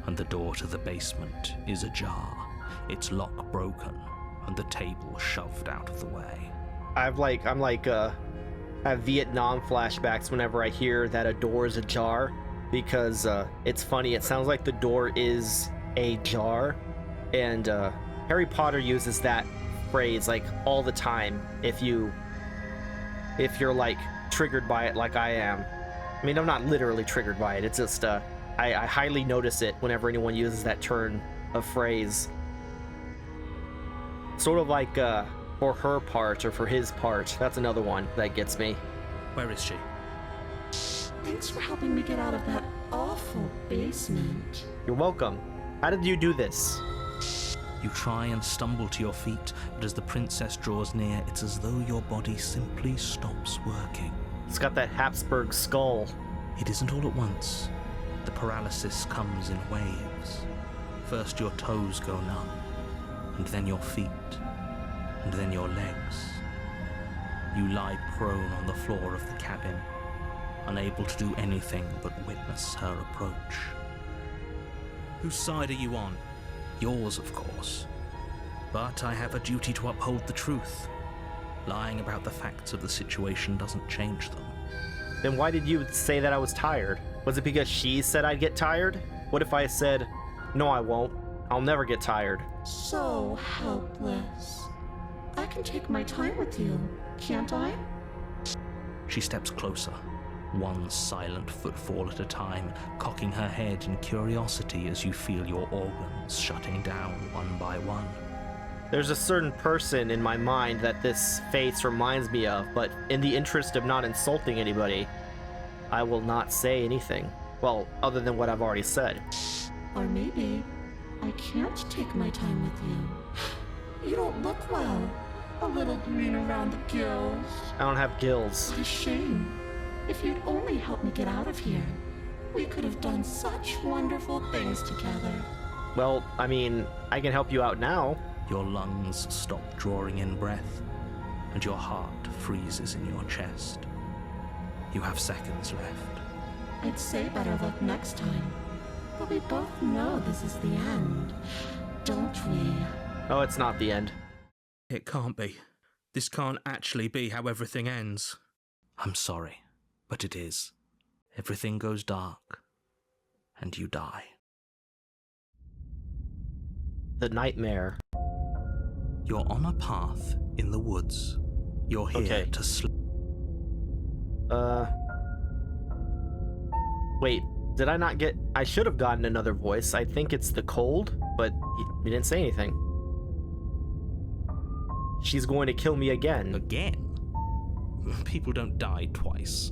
and the door to the basement is ajar, its lock broken, and the table shoved out of the way. I have Vietnam flashbacks whenever I hear that a door is ajar, because it's funny, it sounds like the door is ajar, and Harry Potter uses that phrase like all the time if you're like triggered by it like I am. I mean, I'm not literally triggered by it, it's just I highly notice it whenever anyone uses that turn of phrase. Sort of like for her part or for his part. That's another one that gets me. Where is she? Thanks for helping me get out of that awful basement. You're welcome. How did you do this? You try and stumble to your feet, but as the princess draws near, it's as though your body simply stops working. It's got that Habsburg skull. It isn't all at once. The paralysis comes in waves. First your toes go numb, and then your feet, and then your legs. You lie prone on the floor of the cabin, unable to do anything but witness her approach. Whose side are you on? Yours, of course. But I have a duty to uphold the truth. Lying about the facts of the situation doesn't change them. Then why did you say that I was tired? Was it because she said I'd get tired? What if I said, no, I won't. I'll never get tired. So helpless. I can take my time with you, can't I? She steps closer, one silent footfall at a time, cocking her head in curiosity as you feel your organs shutting down one by one. There's a certain person in my mind that this face reminds me of, but in the interest of not insulting anybody, I will not say anything. Well, other than what I've already said. Or maybe I can't take my time with you. You don't look well. A little green around the gills. I don't have gills. What a shame. If you'd only help me get out of here, we could have done such wonderful things together. Well, I mean, I can help you out now. Your lungs stop drawing in breath, and your heart freezes in your chest. You have seconds left. I'd say better luck next time. But we both know this is the end, don't we? Oh, it's not the end. It can't be. This can't actually be how everything ends. I'm sorry, but it is. Everything goes dark, and you die. The nightmare. You're on a path in the woods. You're here to sleep. Wait, did I not get... I should have gotten another voice. I think it's the cold, but he didn't say anything. She's going to kill me again. Again? People don't die twice.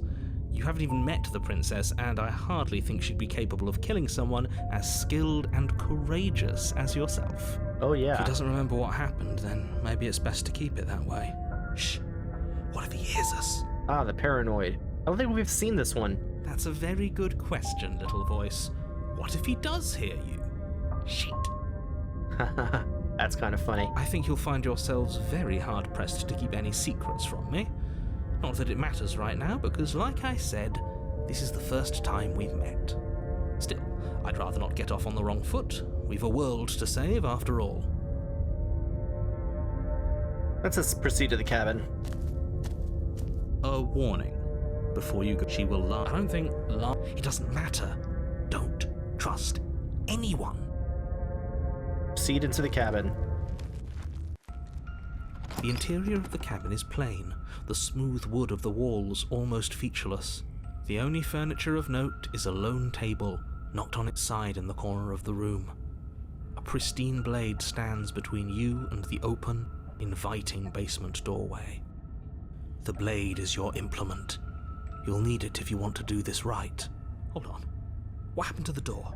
You haven't even met the princess, and I hardly think she'd be capable of killing someone as skilled and courageous as yourself. Oh, yeah. If he doesn't remember what happened, then maybe it's best to keep it that way. Shh. What if he hears us? Ah, the paranoid. I don't think we've seen this one. That's a very good question, little voice. What if he does hear you? Shit. That's kind of funny. I think you'll find yourselves very hard-pressed to keep any secrets from me. Not that it matters right now, because like I said, this is the first time we've met. Still, I'd rather not get off on the wrong foot. We've a world to save, after all. Let's just proceed to the cabin. A warning. Before you go, she will lie. I don't think lie. It doesn't matter. Don't trust anyone. Proceed into the cabin. The interior of the cabin is plain, the smooth wood of the walls almost featureless. The only furniture of note is a lone table, knocked on its side in the corner of the room. A pristine blade stands between you and the open, inviting basement doorway. The blade is your implement. You'll need it if you want to do this right. Hold on. What happened to the door?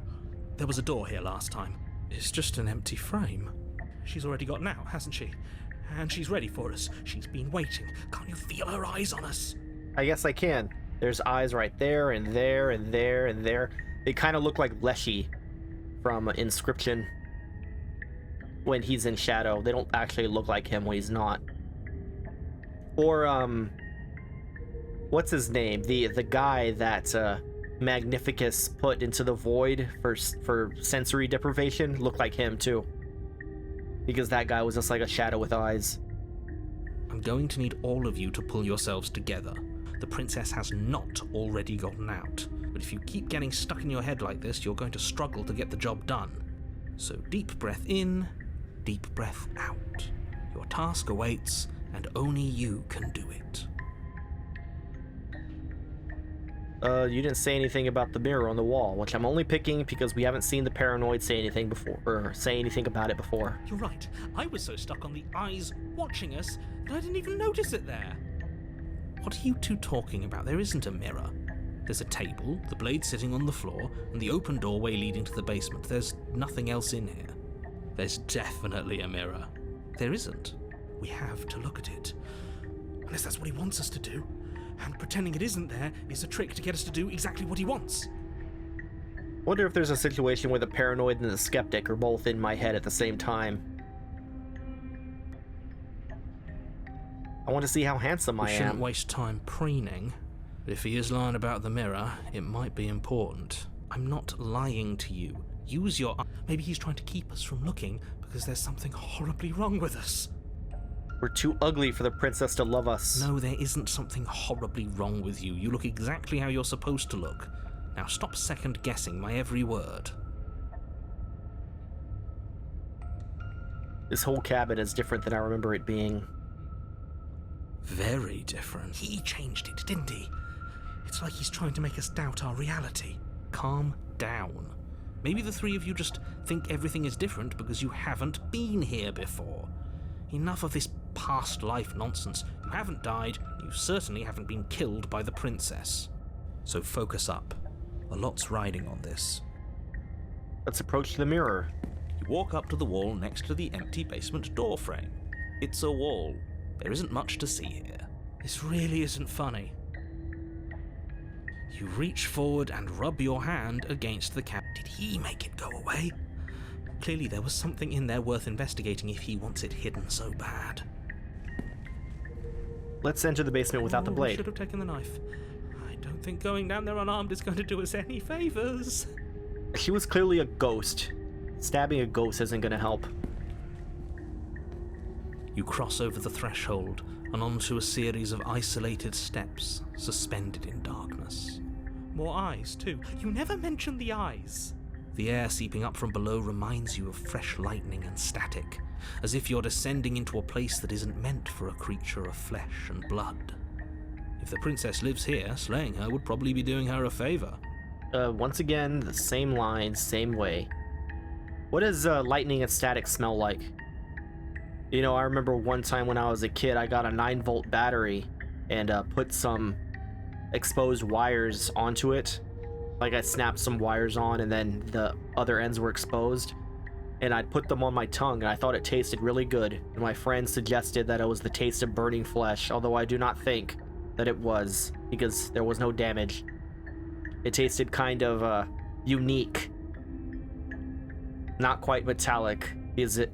There was a door here last time. It's just an empty frame. She's already got now, hasn't she? And she's ready for us. She's been waiting. Can't you feel her eyes on us? I guess I can. There's eyes right there, and there, and there, and there. They kind of look like Leshy from Inscription. When he's in shadow. They don't actually look like him when he's not. Or, what's his name? The guy that, Magnificus put into the void for sensory deprivation looked like him, too. Because that guy was just like a shadow with eyes. I'm going to need all of you to pull yourselves together. The princess has not already gotten out. But if you keep getting stuck in your head like this, you're going to struggle to get the job done. So deep breath in, deep breath out. Your task awaits, and only you can do it. You didn't say anything about the mirror on the wall, which I'm only picking because we haven't seen the paranoid say anything before, or say anything about it before. You're right. I was so stuck on the eyes watching us that I didn't even notice it there. What are you two talking about? There isn't a mirror. There's a table, the blade sitting on the floor, and the open doorway leading to the basement. There's nothing else in here. There's definitely a mirror. There isn't. We have to look at it. Unless that's what he wants us to do. And pretending it isn't there is a trick to get us to do exactly what he wants. Wonder if there's a situation where the paranoid and the skeptic are both in my head at the same time. I want to see how handsome We I shouldn't am. waste time preening, but if he is lying about the mirror, it might be important. I'm not lying to you. Use your... Maybe he's trying to keep us from looking because there's something horribly wrong with us. We're too ugly for the princess to love us. No, there isn't something horribly wrong with you. You look exactly how you're supposed to look. Now stop second-guessing my every word. This whole cabin is different than I remember it being. Very different. He changed it, didn't he? It's like he's trying to make us doubt our reality. Calm down. Maybe the three of you just think everything is different because you haven't been here before. Enough of this past life nonsense. You haven't died, you certainly haven't been killed by the princess. So focus up. A lot's riding on this. Let's approach the mirror. You walk up to the wall next to the empty basement door frame. It's a wall. There isn't much to see here. This really isn't funny. You reach forward and rub your hand against the cap. Did he make it go away? Clearly there was something in there worth investigating if he wants it hidden so bad. Let's enter the basement without the We blade. should have taken the knife. I don't think going down there unarmed is going to do us any favors. She was clearly a ghost. Stabbing a ghost isn't gonna help. You cross over the threshold and onto a series of isolated steps suspended in darkness. More eyes, too. You never mention the eyes. The air seeping up from below reminds you of fresh lightning and static, as if you're descending into a place that isn't meant for a creature of flesh and blood. If the princess lives here, slaying her would probably be doing her a favor. Once again, the same line, same way. What does lightning and static smell like? You know, I remember one time when I was a kid, I got a 9-volt battery and put some exposed wires onto it. Like I snapped some wires on and then the other ends were exposed. And I'd put them on my tongue and I thought it tasted really good. And my friend suggested that it was the taste of burning flesh, although I do not think that it was, because there was no damage. It tasted kind of unique. Not quite metallic. Is it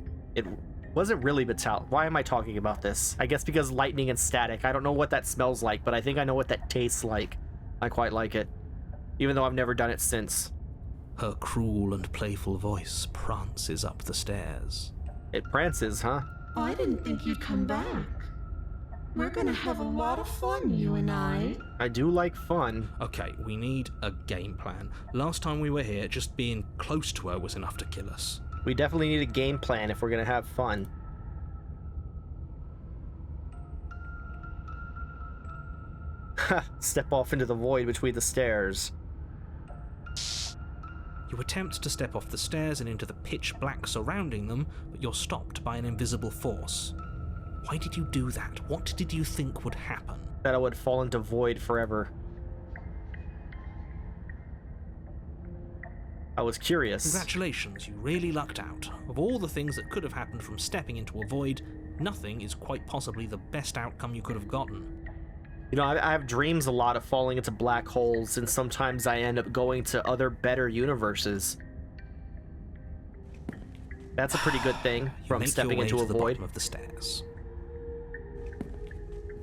wasn't really metallic. Why am I talking about this? I guess because lightning and static. I don't know what that smells like, but I think I know what that tastes like. I quite like it, even though I've never done it since. Her cruel and playful voice prances up the stairs. It prances, huh? I didn't think you'd come back. We're gonna have a lot of fun, you and I. I do like fun. Okay, we need a game plan. Last time we were here, just being close to her was enough to kill us. We definitely need a game plan if we're gonna have fun. Step off into the void between the stairs. You attempt to step off the stairs and into the pitch black surrounding them, but you're stopped by an invisible force. Why did you do that? What did you think would happen? That I would fall into void forever. I was curious. Congratulations, you really lucked out. Of all the things that could have happened from stepping into a void, nothing is quite possibly the best outcome you could have gotten. You know, I have dreams a lot of falling into black holes, and sometimes I end up going to other better universes. That's a pretty good thing You from make stepping your way into to a the void. bottom of the stairs.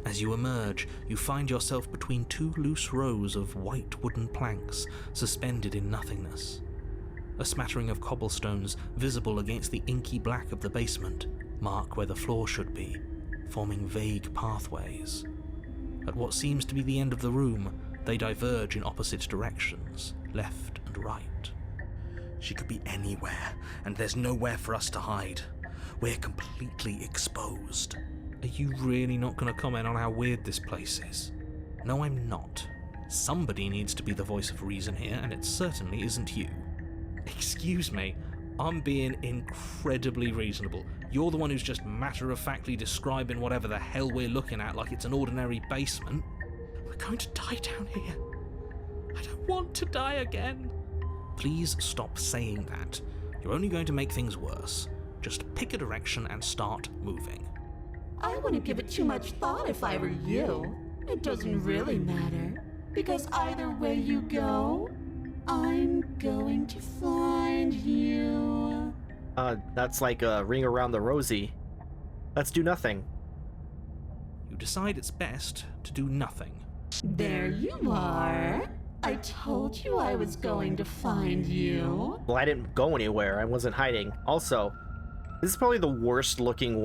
As you emerge, you find yourself between two loose rows of white wooden planks suspended in nothingness. A smattering of cobblestones, visible against the inky black of the basement, mark where the floor should be, forming vague pathways. At what seems to be the end of the room, they diverge in opposite directions, left and right. She could be anywhere, and there's nowhere for us to hide. We're completely exposed. Are you really not going to comment on how weird this place is? No, I'm not. Somebody needs to be the voice of reason here, and it certainly isn't you. Excuse me, I'm being incredibly reasonable. You're the one who's just matter-of-factly describing whatever the hell we're looking at like it's an ordinary basement. We're going to die down here. I don't want to die again. Please stop saying that. You're only going to make things worse. Just pick a direction and start moving. I wouldn't give it too much thought if I were you. It doesn't really matter, because either way you go, I'm going to find you. That's like a ring around the rosy. Let's do nothing. you decide it's best to do nothing. There you are. I told you I was going to find you. Well, I didn't go anywhere. I wasn't hiding. Also, this is probably the worst looking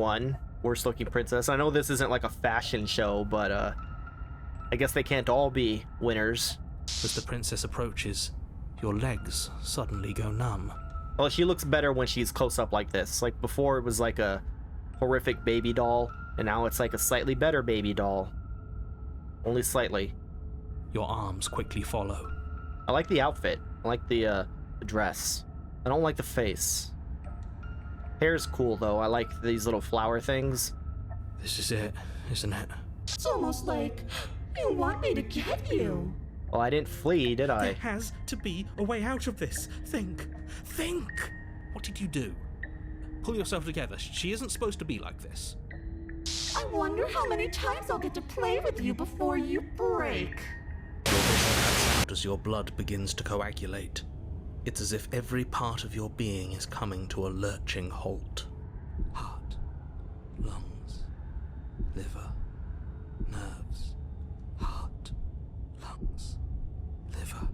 princess. I know this isn't like a fashion show, but I guess they can't all be winners. As the princess approaches, your legs suddenly go numb. Well, she looks better when she's close up like this. Like before it was like a horrific baby doll, and now it's like a slightly better baby doll. Only slightly. Your arms quickly follow. I like the outfit. I like the dress. I don't like the face. Hair's cool though. I like these little flower things. This is it, isn't it? It's almost like you want me to get you. Well, I didn't flee, did I? There has to be a way out of this. Think! What did you do? Pull yourself together. She isn't supposed to be like this. I wonder how many times I'll get to play with you before you break. Your vision cuts out as your blood begins to coagulate. It's as if every part of your being is coming to a lurching halt. Heart, lungs, liver, nerves. Heart, lungs, liver,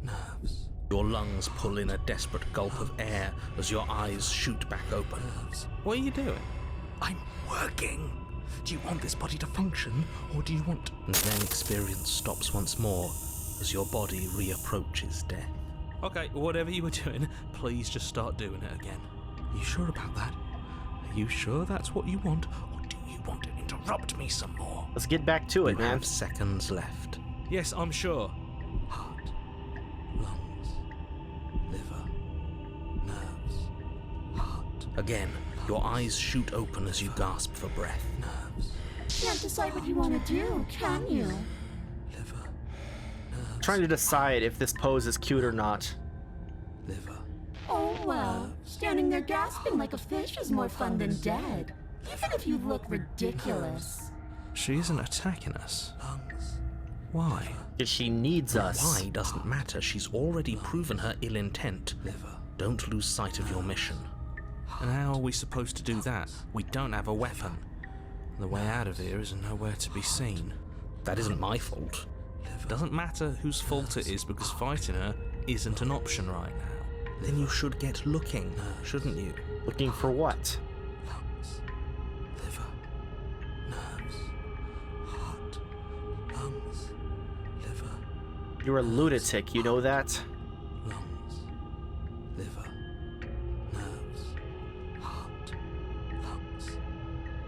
nerves. Your lungs pull in a desperate gulp of air as your eyes shoot back open. What are you doing? I'm working. Do you want this body to function, or do you want... And then experience stops once more as your body reapproaches death. Okay, whatever you were doing, please just start doing it again. Are you sure about that? Are you sure that's what you want, or do you want to interrupt me some more? Let's get back to it, You man. have seconds left. Yes, I'm sure. Heart, lungs, liver, nerves, heart. Again, your eyes shoot open as you gasp for breath. Nerves, Can't decide what you want to do, can you? liver, nerves, Trying to decide if this pose is cute or not. liver. Oh well, standing there gasping like a fish is more fun than dead. Even if you look ridiculous. She isn't attacking us. Lungs, Why? Because she needs us. Why doesn't matter. She's already proven her ill intent. liver. Don't lose sight of your mission. And how are we supposed to do that? We don't have a weapon. The way out of here is nowhere to be seen. That isn't my fault. It doesn't matter whose fault it is because fighting her isn't an option right now. Then you should get looking, shouldn't you? Looking for what? Lungs, liver, nerves, heart, lungs, liver, You're a lunatic, you know that? lungs, liver, nerves, heart, lungs,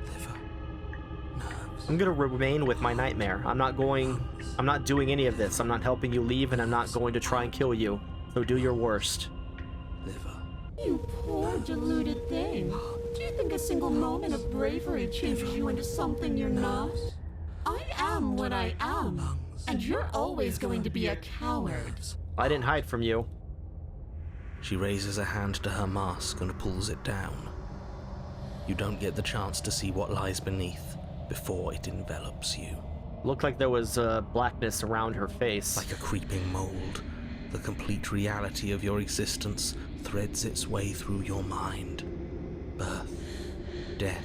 liver, nerves. I'm gonna remain with my nightmare. I'm not doing any of this. I'm not helping you leave, and I'm not going to try and kill you. So do your worst. Liver, You poor deluded thing. Do you think a single moment of bravery changes you into something you're not? I am what I am, and you're always going to be a coward. I didn't hide from you. She raises a hand to her mask and pulls it down. You don't get the chance to see what lies beneath before it envelops you. Looked like there was blackness around her face. Like a creeping mold, the complete reality of your existence threads its way through your mind. Birth, death,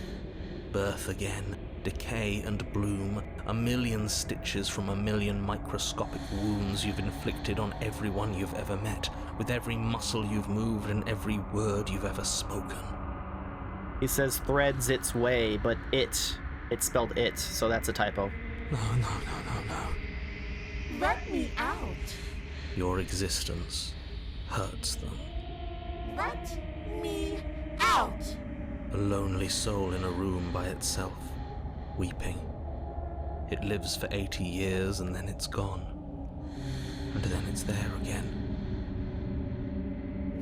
birth again, decay and bloom, a million stitches from a million microscopic wounds you've inflicted on everyone you've ever met, with every muscle you've moved and every word you've ever spoken. He says threads its way, but it's spelled it, so that's a typo. no. Let me out. Your existence hurts them. Let me out. A lonely soul in a room by itself, weeping. It lives for 80 years and then it's gone. And then it's there again.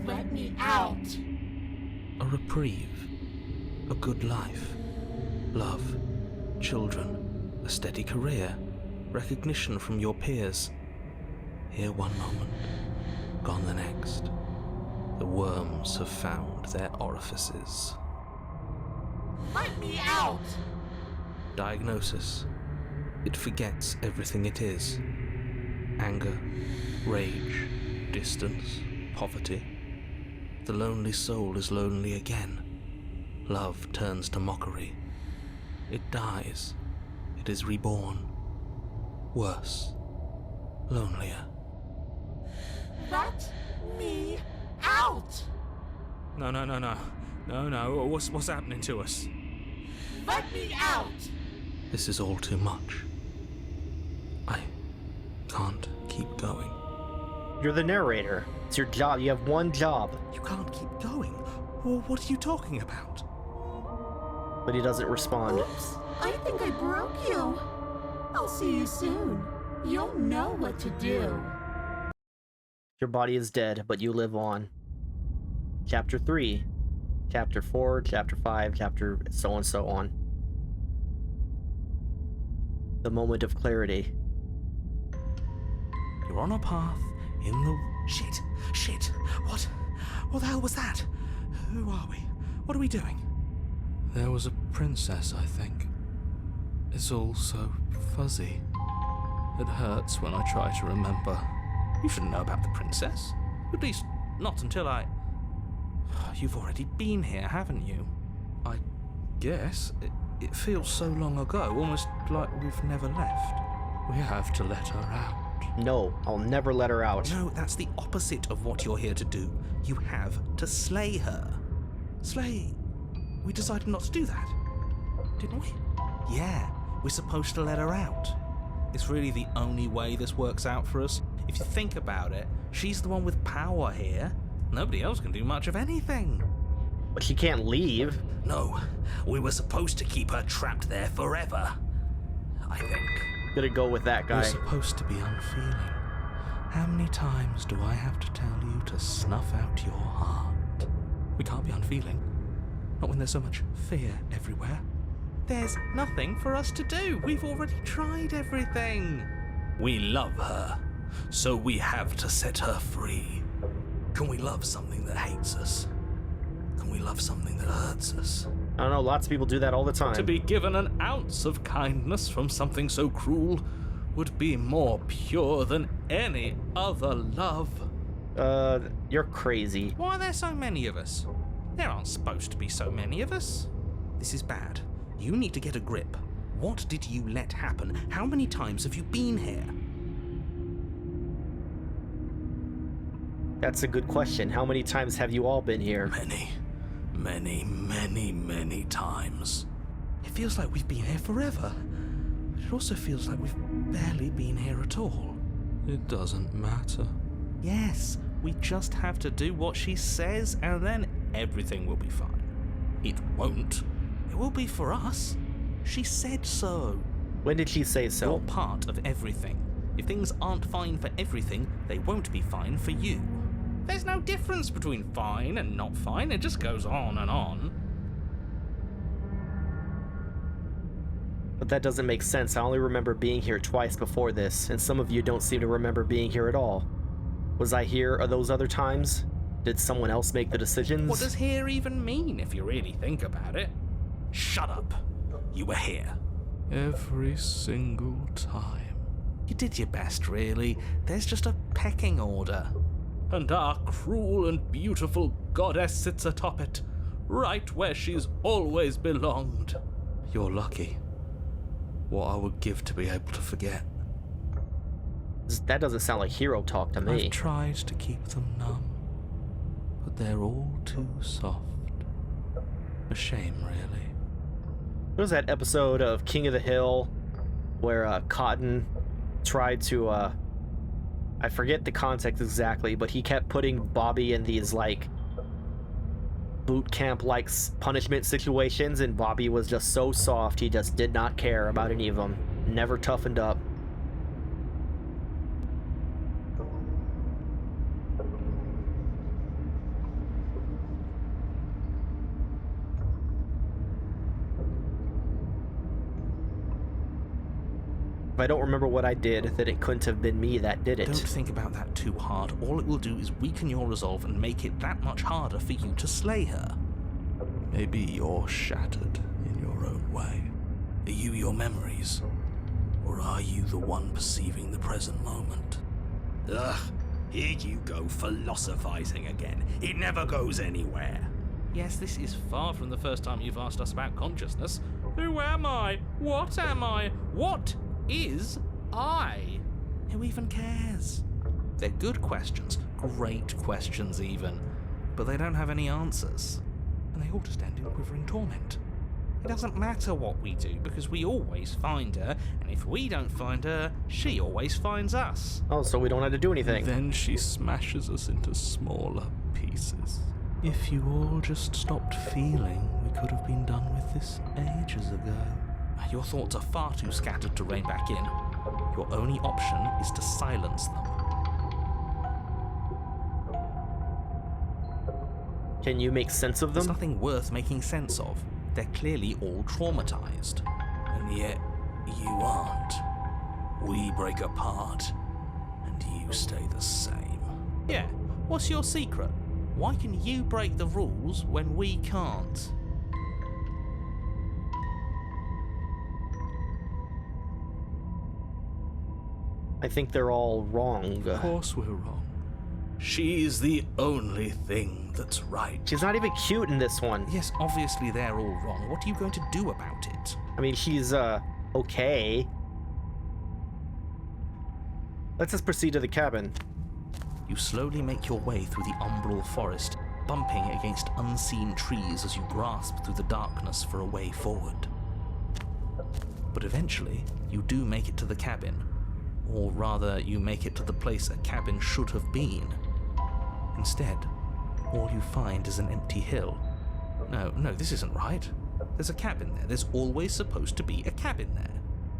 Let me out. A reprieve. A good life. Love. Children. A steady career. Recognition from your peers. Here one moment, gone the next. The worms have found their orifices. Let me out. Diagnosis. It forgets everything it is. Anger, rage, distance, poverty. The lonely soul is lonely again. Love turns to mockery. It dies, It is reborn. Worse. Lonelier. Let me out! No. No. What's happening to us? Let me out! This is all too much. I can't keep going. You're the narrator. It's your job. You have one job. You can't keep going. Well, what are you talking about? But he doesn't respond. Oops, I think I broke you. I'll see you soon. You'll know what to do. Your body is dead, but you live on. Chapter 3, Chapter 4, Chapter 5, Chapter so and so on. The moment of clarity. You're on a path in the... Shit! What the hell was that? Who are we? What are we doing? There was a princess, I think. It's all so fuzzy. It hurts when I try to remember. You shouldn't know about the princess. At least, not until I... You've already been here, haven't you? I guess. It feels so long ago, almost like we've never left. We have to let her out. No, I'll never let her out. No, that's the opposite of what you're here to do. You have to slay her. Slay? We decided not to do that, didn't we? Yeah, we're supposed to let her out. It's really the only way this works out for us. If you think about it, she's the one with power here. Nobody else can do much of anything. But she can't leave. No, we were supposed to keep her trapped there forever. I think. Gonna go with that guy. We're supposed to be unfeeling. How many times do I have to tell you to snuff out your heart? We can't be unfeeling. Not when there's so much fear everywhere. There's nothing for us to do. We've already tried everything. We love her, so we have to set her free. Can we love something that hates us? Can we love something that hurts us? I don't know, lots of people do that all the time. To be given an ounce of kindness from something so cruel would be more pure than any other love. You're crazy. Why are there so many of us? There aren't supposed to be so many of us. This is bad. You need to get a grip. What did you let happen? How many times have you been here? That's a good question. How many times have you all been here? Many times. It feels like we've been here forever. But it also feels like we've barely been here at all. It doesn't matter. Yes, we just have to do what she says and then everything will be fine. It won't. It will be for us. She said so. When did she say so? You're part of everything. If things aren't fine for everything, they won't be fine for you. There's no difference between fine and not fine. It just goes on and on. But that doesn't make sense. I only remember being here twice before this, and some of you don't seem to remember being here at all. Was I here at those other times? Did someone else make the decisions? What does here even mean, if you really think about it? Shut up. You were here. Every single time. You did your best, really. There's just a pecking order. And our cruel and beautiful goddess sits atop it, right where she's always belonged. You're lucky. What I would give to be able to forget. That doesn't sound like hero talk to me. I've tried to keep them numb, but they're all too soft. A shame, really. There was that episode of King of the Hill where Cotton tried to, I forget the context exactly, but he kept putting Bobby in these, like, boot camp-like punishment situations, and Bobby was just so soft, he just did not care about any of them. Never toughened up. If I don't remember what I did, then it couldn't have been me that did it. Don't think about that too hard. All it will do is weaken your resolve and make it that much harder for you to slay her. Maybe you're shattered in your own way. Are you your memories? Or are you the one perceiving the present moment? Ugh, here you go philosophizing again. It never goes anywhere. Yes, this is far from the first time you've asked us about consciousness. Who am I? What am I? What is I? Who even cares? They're good questions, great questions even, but they don't have any answers. And they all just end in quivering torment. It doesn't matter what we do, because we always find her, and if we don't find her, she always finds us. Oh, so we don't have to do anything. Then she smashes us into smaller pieces. If you all just stopped feeling, we could have been done with this ages ago. Your thoughts are far too scattered to rein back in. Your only option is to silence them. Can you make sense of There's them? nothing worth making sense of. They're clearly all traumatized. And yet, you aren't. We break apart, and you stay the same. Yeah, what's your secret? Why can you break the rules when we can't? I think they're all wrong. Of course we're wrong. She's the only thing that's right. She's not even cute in this one. Yes, obviously they're all wrong. What are you going to do about it? I mean, she's, okay. Let's just proceed to the cabin. You slowly make your way through the umbral forest, bumping against unseen trees as you grasp through the darkness for a way forward. But eventually, you do make it to the cabin. Or rather, you make it to the place a cabin should have been. Instead, all you find is an empty hill. No, this isn't right. There's a cabin there. There's always supposed to be a cabin there.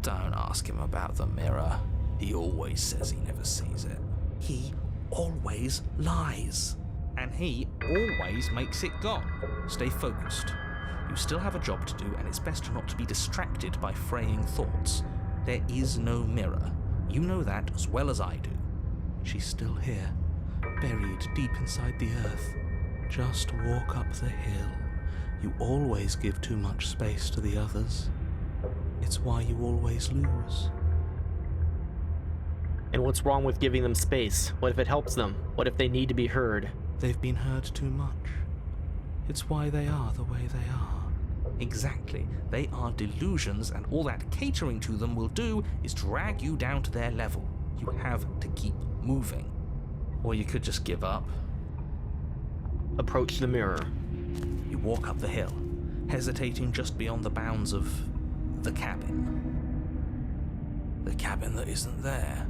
Don't ask him about the mirror. He always says he never sees it. He always lies. And he always makes it gone. Stay focused. You still have a job to do, and it's best not to be distracted by fraying thoughts. There is no mirror. You know that as well as I do. She's still here, buried deep inside the earth. Just walk up the hill. You always give too much space to the others. It's why you always lose. And what's wrong with giving them space? What if it helps them? What if they need to be heard? They've been heard too much. It's why they are the way they are. Exactly. They are delusions, and all that catering to them will do is drag you down to their level. You have to keep moving. Or you could just give up. Approach the mirror. You walk up the hill, hesitating just beyond the bounds of the cabin. The cabin that isn't there.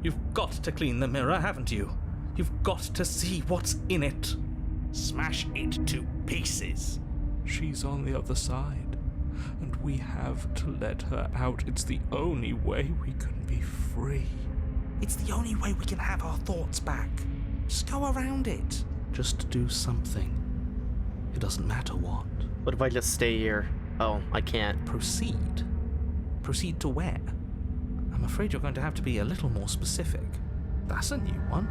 You've got to clean the mirror, haven't you? You've got to see what's in it. Smash it to pieces. She's on the other side, and we have to let her out. It's the only way we can be free. It's the only way we can have our thoughts back. Just go around it. Just do something. It doesn't matter what. What if I just stay here? Oh, I can't. Proceed. Proceed to where? I'm afraid you're going to have to be a little more specific. That's a new one.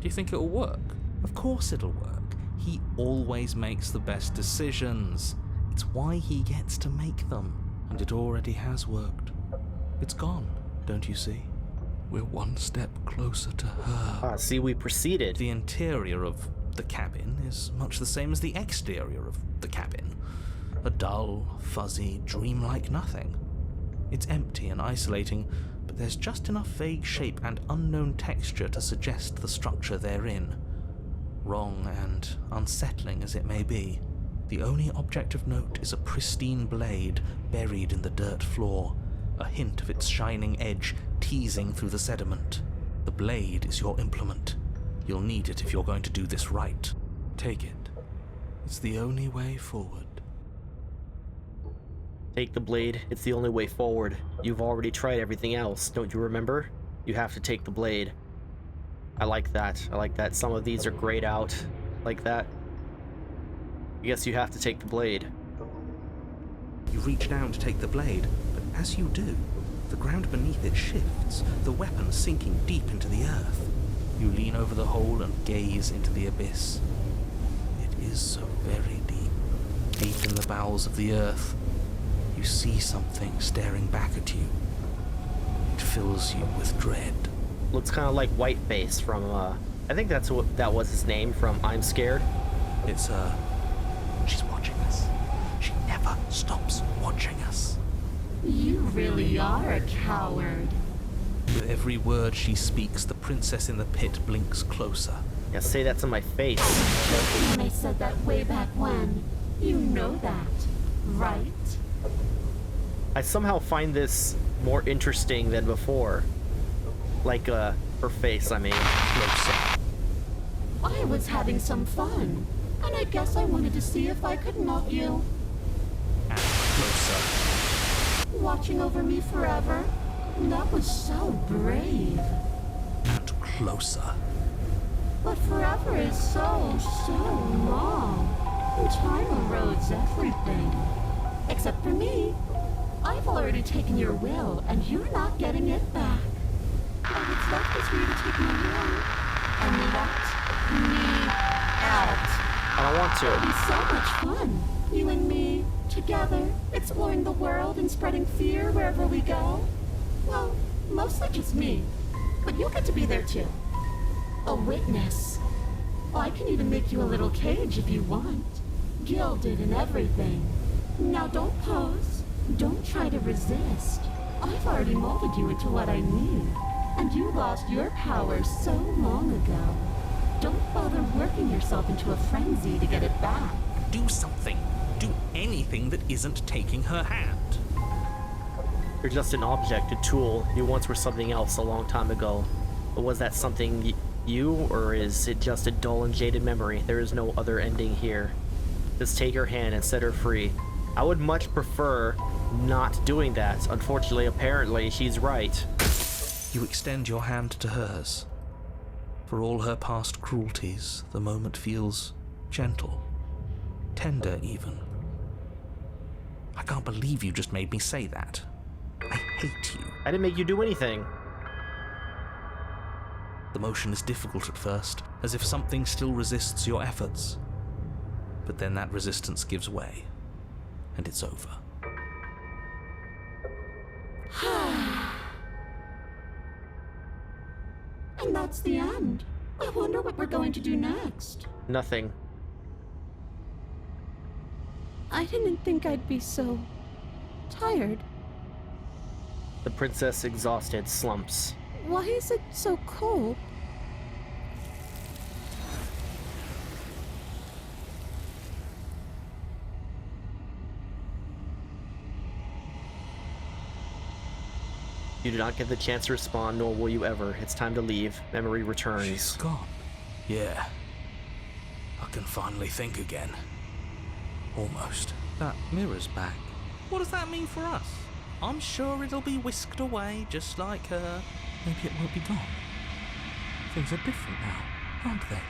Do you think it'll work? Of course it'll work. He always makes the best decisions. It's why he gets to make them. And it already has worked. It's gone, don't you see? We're one step closer to her. Ah, see, we proceeded. The interior of the cabin is much the same as the exterior of the cabin. A dull, fuzzy, dreamlike nothing. It's empty and isolating, but there's just enough vague shape and unknown texture to suggest the structure they're in. Wrong and unsettling as it may be, the only object of note is a pristine blade buried in the dirt floor, a hint of its shining edge teasing through the sediment. The blade is your implement. You'll need it if you're going to do this right. Take it. It's the only way forward. Take the blade. It's the only way forward. You've already tried everything else, don't you remember? You have to take the blade. I like that. I like that. Some of these are grayed out like that. I guess you have to take the blade. You reach down to take the blade, but as you do, the ground beneath it shifts, the weapon sinking deep into the earth. You lean over the hole and gaze into the abyss. It is so very deep, deep in the bowels of the earth. You see something staring back at you. It fills you with dread. Looks kind of like Whiteface from, I think that's what that was his name from I'm Scared. It's her. She's watching us. She never never stops watching us. You really are a coward. With every word she speaks, the princess in the pit blinks closer. Yeah, say that to my face. Joking when I said that way back when. You know that, right? I somehow find this more interesting than before. Like, her face, I mean. Closer. I was having some fun, and I guess I wanted to see if I could melt you. And closer. Watching over me forever? That was so brave. And closer. But forever is so long. And time erodes everything. Except for me. I've already taken your will, and you're not getting it back. All that's left is for you to take my will and let me out. I don't want It'll to. be so much fun. You and me, together, exploring the world and spreading fear wherever we go. Well, mostly just me. But you'll get to be there too. A witness. I can even make you a little cage if you want. Gilded and everything. Now don't pose. Don't try to resist. I've already molded you into what I need. And you lost your power so long ago. Don't bother working yourself into a frenzy to get it back. Do something. Do anything that isn't taking her hand. You're just an object, a tool. You once were something else a long time ago. But was that something you, or is it just a dull and jaded memory? There is no other ending here. Just take her hand and set her free. I would much prefer not doing that. Unfortunately, apparently, she's right. You extend your hand to hers. For all her past cruelties, the moment feels gentle, tender even. I can't believe you just made me say that. I hate you. I didn't make you do anything. The motion is difficult at first, as if something still resists your efforts. But then that resistance gives way, and it's over. And that's the end. I wonder what we're going to do next. Nothing. I didn't think I'd be so tired. The princess, exhausted, slumps. Why is it so cold? You do not get the chance to respond, nor will you ever. It's time to leave. Memory returns. She's gone. Yeah. I can finally think again. Almost. That mirror's back. What does that mean for us? I'm sure it'll be whisked away, just like her. Maybe it won't be gone. Things are different now, aren't they?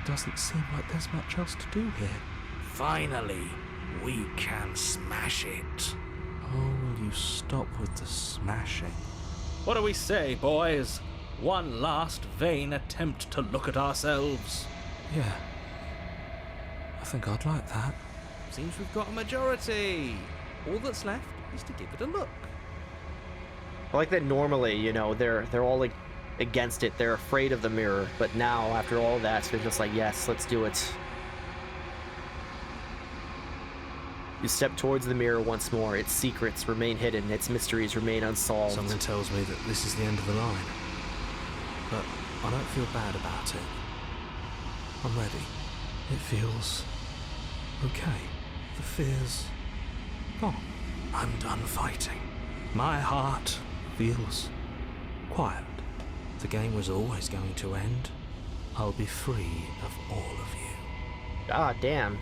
Doesn't seem like there's much else to do here. Finally, we can smash it. Oh, will you stop with the smashing? What do we say, boys? One last vain attempt to look at ourselves. Yeah. I think I'd like that. Seems we've got a majority. All that's left is to give it a look. I like that normally, you know, they're all like against it. They're afraid of the mirror. But now, after all that, they're just like, yes, let's do it. You step towards the mirror once more. Its secrets remain hidden. Its mysteries remain unsolved. Something tells me that this is the end of the line. But I don't feel bad about it. I'm ready. It feels okay. The fear's gone. I'm done fighting. My heart Feels quiet. The game was always going to end. I'll be free of all of you. Ah, damn.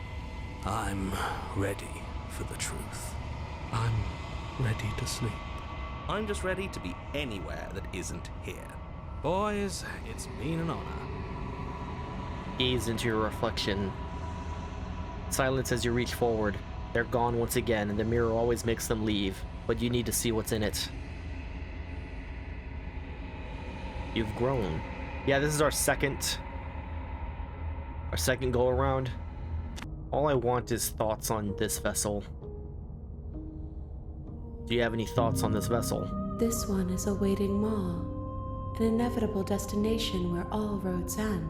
I'm ready for the truth. I'm ready to sleep. I'm just ready to be anywhere that isn't here. Boys, it's been an honor. Gaze into your reflection. Silence as you reach forward. They're gone once again, and the mirror always makes them leave, but you need to see what's in it. You've grown. Yeah, this is our second go around. All I want is thoughts on this vessel. Do you have any thoughts on this vessel? This one is awaiting Maw, an inevitable destination where all roads end.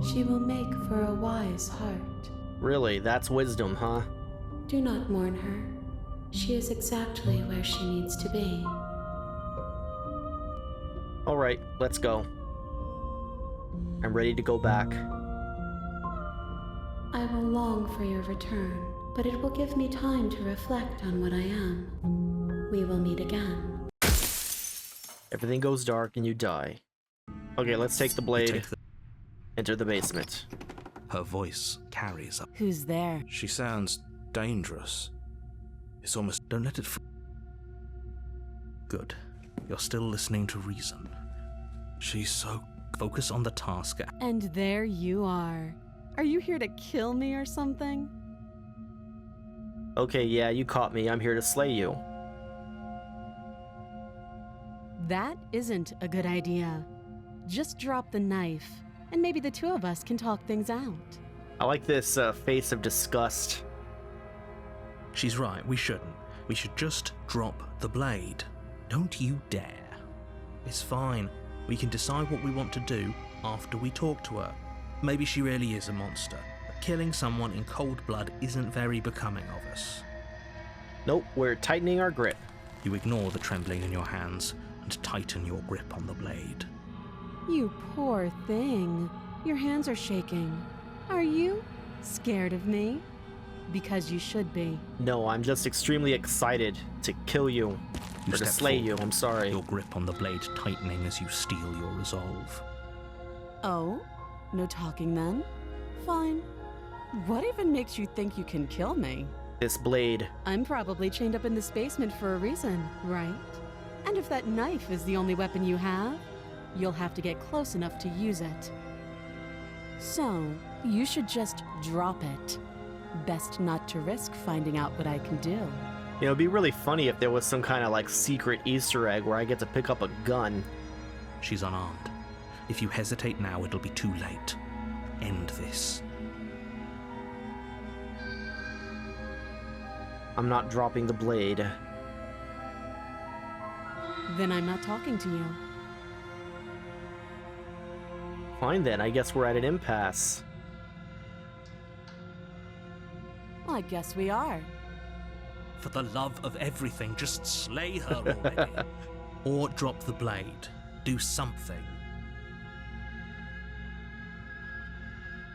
She will make for a wise heart. Really, that's wisdom, huh? Do not mourn her. She is exactly where she needs to be. Alright, let's go. I'm ready to go back. I will long for your return, but it will give me time to reflect on what I am. We will meet again. Everything goes dark and you die. Okay, let's take the blade. Enter the basement. Her voice carries up. Who's there? She sounds dangerous. It's almost... Don't let it... Good. You're still listening to reason. She's so... Focus on the task. And there you are. Are you here to kill me or something? Okay, yeah, you caught me. I'm here to slay you. That isn't a good idea. Just drop the knife, and maybe the two of us can talk things out. I like this face of disgust. She's right, we shouldn't. We should just drop the blade. Don't you dare. It's fine. We can decide what we want to do after we talk to her. Maybe she really is a monster, but killing someone in cold blood isn't very becoming of us. Nope, we're tightening our grip. You ignore the trembling in your hands and tighten your grip on the blade. You poor thing. Your hands are shaking. Are you scared of me? Because you should be. No, I'm just extremely excited to kill you. Or to step slay forward, you, I'm sorry. Your grip on the blade tightening as you steel your resolve. Oh? No talking then? Fine. What even makes you think you can kill me? This blade. I'm probably chained up in this basement for a reason, right? And if that knife is the only weapon you have, you'll have to get close enough to use it. So, you should just drop it. Best not to risk finding out what I can do. You know, it'd be really funny if there was some kind of like secret Easter egg where I get to pick up a gun. She's unarmed. If you hesitate now, it'll be too late. End this. I'm not dropping the blade. Then I'm not talking to you. Fine then, I guess we're at an impasse. Well, I guess we are. For the love of everything, just slay her already. Or drop the blade. Do something.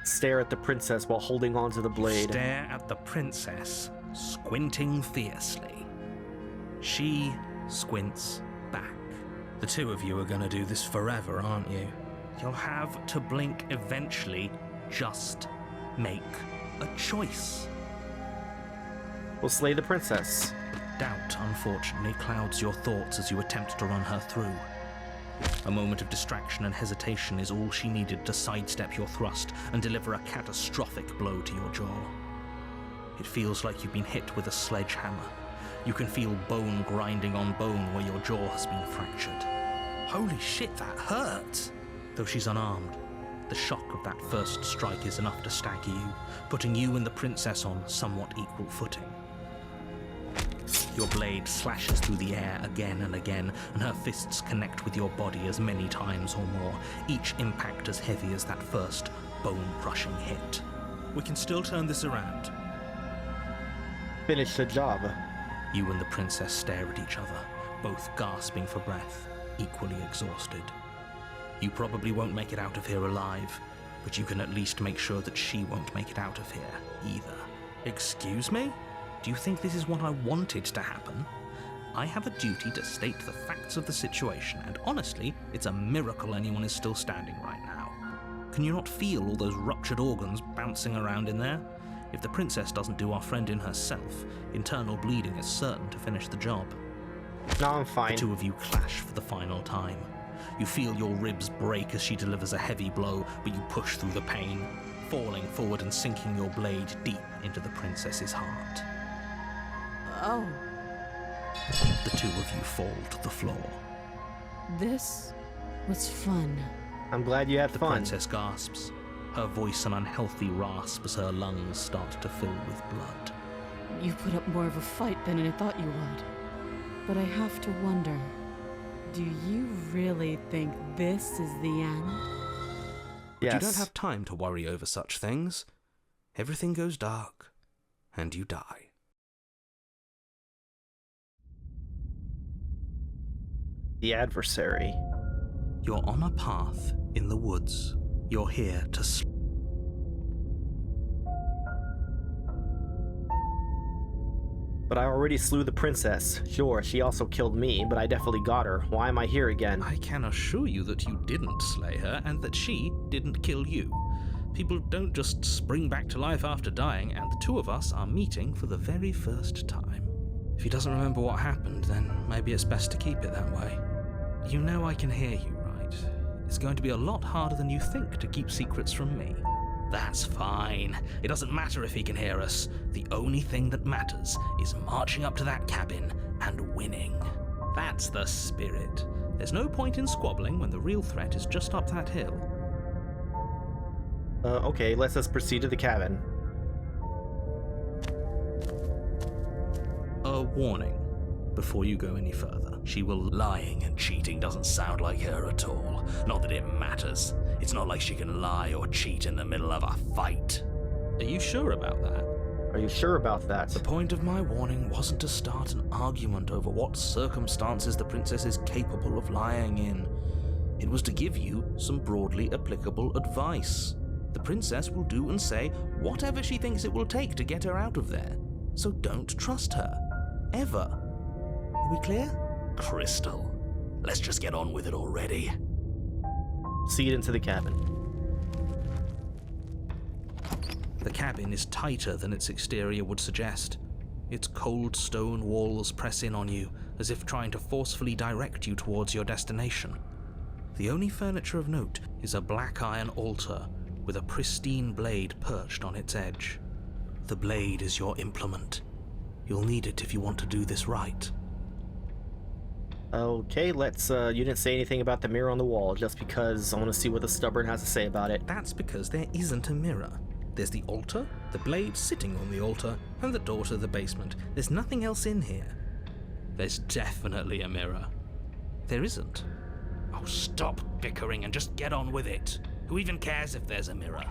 Stare at the princess while holding onto the blade. Stare at the princess, squinting fiercely. She squints back. The two of you are gonna do this forever, aren't you? You'll have to blink eventually. Just make a choice. We'll slay the princess. Doubt, unfortunately, clouds your thoughts as you attempt to run her through. A moment of distraction and hesitation is all she needed to sidestep your thrust and deliver a catastrophic blow to your jaw. It feels like you've been hit with a sledgehammer. You can feel bone grinding on bone where your jaw has been fractured. Holy shit, that hurt! Though she's unarmed, the shock of that first strike is enough to stagger you, putting you and the princess on somewhat equal footing. Your blade slashes through the air again and again, and her fists connect with your body as many times or more, each impact as heavy as that first bone-crushing hit. We can still turn this around. Finish the job. You and the princess stare at each other, both gasping for breath, equally exhausted. You probably won't make it out of here alive, but you can at least make sure that she won't make it out of here either. Excuse me? Do you think this is what I wanted to happen? I have a duty to state the facts of the situation, and honestly, it's a miracle anyone is still standing right now. Can you not feel all those ruptured organs bouncing around in there? If the princess doesn't do our friend in herself, internal bleeding is certain to finish the job. No, I'm fine. The two of you clash for the final time. You feel your ribs break as she delivers a heavy blow, but you push through the pain, falling forward and sinking your blade deep into the princess's heart. Oh, The two of you fall to the floor. this was fun. I'm glad you had The fun. princess gasps, her voice an unhealthy rasp as her lungs start to fill with blood. You put up more of a fight than I thought you would. But I have to wonder, do you really think this is the end? But Yes. you don't have time to worry over such things. Everything goes dark, and you die. The adversary. You're on a path in the woods. You're here to But I already slew the princess. Sure, she also killed me, but I definitely got her. Why am I here again? I can assure you that you didn't slay her and that she didn't kill you. People don't just spring back to life after dying, and the two of us are meeting for the very first time. If he doesn't remember what happened, then maybe it's best to keep it that way. You know I can hear you, right? It's going to be a lot harder than you think to keep secrets from me. That's fine. It doesn't matter if he can hear us. The only thing that matters is marching up to that cabin and winning. That's the spirit. There's no point in squabbling when the real threat is just up that hill. Okay, let's just proceed to the cabin. A warning before you go any further. She will Lying and cheating doesn't sound like her at all. Not that it matters. It's not like she can lie or cheat in the middle of a fight. Are you sure about that? Are you sure about that? The point of my warning wasn't to start an argument over what circumstances the princess is capable of lying in. It was to give you some broadly applicable advice. The princess will do and say whatever she thinks it will take to get her out of there. So don't trust her. Ever. Are we clear? Crystal. Let's just get on with it already. Proceed into the cabin. The cabin is tighter than its exterior would suggest. Its cold stone walls press in on you, as if trying to forcefully direct you towards your destination. The only furniture of note is a black iron altar with a pristine blade perched on its edge. The blade is your implement. You'll need it if you want to do this right. Okay, let's, you didn't say anything about the mirror on the wall, just because I want to see what the stubborn has to say about it. That's because there isn't a mirror. There's the altar, the blade sitting on the altar, and the door to the basement. There's nothing else in here. There's definitely a mirror. There isn't. Oh, stop bickering and just get on with it. Who even cares if there's a mirror?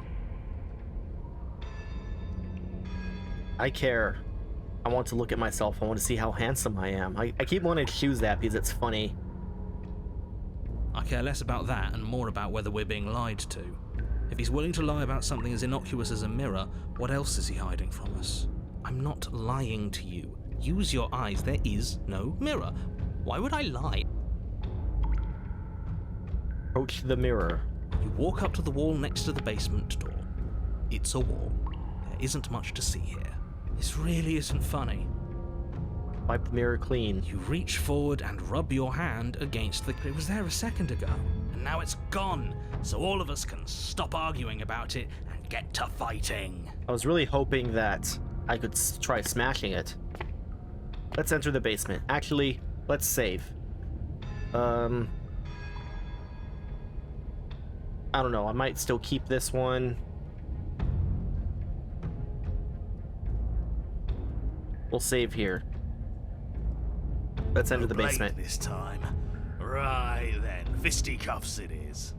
I care. I want to look at myself. I want to see how handsome I am. I keep wanting to choose that because it's funny. I care less about that and more about whether we're being lied to. If he's willing to lie about something as innocuous as a mirror, what else is he hiding from us? I'm not lying to you. Use your eyes. There is no mirror. Why would I lie? Approach the mirror. You walk up to the wall next to the basement door. It's a wall. There isn't much to see here. This really isn't funny. Wipe the mirror clean. You reach forward and rub your hand against the... It was there a second ago. And now it's gone, so all of us can stop arguing about it and get to fighting. I was really hoping that I could try smashing it. Let's enter the basement. Actually, let's save. I don't know, I might still keep this one. We'll save here. Let's enter the basement. This time. Right then, fisticuffs it is.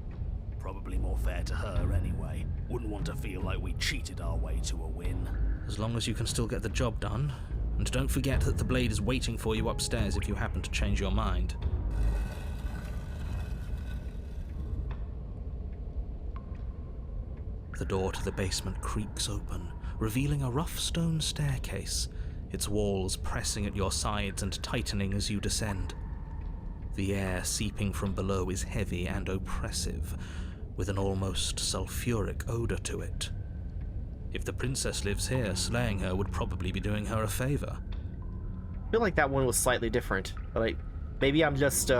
Probably more fair to her anyway. Wouldn't want to feel like we cheated our way to a win. As long as you can still get the job done. And don't forget that the blade is waiting for you upstairs if you happen to change your mind. The door to the basement creaks open, revealing a rough stone staircase, its walls pressing at your sides and tightening as you descend. The air seeping from below is heavy and oppressive, with an almost sulfuric odor to it. If the princess lives here, slaying her would probably be doing her a favor. I feel like that one was slightly different, but maybe I'm just,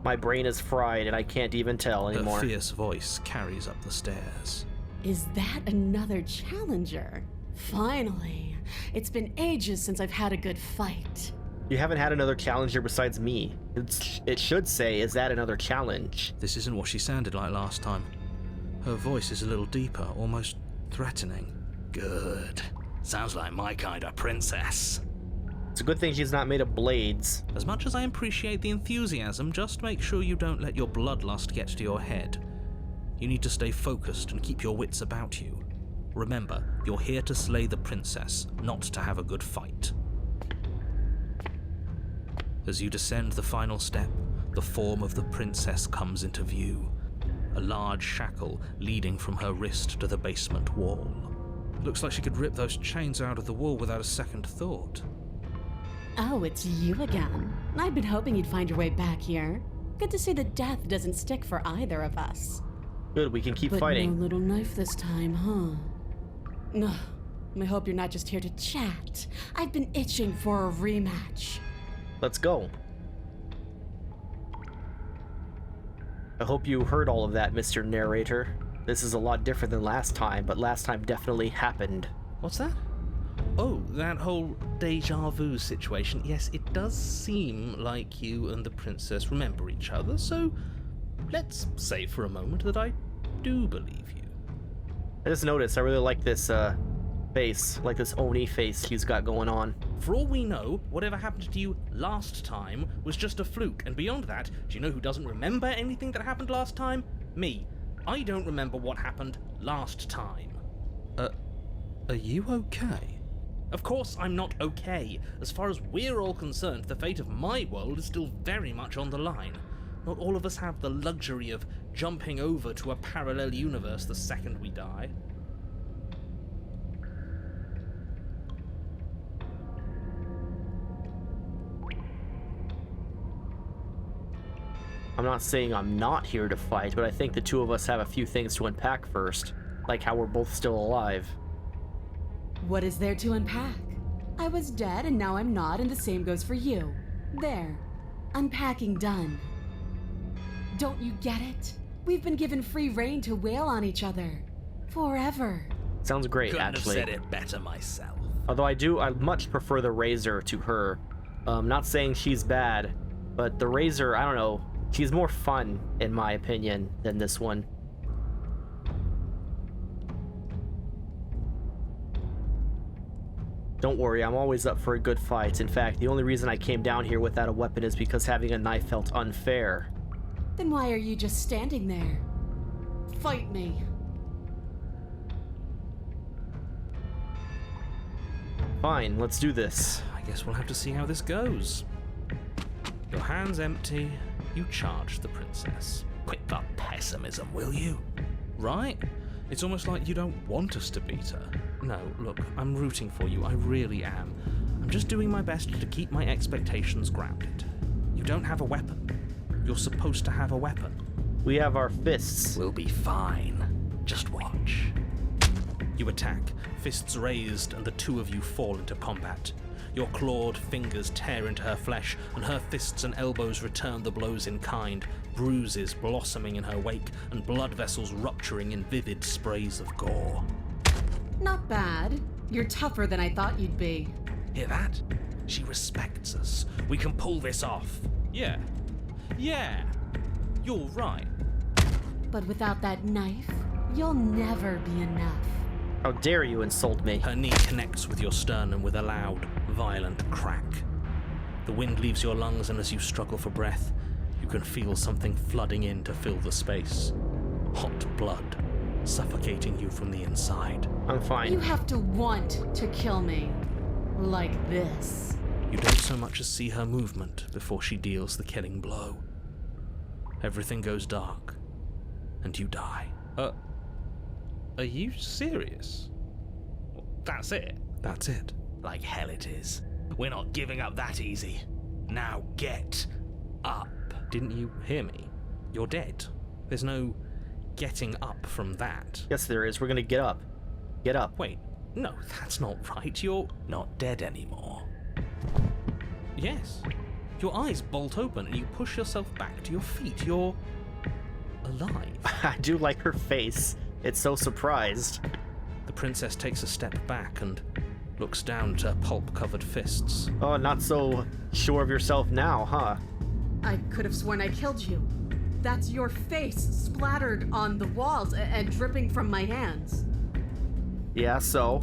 my brain is fried and I can't even tell anymore. Her fierce voice carries up the stairs. Is that another challenger? Finally. It's been ages since I've had a good fight. You haven't had another challenger besides me. It should say, is that another challenge? This isn't what she sounded like last time. Her voice is a little deeper, almost threatening. Good. Sounds like my kind of princess. It's a good thing she's not made of blades. As much as I appreciate the enthusiasm, just make sure you don't let your bloodlust get to your head. You need to stay focused and keep your wits about you. Remember, you're here to slay the princess, not to have a good fight. As you descend the final step, the form of the princess comes into view, a large shackle leading from her wrist to the basement wall. Looks like she could rip those chains out of the wall without a second thought. Oh, it's you again. I've been hoping you'd find your way back here. Good to see that death doesn't stick for either of us. Good, we can keep But fighting. no little knife this time, huh? No, I hope you're not just here to chat. I've been itching for a rematch. Let's go. I hope you heard all of that, Mr. Narrator. This is a lot different than last time, but last time definitely happened. What's that? Oh, that whole deja vu situation. Yes, it does seem like you and the princess remember each other, so let's say for a moment that I do believe you. I just noticed I really like this face, like this Oni face he's got going on. For all we know, whatever happened to you last time was just a fluke, and beyond that, do you know who doesn't remember anything that happened last time? Me. I don't remember what happened last time. Are you okay? Of course I'm not okay. As far as we're all concerned, the fate of my world is still very much on the line. Not all of us have the luxury of jumping over to a parallel universe the second we die. I'm not saying I'm not here to fight, but I think the two of us have a few things to unpack first, like how we're both still alive. What is there to unpack? I was dead and now I'm not, and the same goes for you. There. Unpacking done. Don't you get it? We've been given free rein to wail on each other. Forever. Sounds great, Couldn't actually. have said it better myself. Although I much prefer the Razor to her. Not saying she's bad, but the Razor, I don't know, she's more fun, in my opinion, than this one. Don't worry, I'm always up for a good fight. In fact, the only reason I came down here without a weapon is because having a knife felt unfair. Then why are you just standing there? Fight me. Fine, let's do this. I guess we'll have to see how this goes. Your hands empty, you charge the princess. Quit that pessimism, will you? Right? It's almost like you don't want us to beat her. No, look, I'm rooting for you, I really am. I'm just doing my best to keep my expectations grounded. You don't have a weapon. You're supposed to have a weapon. We have our fists. We'll be fine. Just watch. You attack, fists raised, and the two of you fall into combat. Your clawed fingers tear into her flesh, and her fists and elbows return the blows in kind, bruises blossoming in her wake, and blood vessels rupturing in vivid sprays of gore. Not bad. You're tougher than I thought you'd be. Hear that? She respects us. We can pull this off. Yeah. Yeah. You're right. But without that knife, you'll never be enough. How dare you insult me? Her knee connects with your sternum with a loud, violent crack. The wind leaves your lungs, and as you struggle for breath, you can feel something flooding in to fill the space. Hot blood, suffocating you from the inside. I'm fine. You have to want to kill me. Like this. You don't so much as see her movement before she deals the killing blow. Everything goes dark, and you die. Are you serious? That's it? That's it. Like hell it is. We're not giving up that easy. Now get up. Didn't you hear me? You're dead. There's no getting up from that. Yes, there is. We're gonna get up. Get up. Wait, no, that's not right. You're... Not dead anymore. Yes. Your eyes bolt open and you push yourself back to your feet. You're... alive. I do like her face. It's so surprised. The princess takes a step back and looks down at her pulp-covered fists. Oh, not so sure of yourself now, huh? I could have sworn I killed you. That's your face splattered on the walls and dripping from my hands. Yeah, so?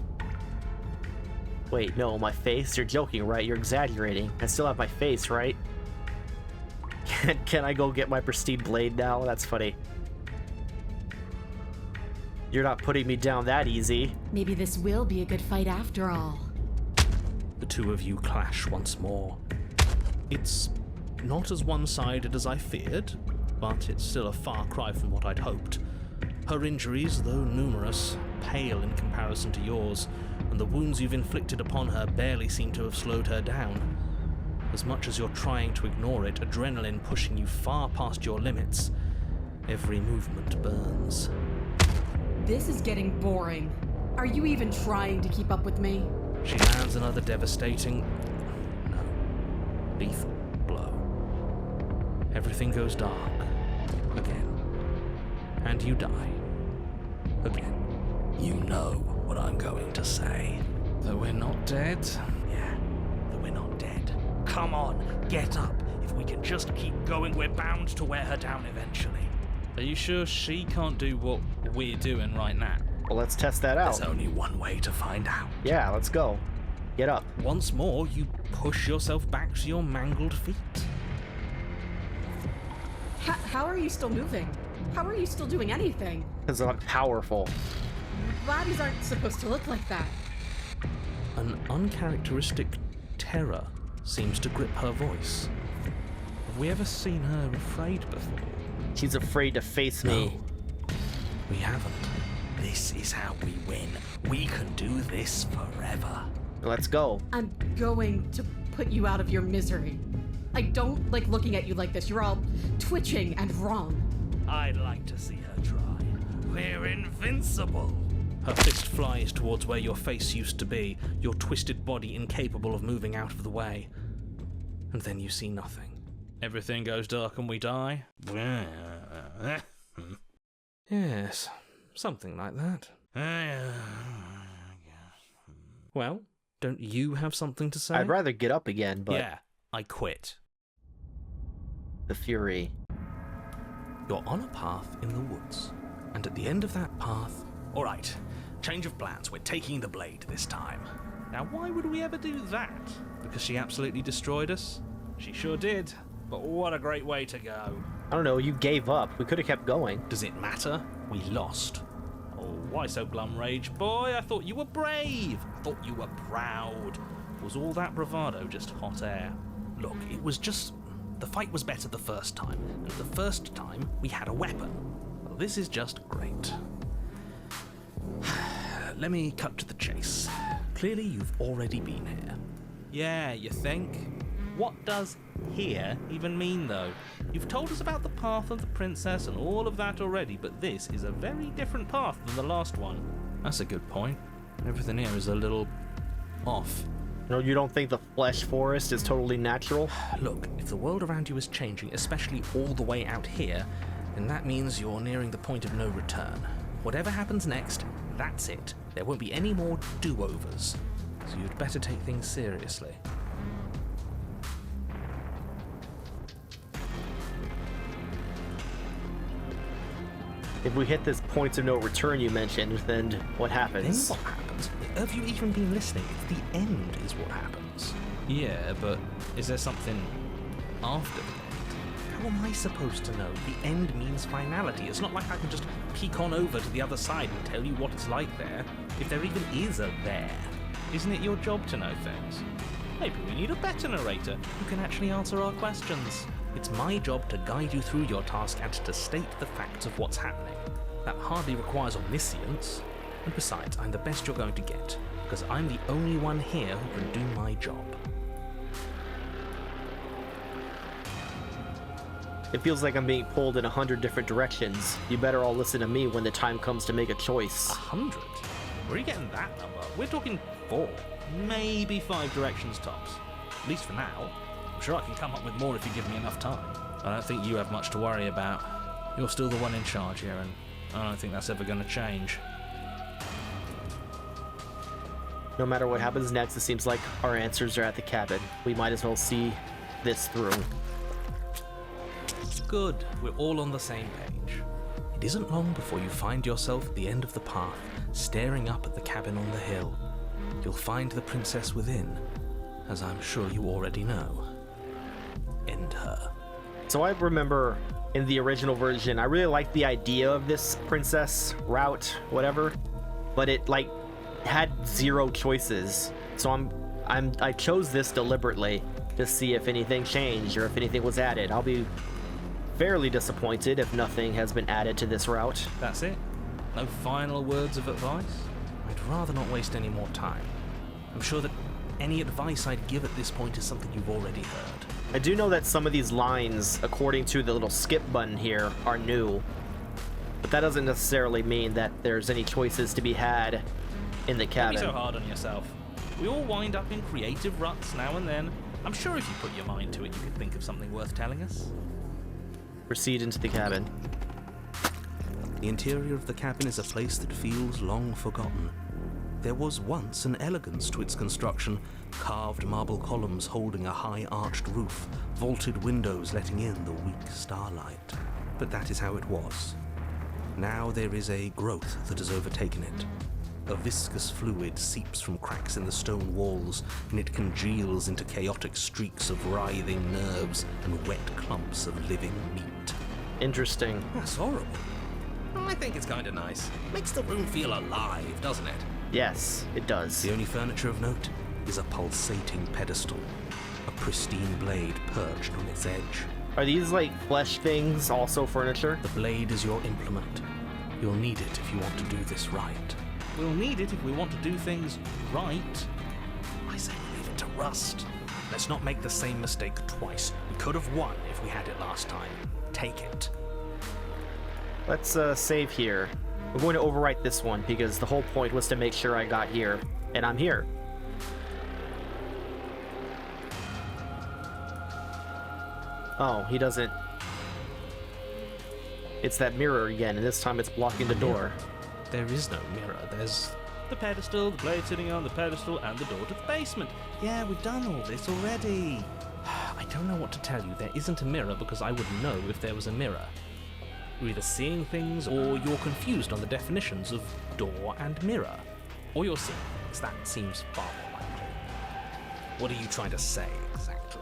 Wait, no, my face? You're joking, right? You're exaggerating. I still have my face, right? Can I go get my pristine blade now? That's funny. You're not putting me down that easy. Maybe this will be a good fight after all. The two of you clash once more. It's not as one-sided as I feared, but it's still a far cry from what I'd hoped. Her injuries, though numerous, pale in comparison to yours, and the wounds you've inflicted upon her barely seem to have slowed her down. As much as you're trying to ignore it, adrenaline pushing you far past your limits, every movement burns. This is getting boring. Are you even trying to keep up with me? She lands another devastating, no, lethal blow. Everything goes dark. Again. And you die. Again. You know what I'm going to say. That we're not dead? Yeah, that we're not dead. Come on, get up. If we can just keep going, we're bound to wear her down eventually. Are you sure she can't do what we're doing right now? Well, let's test that out. There's only one way to find out. Yeah, let's go. Get up. Once more, you push yourself back to your mangled feet. How are you still moving? How are you still doing anything? Because I'm powerful. Bodies aren't supposed to look like that. An uncharacteristic terror seems to grip her voice. Have we ever seen her afraid before? She's afraid to face me. No, we haven't. This is how we win. We can do this forever. Let's go. I'm going to put you out of your misery. I don't like looking at you like this. You're all twitching and wrong. I'd like to see her try. We're invincible. Her fist flies towards where your face used to be, your twisted body incapable of moving out of the way. And then you see nothing. Everything goes dark and we die? Yes, something like that. Well, don't you have something to say? I'd rather get up again, but Yeah, I quit. the fury. You're on a path in the woods, and at the end of that path... All right, change of plans. We're taking the blade this time. Now, why would we ever do that? Because she absolutely destroyed us? She sure did. But what a great way to go. I don't know, you gave up. We could have kept going. Does it matter? We lost. Oh, why so glum, Rage Boy? I thought you were brave. I thought you were proud. Was all that bravado just hot air? Look, it was just... The fight was better the first time, and the first time we had a weapon. Well, this is just great. Let me cut to the chase. Clearly you've already been here. Yeah, you think? What does here even mean, though? You've told us about the path of the princess and all of that already, but this is a very different path than the last one. That's a good point. Everything here is a little off. No, you don't think the flesh forest is totally natural? Look, if the world around you is changing, especially all the way out here, then that means you're nearing the point of no return. Whatever happens next, that's it. There won't be any more do-overs. So you'd better take things seriously. If we hit this point of no return you mentioned, then what happens? Then what happens? Have you even been listening? It's the end is what happens. Yeah, but is there something after the end? How am I supposed to know? The end means finality. It's not like I can just peek on over to the other side and tell you what it's like there, if there even is a there. Isn't it your job to know things? Maybe we need a better narrator who can actually answer our questions. It's my job to guide you through your task and to state the facts of what's happening. That hardly requires omniscience. And besides, I'm the best you're going to get, because I'm the only one here who can do my job. It feels like I'm being pulled in 100 different directions. You better all listen to me when the time comes to make a choice. 100? Where are you getting that number? We're talking 4, maybe 5 directions tops. At least for now. I'm sure I can come up with more if you give me enough time. I don't think you have much to worry about. You're still the one in charge here, and I don't think that's ever going to change. No matter what happens next, it seems like our answers are at the cabin. We might as well see this through. Good, we're all on the same page. It isn't long before you find yourself at the end of the path, staring up at the cabin on the hill. You'll find the princess within, as I'm sure you already know. End her. So I remember in the original version, I really liked the idea of this princess route, whatever, but it had 0 choices. So I chose this deliberately to see if anything changed or if anything was added. I'll be fairly disappointed if nothing has been added to this route. That's it? No final words of advice? I'd rather not waste any more time. I'm sure that any advice I'd give at this point is something you've already heard. I do know that some of these lines, according to the little skip button here, are new. But that doesn't necessarily mean that there's any choices to be had in the cabin. Don't be so hard on yourself. We all wind up in creative ruts now and then. I'm sure if you put your mind to it, you could think of something worth telling us. Proceed into the cabin. The interior of the cabin is a place that feels long forgotten. There was once an elegance to its construction, carved marble columns holding a high arched roof, vaulted windows letting in the weak starlight. But that is how it was. Now there is a growth that has overtaken it. A viscous fluid seeps from cracks in the stone walls, and it congeals into chaotic streaks of writhing nerves and wet clumps of living meat. Interesting. That's horrible. I think it's kind of nice. Makes the room feel alive, doesn't it? Yes, it does. The only furniture of note is a pulsating pedestal, a pristine blade perched on its edge. Are these like flesh things also furniture? The blade is your implement. You'll need it if you want to do this right. We'll need it if we want to do things right. I say leave it to rust. Let's not make the same mistake twice. We could have won if we had it last time. Take it. Let's save here. We're going to overwrite this one because the whole point was to make sure I got here, and I'm here. Oh, he doesn't. It's that mirror again, and this time it's blocking the door. There is no mirror. There's the pedestal, the blade sitting on the pedestal, and the door to the basement. Yeah, we've done all this already. I don't know what to tell you. There isn't a mirror because I would know if there was a mirror. You're either seeing things or you're confused on the definitions of door and mirror. Or you're seeing things. That seems far more likely. What are you trying to say exactly?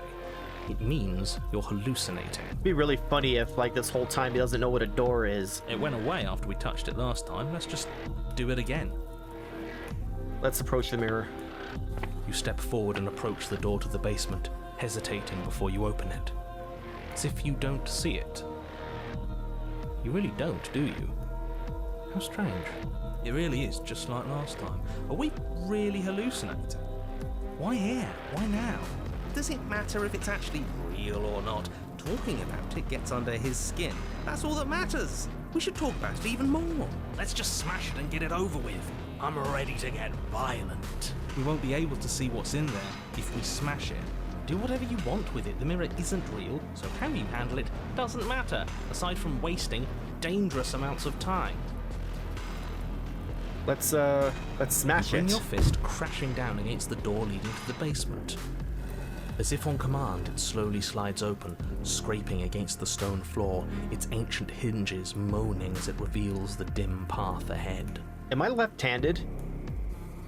It means you're hallucinating. It'd be really funny if, like, this whole time he doesn't know what a door is. It went away after we touched it last time. Let's just do it again. Let's approach the mirror. You step forward and approach the door to the basement, hesitating before you open it. As if you don't see it. You really don't, do you? How strange. It really is just like last time. Are we really hallucinating? Why here? Why now? Does it matter if it's actually real or not? Talking about it gets under his skin. That's all that matters. We should talk about it even more. Let's just smash it and get it over with. I'm ready to get violent. We won't be able to see what's in there if we smash it. Do whatever you want with it. The mirror isn't real, so how you handle it doesn't matter, aside from wasting dangerous amounts of time. Let's smash Bring it. your fist crashing down against the door leading to the basement. As if on command, it slowly slides open, scraping against the stone floor, its ancient hinges moaning as it reveals the dim path ahead. Am I left-handed?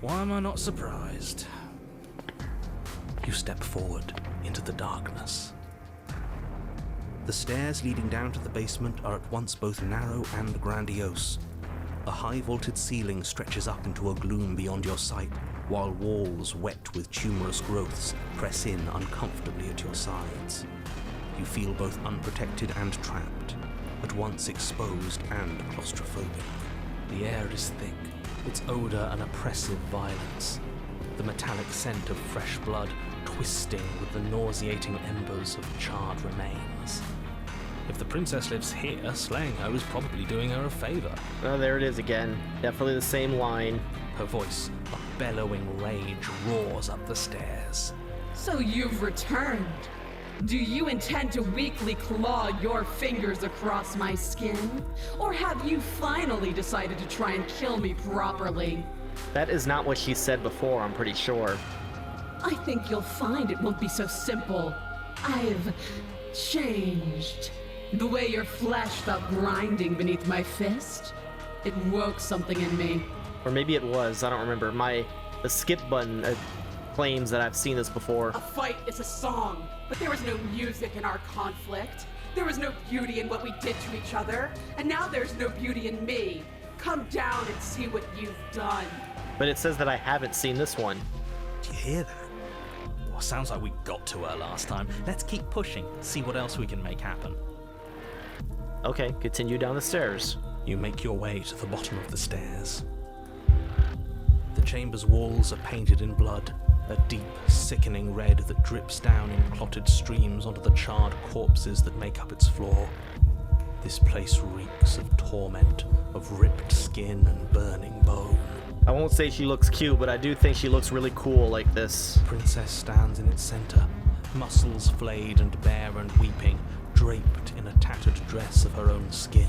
Why am I not surprised? You step forward into the darkness. The stairs leading down to the basement are at once both narrow and grandiose. A high-vaulted ceiling stretches up into a gloom beyond your sight, while walls wet with tumorous growths press in uncomfortably at your sides. You feel both unprotected and trapped, at once exposed and claustrophobic. The air is thick, its odor an oppressive violence, the metallic scent of fresh blood twisting with the nauseating embers of charred remains. If the princess lives here, slaying her is probably doing her a favor. Oh, there it is again. Definitely the same line. Her voice, a bellowing rage, roars up the stairs. So you've returned. Do you intend to weakly claw your fingers across my skin? Or have you finally decided to try and kill me properly? That is not what she said before, I'm pretty sure. I think you'll find it won't be so simple. I've changed. The way your flesh felt grinding beneath my fist, it woke something in me. Or maybe it was, I don't remember. The skip button claims that I've seen this before. A fight is a song, but there was no music in our conflict. There was no beauty in what we did to each other, and now there's no beauty in me. Come down and see what you've done. But it says that I haven't seen this one. Do you hear that? sounds like we got to her last time. Let's keep pushing, see what else we can make happen. Okay, continue down the stairs. You make your way to the bottom of the stairs. The chamber's walls are painted in blood, a deep, sickening red that drips down in clotted streams onto the charred corpses that make up its floor. This place reeks of torment, of ripped skin and burning bone. I won't say she looks cute, but I do think she looks really cool like this. The princess stands in its center, muscles flayed and bare and weeping, draped in a tattered dress of her own skin.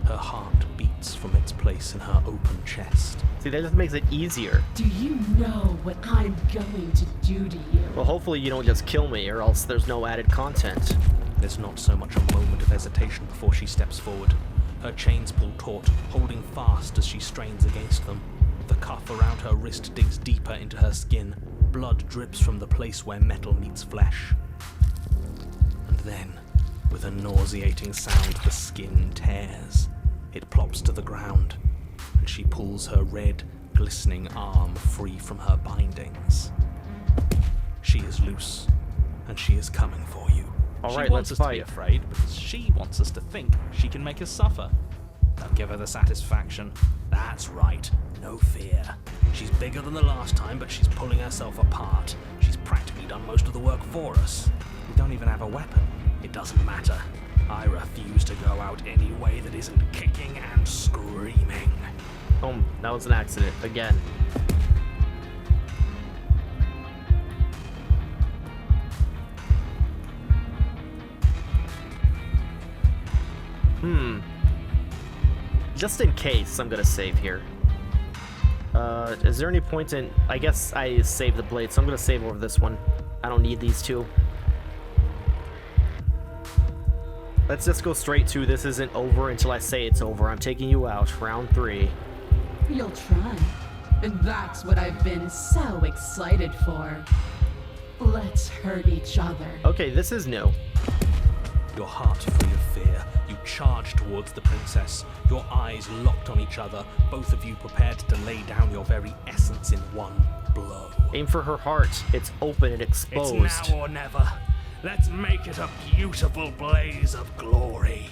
Her heart beats from its place in her open chest. See, that just makes it easier. Do you know what I'm going to do to you? Well, hopefully you don't just kill me, or else there's no added content. There's not so much a moment of hesitation before she steps forward. Her chains pull taut, holding fast as she strains against them. The cuff around her wrist digs deeper into her skin. Blood drips from the place where metal meets flesh. And then, with a nauseating sound, the skin tears. It plops to the ground, and she pulls her red, glistening arm free from her bindings. She is loose, and she is coming for you. All right, she wants let's us to be fight. afraid because she wants us to think she can make us suffer. Don't give her the satisfaction. That's right, no fear. She's bigger than the last time, but she's pulling herself apart. She's practically done most of the work for us. We don't even have a weapon. It doesn't matter. I refuse to go out any way that isn't kicking and screaming. Oh, that was an accident again. Just in case, I'm gonna save here. Is there any point in... I guess I saved the blade, so I'm gonna save over this one. I don't need these two. Let's just go straight to this isn't over until I say it's over. I'm taking you out. Round 3. You'll try. And that's what I've been so excited for. Let's hurt each other. Okay, this is new. Your heart free of fear, you charge towards the princess, your eyes locked on each other, both of you prepared to lay down your very essence in one blow. Aim for her heart. It's open and exposed. It's now or never. Let's make it a beautiful blaze of glory.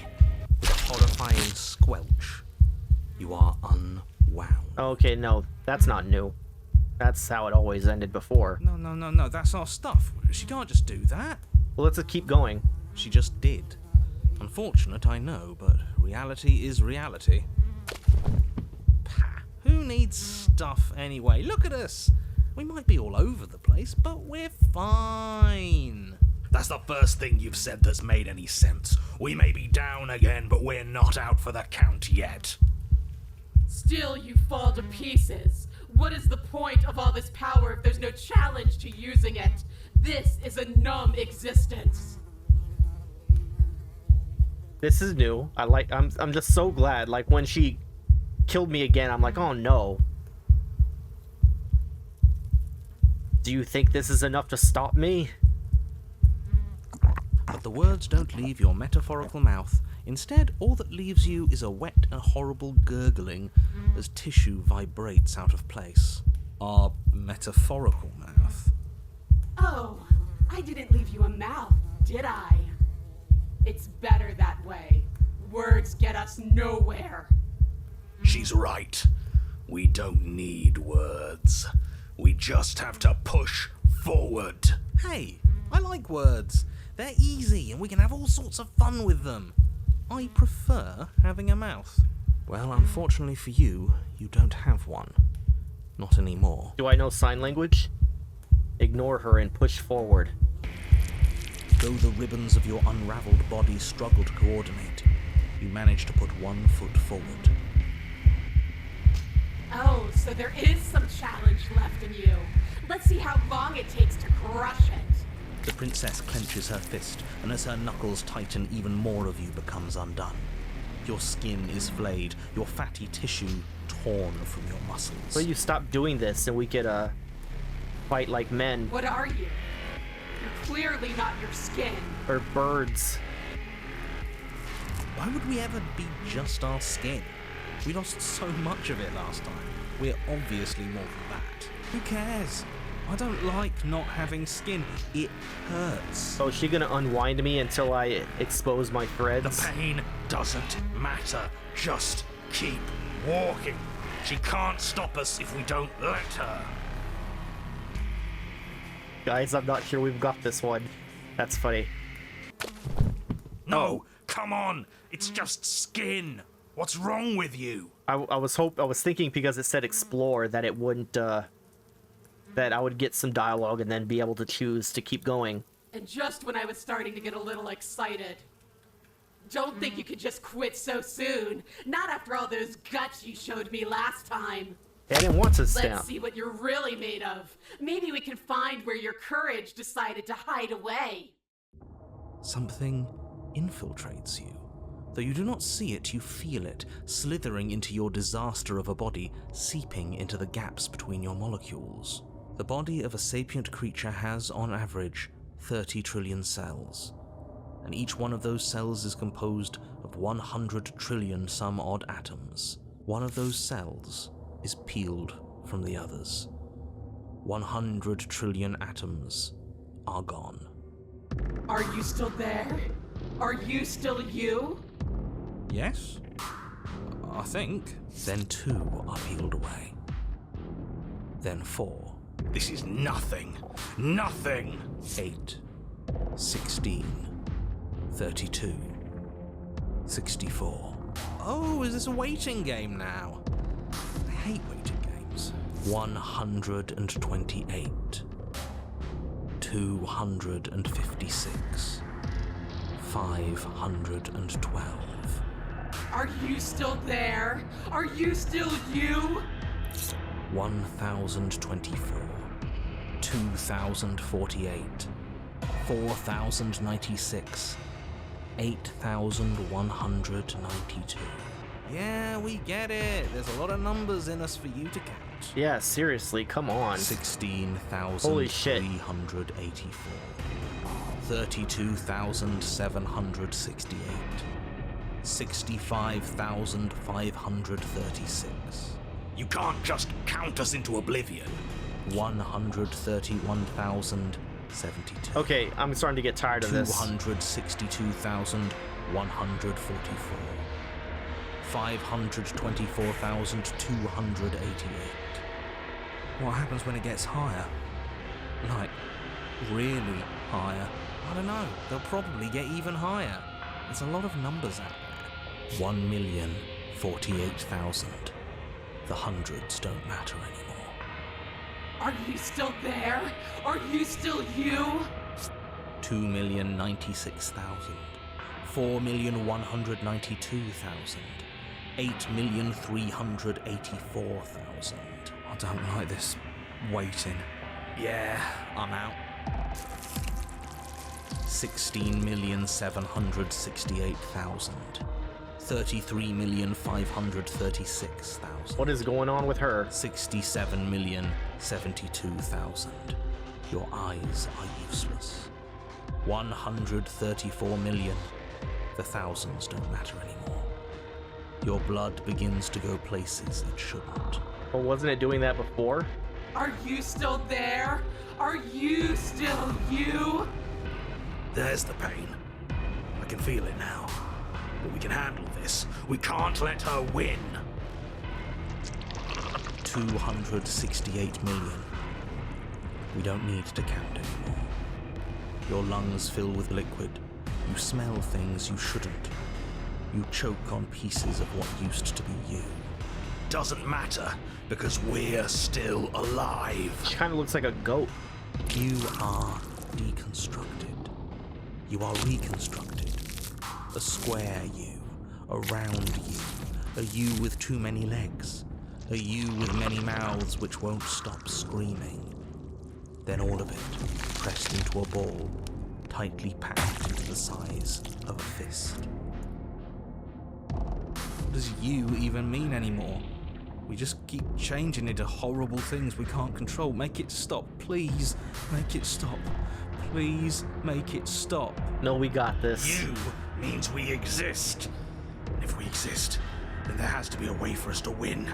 With a horrifying squelch, you are unwound. Okay, no, that's not new. That's how it always ended before. No, that's our stuff. She can't just do that. Well, let's just keep going. She just did. Unfortunate, I know, but reality is reality. Pah, who needs stuff anyway? Look at us! We might be all over the place, but we're fine. That's the first thing you've said that's made any sense. We may be down again, but we're not out for the count yet. Still, you fall to pieces. What is the point of all this power if there's no challenge to using it? This is a numb existence. This is new. I'm just so glad. Like, when she killed me again, I'm like, oh no. Do you think this is enough to stop me? But the words don't leave your metaphorical mouth. Instead, all that leaves you is a wet and horrible gurgling as tissue vibrates out of place. Our metaphorical mouth. Oh, I didn't leave you a mouth, did I? It's better that way. Words get us nowhere. She's right. We don't need words. We just have to push forward. Hey, I like words. They're easy and we can have all sorts of fun with them. I prefer having a mouth. Well, unfortunately for you, you don't have one. Not anymore. Do I know sign language? Ignore her and push forward. Though the ribbons of your unraveled body struggle to coordinate, you manage to put one foot forward. Oh, so there is some challenge left in you. Let's see how long it takes to crush it. The princess clenches her fist, and as her knuckles tighten, even more of you becomes undone. Your skin is flayed, your fatty tissue torn from your muscles. Will you stop doing this and we could, fight like men? What are you? You're clearly not your skin. Or birds. Why would we ever be just our skin? We lost so much of it last time. We're obviously more than that. Who cares? I don't like not having skin. It hurts. So is she gonna unwind me until I expose my The threads? pain doesn't matter. Just keep walking. She can't stop us if we don't let her. Guys, I'm not sure we've got this one. That's funny. No, come on. It's just skin. What's wrong with you? I was thinking because it said explore that it wouldn't, that I would get some dialogue and then be able to choose to keep going. And just when I was starting to get a little excited. Don't think you could just quit so soon. Not after all those guts you showed me last time. I didn't want to Let's stamp. see what you're really made of. Maybe we can find where your courage decided to hide away. Something infiltrates you. Though you do not see it, you feel it, slithering into your disaster of a body, seeping into the gaps between your molecules. The body of a sapient creature has, on average, 30 trillion cells, and each one of those cells is composed of 100 trillion some odd atoms. One of those cells is peeled from the others. 100 trillion atoms are gone. Are you still there? Are you still you? Yes? I think. Then 2 are peeled away. Then 4. This is nothing. Nothing. 8, 16, 32, 64. Oh, is this a waiting game now? I hate waiting games. 128, 256, 512. Are you still there? Are you still you? 1024, 2048, 4096, 8192. Yeah, we get it. There's a lot of numbers in us for you to count. Yeah, seriously, come on. 16,384, 32,768, 65,536, You can't just count us into oblivion. 131,072. Okay, I'm starting to get tired of this. 262,144, 524,288. What happens when it gets higher? Like, really higher? I don't know. They'll probably get even higher. There's a lot of numbers out there. 1,048,000. The hundreds don't matter anymore. Are you still there? Are you still you? 2,096,000. 4,192,000. 8,384,000. I don't like this waiting. Yeah, I'm out. 16,768,000. 33,536,000. What is going on with her? 67,072,000. Your eyes are useless. 134 million. The thousands don't matter anymore. Your blood begins to go places it shouldn't. Well, wasn't it doing that before? Are you still there? Are you still you? There's the pain. I can feel it now. But we can handle this. We can't let her win. 268 million. We don't need to count anymore. Your lungs fill with liquid. You smell things you shouldn't. You choke on pieces of what used to be you. Doesn't matter, because we're still alive. She kind of looks like a goat. You are deconstructed. You are reconstructed. A square you, a round you, a you with too many legs, a you with many mouths which won't stop screaming. Then all of it pressed into a ball, tightly packed into the size of a fist. What does you even mean anymore? We just keep changing into horrible things we can't control. Make it stop, please. Make it stop. Please make it stop. No, we got this. You means we exist. And if we exist, then there has to be a way for us to win.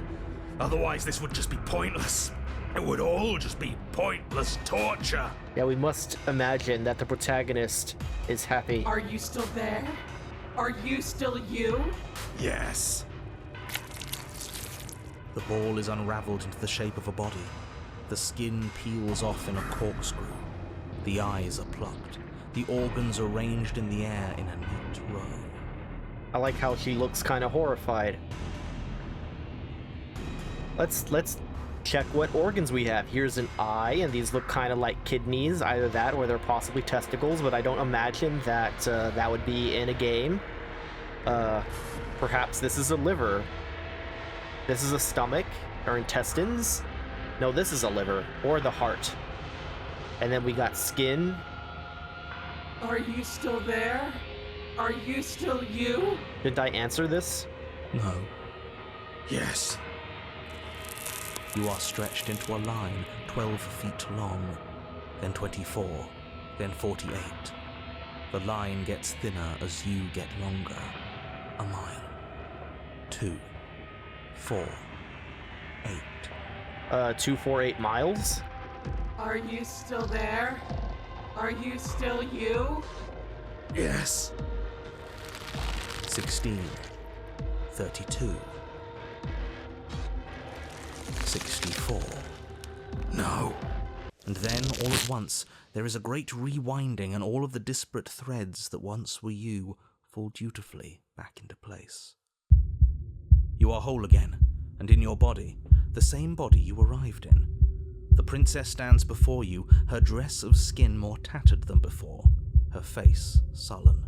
Otherwise, this would just be pointless. It would all just be pointless torture. Yeah, we must imagine that the protagonist is happy. Are you still there? Are you still you? Yes. The ball is unraveled into the shape of a body. The skin peels off in a corkscrew. The eyes are plucked. The organs arranged in the air in a neat row. I like how she looks kind of horrified. Let's check what organs we have. Here's an eye, and these look kind of like kidneys, either that or they're possibly testicles, but I don't imagine that that would be in a game. Perhaps this is a liver. This is a stomach or intestines. No, this is a liver or the heart. And then we got skin. Are you still there? Are you still you? Did I answer this? No. Yes. You are stretched into a line 12 feet long, then 24, then 48. The line gets thinner as you get longer. A mile. 2, 4, 8. 248 miles? Are you still there? Are you still you? Yes. 16, 32, 64. No. And then, all at once, there is a great rewinding, and all of the disparate threads that once were you fall dutifully back into place. You are whole again, and in your body, the same body you arrived in. The princess stands before you, her dress of skin more tattered than before, her face sullen.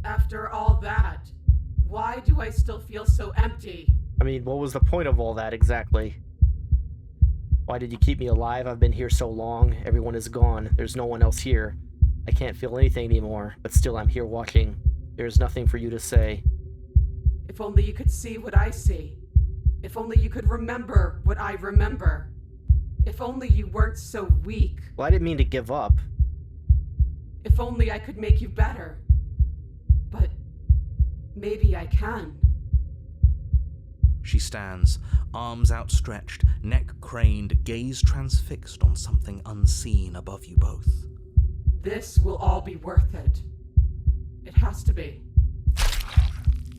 After all that, why do I still feel so empty? I mean, what was the point of all that exactly? Why did you keep me alive? I've been here so long. Everyone is gone. There's no one else here. I can't feel anything anymore, but still I'm here watching. There's nothing for you to say. If only you could see what I see. If only you could remember what I remember. If only you weren't so weak. Well, I didn't mean to give up. If only I could make you better. But maybe I can. She stands, arms outstretched, neck craned, gaze transfixed on something unseen above you both. This will all be worth it. It has to be.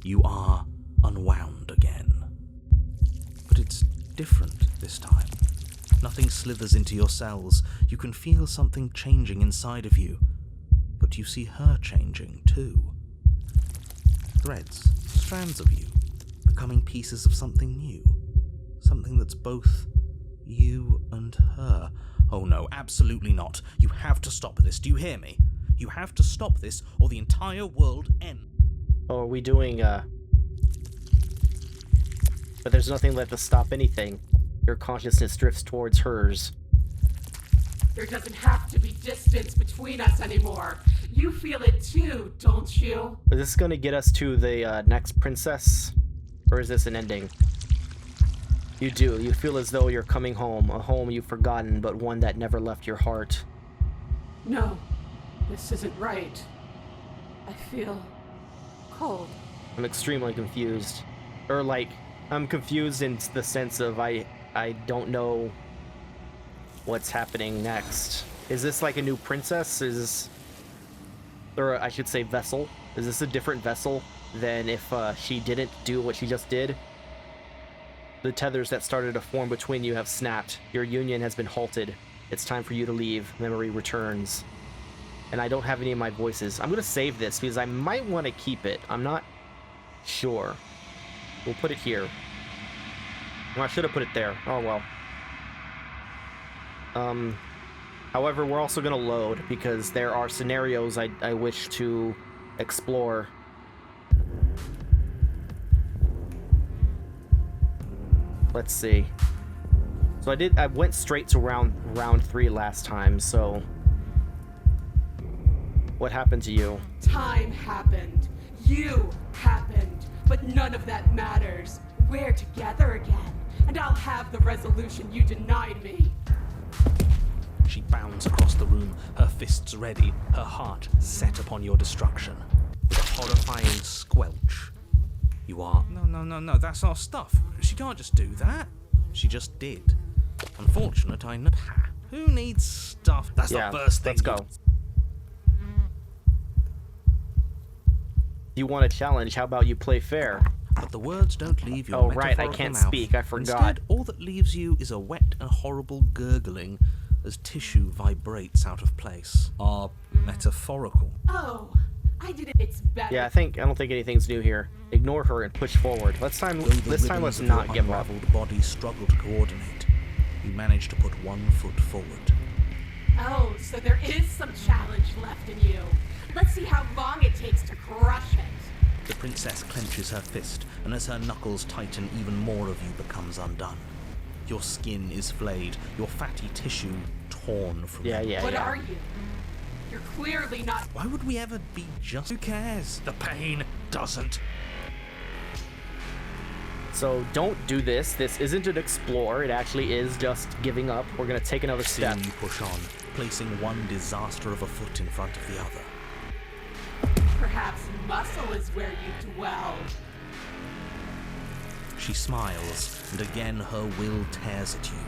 You are unwound again. But it's different this time. Nothing slithers into your cells. You can feel something changing inside of you. But you see her changing too. Threads, strands of you, becoming pieces of something new. Something that's both you and her. Oh no, absolutely not. You have to stop this. Do you hear me? You have to stop this, or the entire world ends. Oh, are we doing, But there's nothing left to stop anything. Your consciousness drifts towards hers. There doesn't have to be distance between us anymore. You feel it too, don't you? Is this gonna get us to the, next princess? Or is this an ending? You do. You feel as though you're coming home. A home you've forgotten, but one that never left your heart. No, this isn't right. I feel cold. I'm extremely confused. Or, like, I'm confused in the sense of I don't know what's happening next. Is this like a new princess? Or I should say vessel? Is this a different vessel than if she didn't do what she just did? The tethers that started to form between you have snapped. Your union has been halted. It's time for you to leave. Memory returns. And I don't have any of my voices. I'm gonna save this because I might want to keep it. I'm not sure. We'll put it here. Well, I should have put it there. Oh well. However, we're also gonna load because there are scenarios I wish to explore. Let's see. So I went straight to round 3 last time, so what happened to you? Time happened. You happened. But none of that matters. We're together again, and I'll have the resolution you denied me. She bounds across the room, her fists ready, her heart set upon your destruction. With a horrifying squelch, you are... No, that's our stuff. She can't just do that. She just did. Unfortunate, I know. Who needs stuff? That's Yeah, the first thing. let's go. You want a challenge? How about you play fair? But the words don't leave your Oh, right, I metaphorical can't mouth. speak, I forgot. Instead, all that leaves you is a wet and horrible gurgling as tissue vibrates out of place. Are metaphorical. Oh, I did it. It's better. Yeah, I don't think anything's new here. Ignore her and push forward. This time let's ribbons of not your give up. unraveled body struggle to coordinate. You manage to put one foot forward. Oh, so there is some challenge left in you. Let's see how long it takes to crush it. The princess clenches her fist, and as her knuckles tighten, even more of you becomes undone. Your skin is flayed, your fatty tissue torn from you. What are you? You're clearly not. Why would we ever be just? Who cares? The pain doesn't. So don't do this. This isn't an explore. It actually is just giving up. We're gonna take another step. Soon you push on, placing one disaster of a foot in front of the other. Perhaps muscle is where you dwell. She smiles, and again her will tears at you.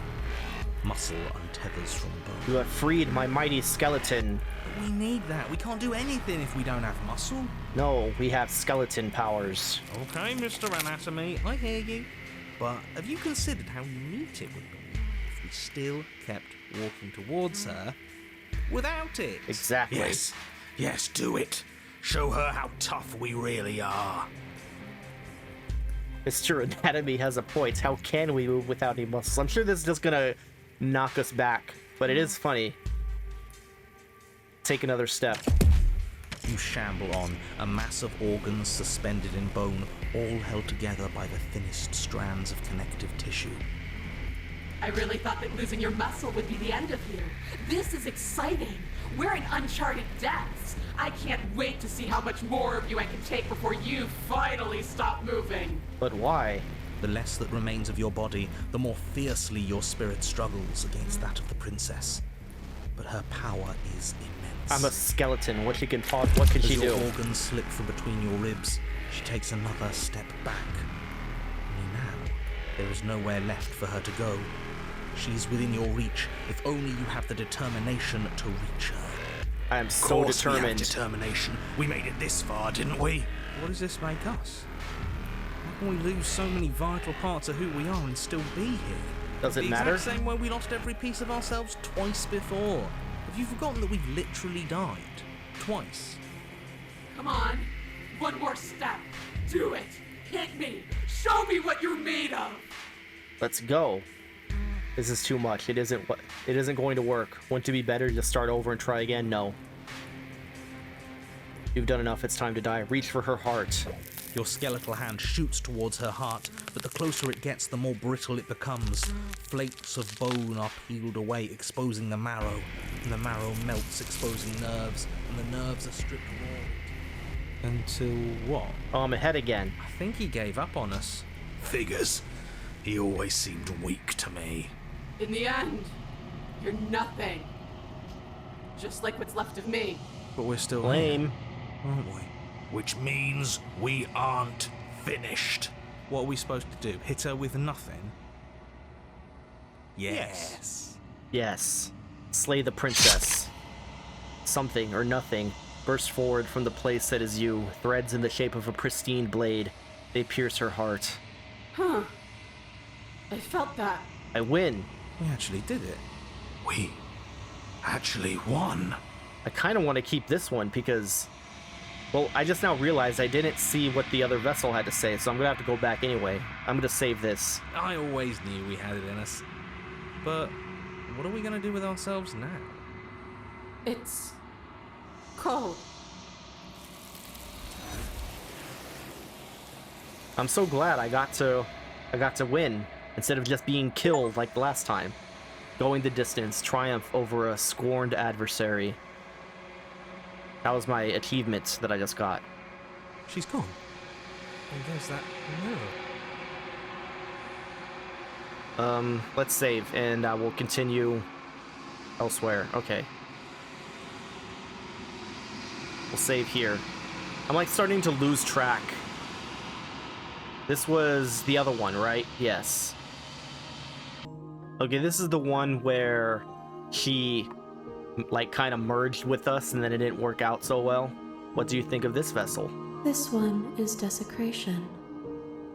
Muscle untethers from bone. You have freed my mighty skeleton. But we need that. We can't do anything if we don't have muscle. No, we have skeleton powers. Okay, Mr. Anatomy, I hear you. But have you considered how neat it would be if we still kept walking towards her without it? Exactly. Yes, do it. Show her how tough we really are. Mr. Anatomy has a point. How can we move without any muscles? I'm sure this is just gonna knock us back, but it is funny. Take another step. You shamble on, a mass of organs suspended in bone, all held together by the thinnest strands of connective tissue. I really thought that losing your muscle would be the end of you. This is exciting. We're in uncharted depths. I can't wait to see how much more of you I can take before you finally stop moving. But why? The less that remains of your body, the more fiercely your spirit struggles against that of the princess. But her power is immense. I'm a skeleton. What can she As do? your organs slip from between your ribs, she takes another step back. Only now, there is nowhere left for her to go. She's within your reach, if only you have the determination to reach her. I am so Of course we have determined. determination. We made it this far, didn't we? What does this make us? How can we lose so many vital parts of who we are and still be here? Does it the matter? exact same way we lost every piece of ourselves twice before. Have you forgotten that we've literally died? Twice. Come on. One more step. Do it. Hit me. Show me what you're made of. Let's go. This is too much. It isn't going to work. Wouldn't it be better to start over and try again? No. You've done enough. It's time to die. Reach for her heart. Your skeletal hand shoots towards her heart, but the closer it gets, the more brittle it becomes. Flakes of bone are peeled away, exposing the marrow, and the marrow melts, exposing nerves, and the nerves are stripped raw. Until what? Oh, I'm ahead again. I think he gave up on us. Figures. He always seemed weak to me. In the end, you're nothing. Just like what's left of me. But we're still Lame. here, aren't we? Which means we aren't finished. What are we supposed to do? Hit her with nothing? Yes. Yes. Slay the princess. Something or nothing burst forward from the place that is you. Threads in the shape of a pristine blade. They pierce her heart. Huh. I felt that. I win. We actually did it. We actually won. I kind of want to keep this one because, well, I just now realized I didn't see what the other vessel had to say, so I'm going to have to go back anyway. I'm going to save this. I always knew we had it in us. But what are we going to do with ourselves now? It's cold. I'm so glad I got to win instead of just being killed like the last time. Going the distance, triumph over a scorned adversary. That was my achievement that I just got. She's gone. And there's that mirror. Let's save and we'll continue elsewhere. Okay. We'll save here. I'm like starting to lose track. This was the other one, right? Yes. Okay, this is the one where she, like, kind of merged with us and then it didn't work out so well. What do you think of this vessel? This one is desecration.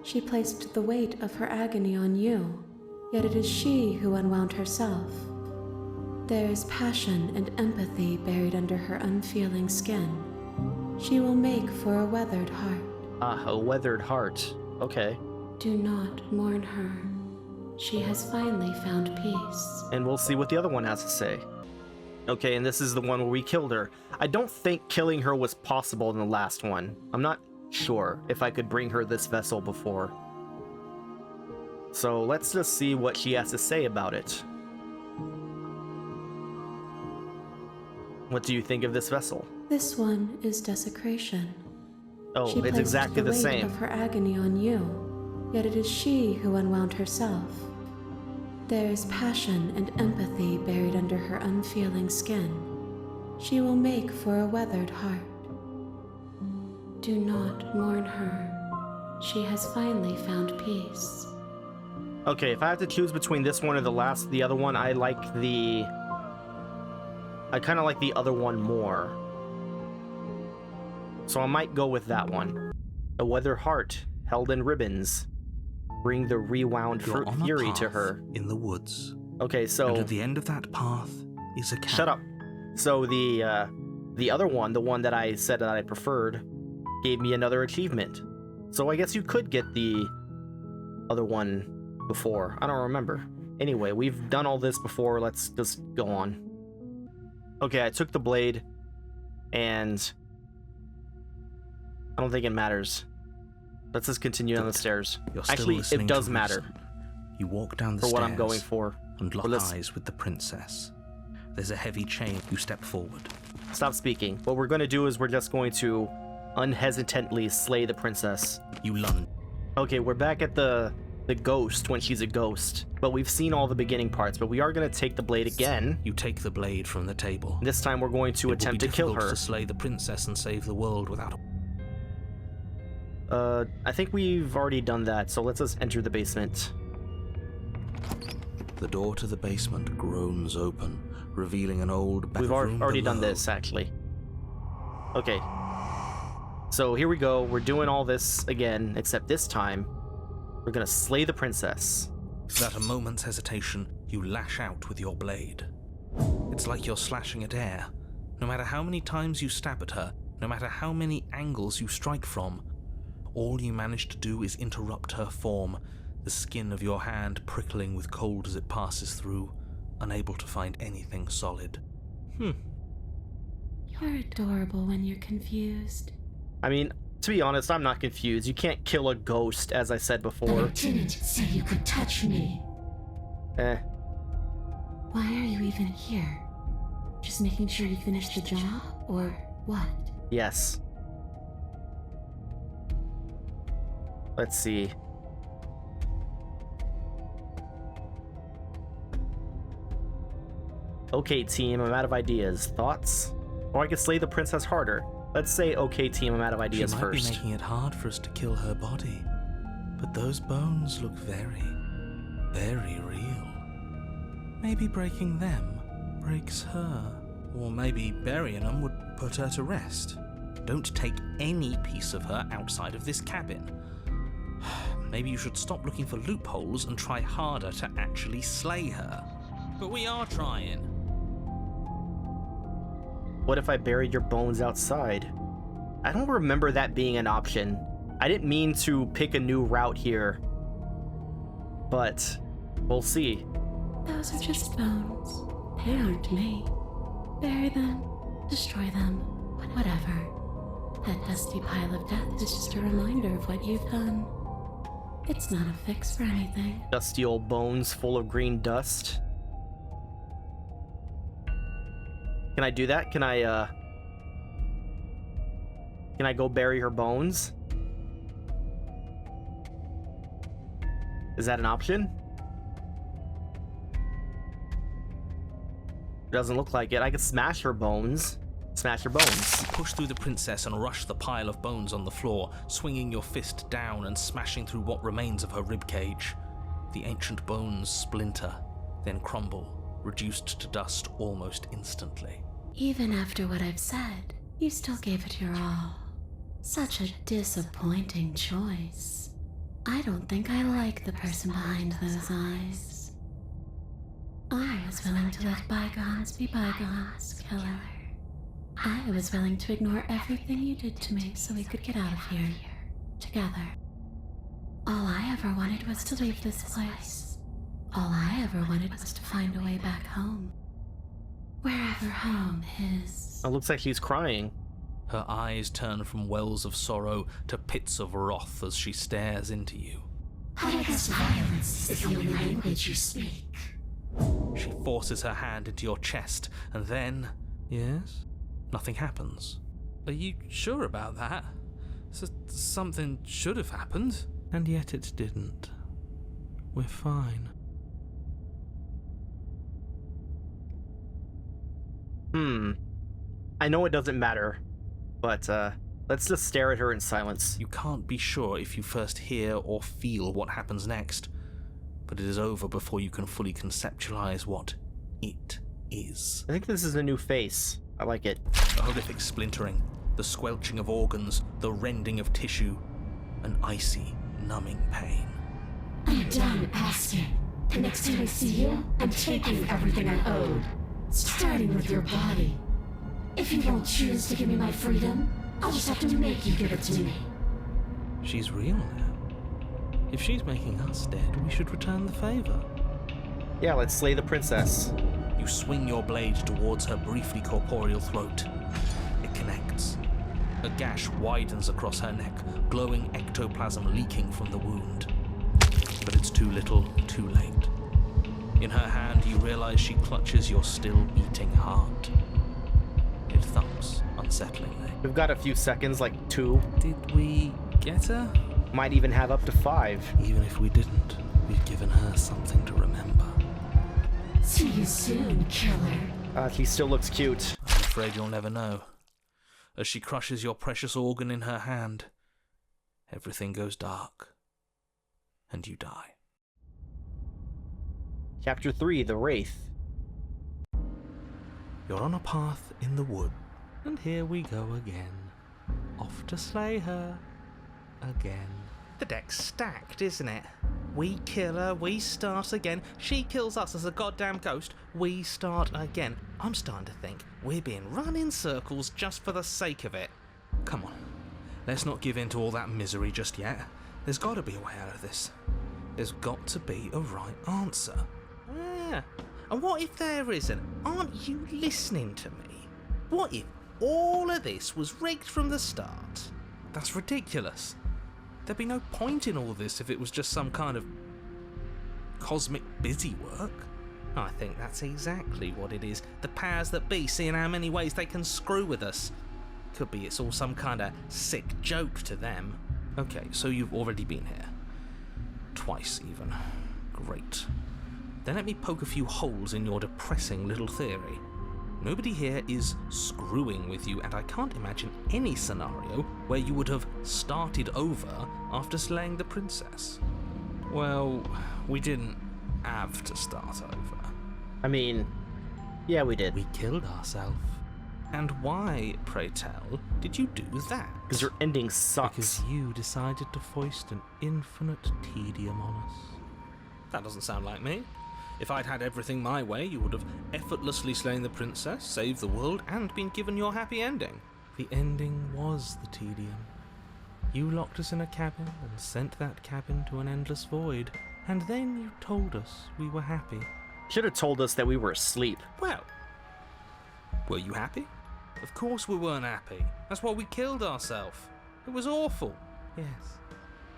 She placed the weight of her agony on you, yet it is she who unwound herself. There is passion and empathy buried under her unfeeling skin. She will make for a weathered heart. Ah, a weathered heart. Okay. Do not mourn her. She has finally found peace. And we'll see what the other one has to say. Okay, and this is the one where we killed her. I don't think killing her was possible in the last one. I'm not sure if I could bring her this vessel before. So let's just see what she has to say about it. What do you think of this vessel? This one is desecration. Oh, She it's placed exactly the weight same. of her agony on you, yet it is she who unwound herself. There is passion and empathy buried under her unfeeling skin. She will make for a weathered heart. Do not mourn her. She has finally found peace. Okay, if I have to choose between this one or the other one, I kind of like the other one more. So I might go with that one. A weathered heart held in ribbons. Bring the rewound You're on a fury to path her. in the woods. Okay, so And at the end of that path is a cabin. shut up. So the other one, the one that I said that I preferred, gave me another achievement. So I guess you could get the other one before. I don't remember. Anyway, we've done all this before. Let's just go on. Okay, I took the blade, and I don't think it matters. Let's just continue down the stairs. You're still Actually, listening it does to matter reason. You walk down the for stairs what I'm going for. and lock Or let's- eyes with the princess. There's a heavy chain. You step forward. Stop speaking. What we're going to do is we're just going to unhesitantly slay the princess. You lunge. Okay, we're back at the ghost when she's a ghost. But we've seen all the beginning parts, but we are going to take the blade again. You take the blade from the table. This time we're going to attempt to kill her. To slay the princess and save the world without I think we've already done that, so let's just enter the basement. The door to the basement groans open, revealing an old back We've room already below. done this, actually. Okay. So here we go. We're doing all this again, except this time, we're gonna slay the princess. Without a moment's hesitation, you lash out with your blade. It's like you're slashing at air. No matter how many times you stab at her, no matter how many angles you strike from, all you manage to do is interrupt her form, the skin of your hand prickling with cold as it passes through, unable to find anything solid. You're adorable when you're confused. I mean, to be honest, I'm not confused. You can't kill a ghost, as I said The before. lieutenant said you could touch me. Why are you even here? Just making sure you finish the job, or what? Yes. Let's see. Okay, team, I'm out of ideas. Thoughts? Or I could slay the princess harder. Let's say, okay, team, I'm out of ideas She might first. be making it hard for us to kill her body, but those bones look very, very real. Maybe breaking them breaks her. Or maybe burying them would put her to rest. Don't take any piece of her outside of this cabin. Maybe you should stop looking for loopholes and try harder to actually slay her. But we are trying. What if I buried your bones outside? I don't remember that being an option. I didn't mean to pick a new route here. But we'll see. Those are just bones. They aren't me. Bury them, destroy them, whatever. That dusty pile of death is just a reminder of what you've done. It's not a fix for anything. Dusty old bones full of green dust. Can I do that? Can I go bury her bones? Is that an option? Doesn't look like it. I could smash her bones. Smash her bones. You push through the princess and rush the pile of bones on the floor, swinging your fist down and smashing through what remains of her ribcage. The ancient bones splinter, then crumble, reduced to dust almost instantly. Even after what I've said, you still gave it your all. Such a disappointing choice. I don't think I like the person behind those eyes. I was willing to let bygones be bygones, killer. I was willing to ignore everything you did to me so we could get out of here, together. All I ever wanted was to leave this place. All I ever wanted was to find a way back home. Wherever home is. It looks like she's crying. Her eyes turn from wells of sorrow to pits of wrath as she stares into you. I guess violence is the only language you speak. She forces her hand into your chest, and then... Yes? Nothing happens. Are you sure about that? Something should have happened. And yet it didn't. We're fine. I know it doesn't matter, but let's just stare at her in silence. You can't be sure if you first hear or feel what happens next, but it is over before you can fully conceptualize what it is. I think this is a new face. I like it. The horrific splintering, the squelching of organs, the rending of tissue, an icy, numbing pain. I'm done asking. The next time I see you, I'm taking everything I owed. Starting with your body. If you won't choose to give me my freedom, I'll just have to make you give it to me. She's real now. If she's making us dead, we should return the favor. Yeah, let's slay the princess. You swing your blade towards her briefly corporeal throat. It connects. A gash widens across her neck, glowing ectoplasm leaking from the wound. But it's too little, too late. In her hand, you realize she clutches your still beating heart. It thumps unsettlingly. We've got a few seconds, like 2. Did we get her? Might even have up to 5. Even if we didn't, we've given her something to remember. See you soon, killer. She still looks cute. I'm afraid you'll never know. As she crushes your precious organ in her hand, everything goes dark, and you die. Chapter 3, The Wraith. You're on a path in the wood, and here we go again. Off to slay her. Again. The deck's stacked, isn't it? We kill her, we start again. She kills us as a goddamn ghost, we start again. I'm starting to think we're being run in circles just for the sake of it. Come on, let's not give in to all that misery just yet. There's got to be a way out of this. There's got to be a right answer. Yeah. And what if there isn't? Aren't you listening to me? What if all of this was rigged from the start? That's ridiculous. There'd be no point in all this if it was just some kind of cosmic busy work. I think that's exactly what it is. The powers that be seeing how many ways they can screw with us. Could be it's all some kind of sick joke to them. Okay, so you've already been here. Twice even. Great. Then let me poke a few holes in your depressing little theory. Nobody here is screwing with you, and I can't imagine any scenario where you would have started over after slaying the princess. Well, we didn't have to start over. I mean, yeah, we did. We killed ourselves. And why, pray tell, did you do that? Because your ending sucks. Because you decided to foist an infinite tedium on us. That doesn't sound like me. If I'd had everything my way, you would have effortlessly slain the princess, saved the world, and been given your happy ending. The ending was the tedium. You locked us in a cabin and sent that cabin to an endless void. And then you told us we were happy. Should have told us that we were asleep. Well, were you happy? Of course we weren't happy. That's why we killed ourselves. It was awful. Yes.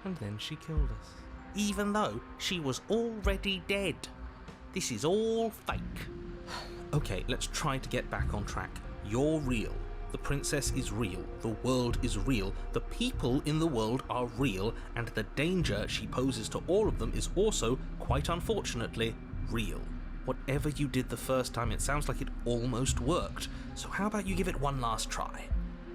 And then she killed us. Even though she was already dead. This is all fake. Okay, let's try to get back on track. You're real. The princess is real. The world is real. The people in the world are real. And the danger she poses to all of them is also, quite unfortunately, real. Whatever you did the first time, it sounds like it almost worked. So how about you give it one last try?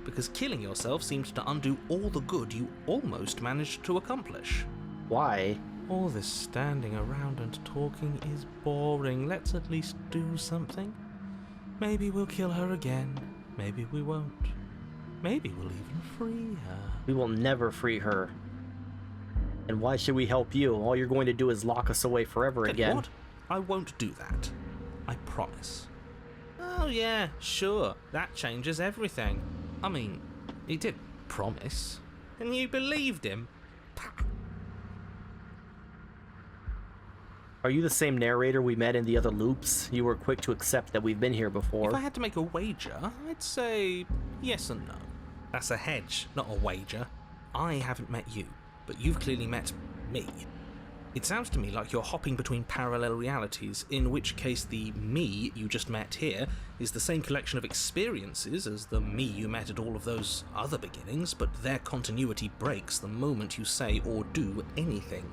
Because killing yourself seems to undo all the good you almost managed to accomplish. Why? All this standing around and talking is boring. Let's at least do something. Maybe we'll kill her again. Maybe we won't. Maybe we'll even free her. We will never free her. And why should we help you? All you're going to do is lock us away forever again. What? I won't do that. I promise. Oh yeah, sure. That changes everything. I mean, he did promise. And you believed him. Are you the same narrator we met in the other loops? You were quick to accept that we've been here before. If I had to make a wager, I'd say yes and no. That's a hedge, not a wager. I haven't met you, but you've clearly met me. It sounds to me like you're hopping between parallel realities, in which case the me you just met here is the same collection of experiences as the me you met at all of those other beginnings, but their continuity breaks the moment you say or do anything,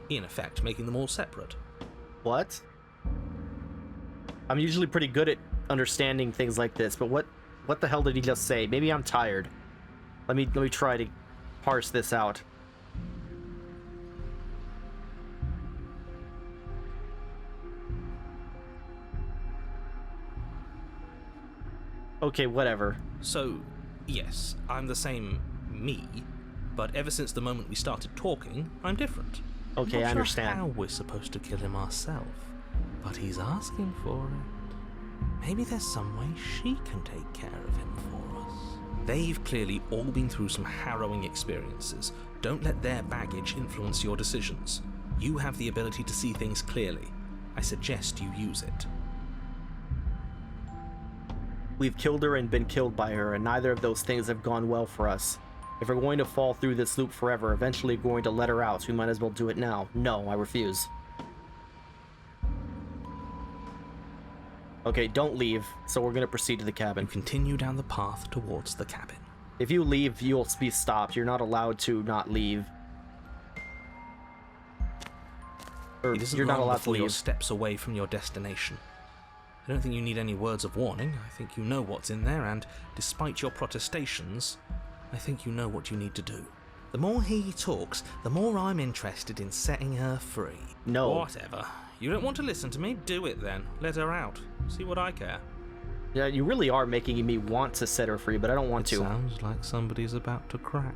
in effect making them all separate. What? I'm usually pretty good at understanding things like this, but what the hell did he just say? Maybe I'm tired. Let me try to parse this out. Okay, whatever. So, yes, I'm the same me, but ever since the moment we started talking, I'm different. Okay, I understand. I'm not sure how we're supposed to kill him ourselves, but he's asking for it. Maybe there's some way she can take care of him for us. They've clearly all been through some harrowing experiences. Don't let their baggage influence your decisions. You have the ability to see things clearly. I suggest you use it. We've killed her and been killed by her, and neither of those things have gone well for us. If we're going to fall through this loop forever, eventually we're going to let her out, so we might as well do it now. No, I refuse. Okay, don't leave, so we're going to proceed to the cabin. You continue down the path towards the cabin. If you leave, you'll be stopped. You're not allowed to not leave. Or It isn't you're not long allowed to before you're leave. steps away from your destination. I don't think you need any words of warning. I think you know what's in there, and despite your protestations, I think you know what you need to do. The more he talks, the more I'm interested in setting her free. No. Whatever. You don't want to listen to me? Do it then. Let her out. See what I care. Yeah, you really are making me want to set her free, but I don't want to. Sounds like somebody's about to crack.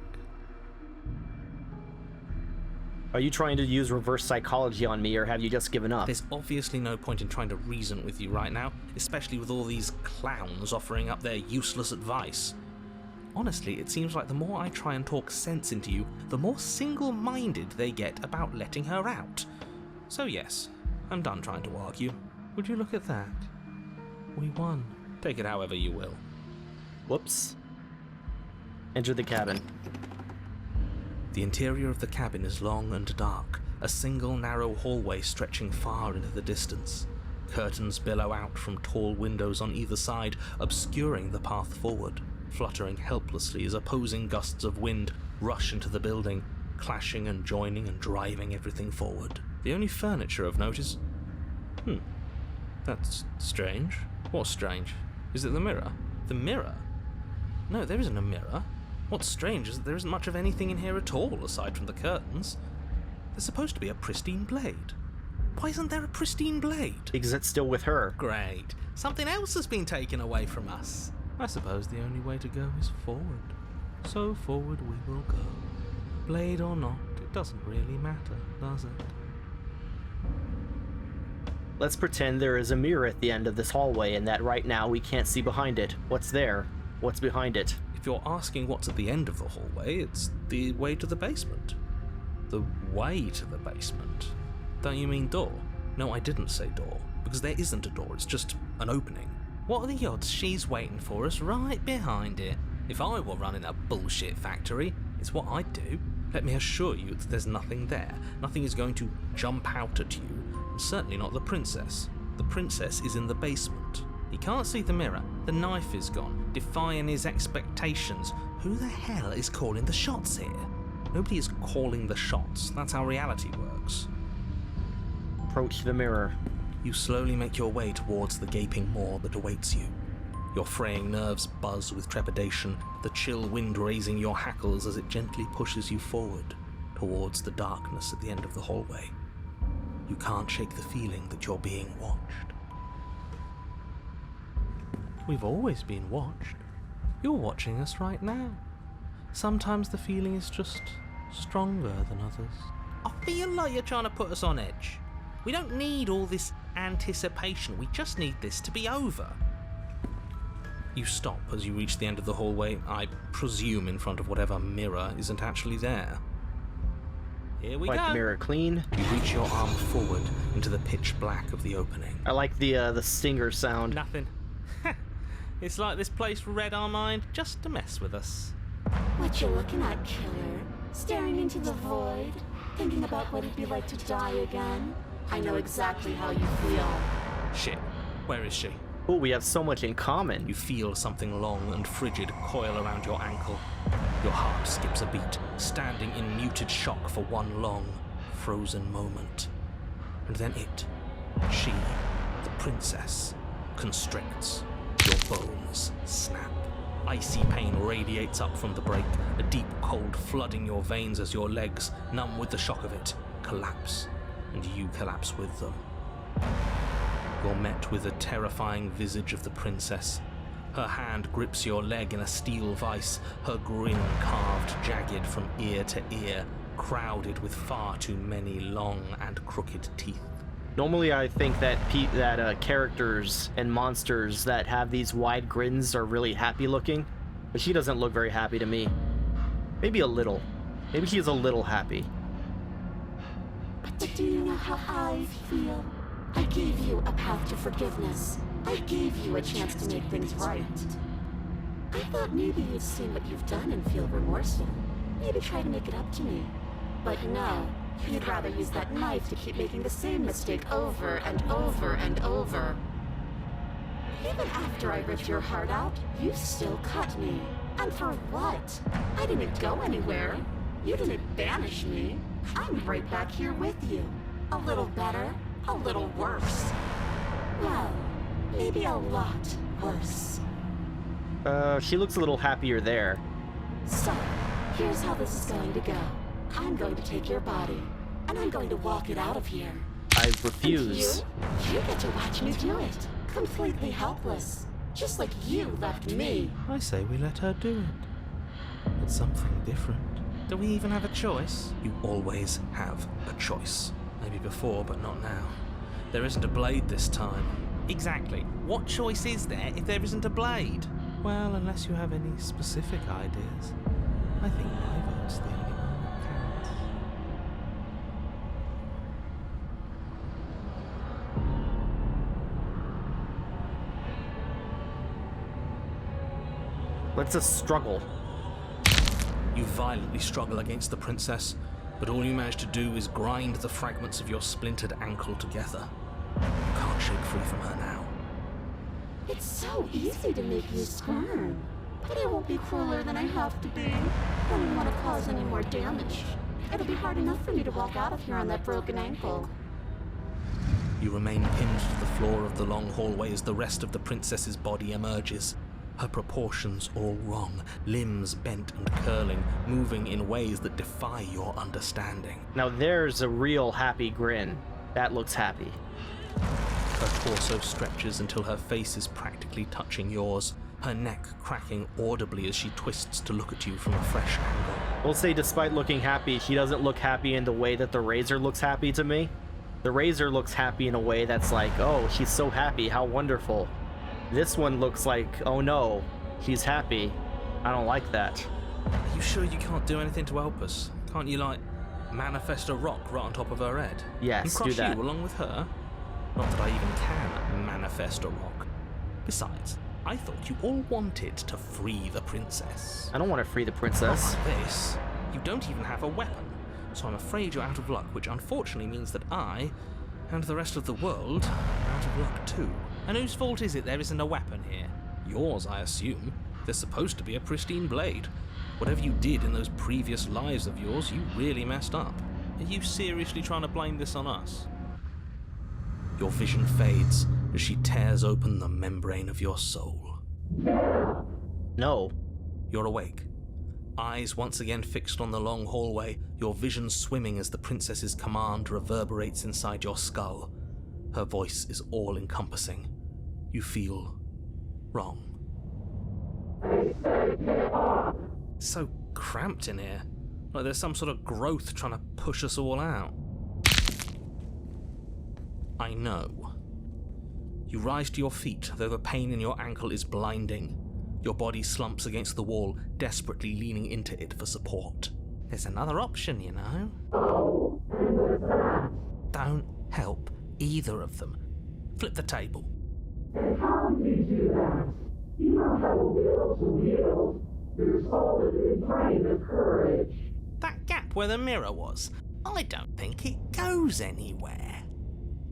Are you trying to use reverse psychology on me, or have you just given up? There's obviously no point in trying to reason with you right now, especially with all these clowns offering up their useless advice. Honestly, it seems like the more I try and talk sense into you, the more single-minded they get about letting her out. So yes, I'm done trying to argue. Would you look at that? We won. Take it however you will. Whoops. Enter the cabin. The interior of the cabin is long and dark, a single narrow hallway stretching far into the distance. Curtains billow out from tall windows on either side, obscuring the path forward, fluttering helplessly as opposing gusts of wind rush into the building, clashing and joining and driving everything forward. The only furniture of note is... That's strange. What's strange? Is it the mirror? The mirror? No, there isn't a mirror. What's strange is that there isn't much of anything in here at all, aside from the curtains. There's supposed to be a pristine blade. Why isn't there a pristine blade? Because it's still with her. Great. Something else has been taken away from us. I suppose the only way to go is forward. So forward we will go. Blade or not, it doesn't really matter, does it? Let's pretend there is a mirror at the end of this hallway and that right now we can't see behind it. What's there? What's behind it? If you're asking what's at the end of the hallway, it's the way to the basement. The way to the basement? Don't you mean door? No, I didn't say door, because there isn't a door, it's just an opening. What are the odds she's waiting for us right behind it? If I were running a bullshit factory, it's what I'd do. Let me assure you that there's nothing there. Nothing is going to jump out at you, and certainly not the princess. The princess is in the basement. He can't see the mirror. The knife is gone, defying his expectations. Who the hell is calling the shots here? Nobody is calling the shots. That's how reality works. Approach the mirror. You slowly make your way towards the gaping maw that awaits you. Your fraying nerves buzz with trepidation, the chill wind raising your hackles as it gently pushes you forward, towards the darkness at the end of the hallway. You can't shake the feeling that you're being watched. We've always been watched. You're watching us right now. Sometimes the feeling is just stronger than others. I feel like you're trying to put us on edge. We don't need all this anticipation. We just need this to be over. You stop as you reach the end of the hallway, I presume in front of whatever mirror isn't actually there. Here we Wipe go. the mirror clean. You reach your arm forward into the pitch black of the opening. I like the stinger sound. Nothing. It's like this place read our mind just to mess with us. What you looking at, killer? Staring into the void? Thinking about what it'd be like to die again? I know exactly how you feel. Shit, where is she? Oh, we have so much in common. You feel something long and frigid coil around your ankle. Your heart skips a beat, standing in muted shock for one long, frozen moment. And then she, the princess, constricts. Your bones snap. Icy pain radiates up from the break, a deep cold flooding your veins as your legs, numb with the shock of it, collapse, and you collapse with them. You're met with the terrifying visage of the princess. Her hand grips your leg in a steel vice, her grin carved jagged from ear to ear, crowded with far too many long and crooked teeth. Normally I think that characters and monsters that have these wide grins are really happy looking, but she doesn't look very happy to me. Maybe a little. Maybe she's a little happy. But do you know how I feel? I gave you a path to forgiveness. I gave you a chance to make things right. I thought maybe you'd see what you've done and feel remorseful. Maybe try to make it up to me. But no, you'd rather use that knife to keep making the same mistake over and over and over. Even after I ripped your heart out, you still cut me. And for what? I didn't go anywhere. You didn't banish me. I'm right back here with you. A little better, a little worse. Well, maybe a lot worse. She looks a little happier there. So, here's how this is going to go. I'm going to take your body, and I'm going to walk it out of here. I refuse. And you get to watch me do it. Completely helpless. Just like you left me. I say we let her do it. It's something different. Do we even have a choice? You always have a choice. Maybe before, but not now. There isn't a blade this time. Exactly. What choice is there if there isn't a blade? Well, unless you have any specific ideas. I think my vote's the only one that counts. Let's just struggle. You violently struggle against the princess, but all you manage to do is grind the fragments of your splintered ankle together. You can't shake free from her now. It's so easy to make you squirm. But I won't be crueler than I have to be. I don't want to cause any more damage. It'll be hard enough for me to walk out of here on that broken ankle. You remain pinned to the floor of the long hallway as the rest of the princess's body emerges. Her proportions all wrong, limbs bent and curling, moving in ways that defy your understanding. Now there's a real happy grin. That looks happy. Her torso stretches until her face is practically touching yours, her neck cracking audibly as she twists to look at you from a fresh angle. We'll say despite looking happy, she doesn't look happy in the way that the Razor looks happy to me. The Razor looks happy in a way that's like, oh, she's so happy, how wonderful. This one looks like, oh no, she's happy. I don't like that. Are you sure you can't do anything to help us? Can't you, like, manifest a rock right on top of her head? Yes, and crush do that. you along with her? Not that I even can manifest a rock. Besides, I thought you all wanted to free the princess. I don't want to free the princess. Not like this. You don't even have a weapon, so I'm afraid you're out of luck, which unfortunately means that I, and the rest of the world, are out of luck too. And whose fault is it there isn't a weapon here? Yours, I assume. There's supposed to be a pristine blade. Whatever you did in those previous lives of yours, you really messed up. Are you seriously trying to blame this on us? Your vision fades as she tears open the membrane of your soul. No. You're awake, Eyes once again fixed on the long hallway, your vision swimming as the princess's command reverberates inside your skull. Her voice is all-encompassing. You feel wrong. It's so cramped in here. Like there's some sort of growth trying to push us all out. I know. You rise to your feet, though the pain in your ankle is blinding. Your body slumps against the wall, desperately leaning into it for support. There's another option, you know. Don't help either of them. Flip the table. How do you do that? You don't have a will to wield. Your soul is in brain of courage. That gap where the mirror was, I don't think it goes anywhere.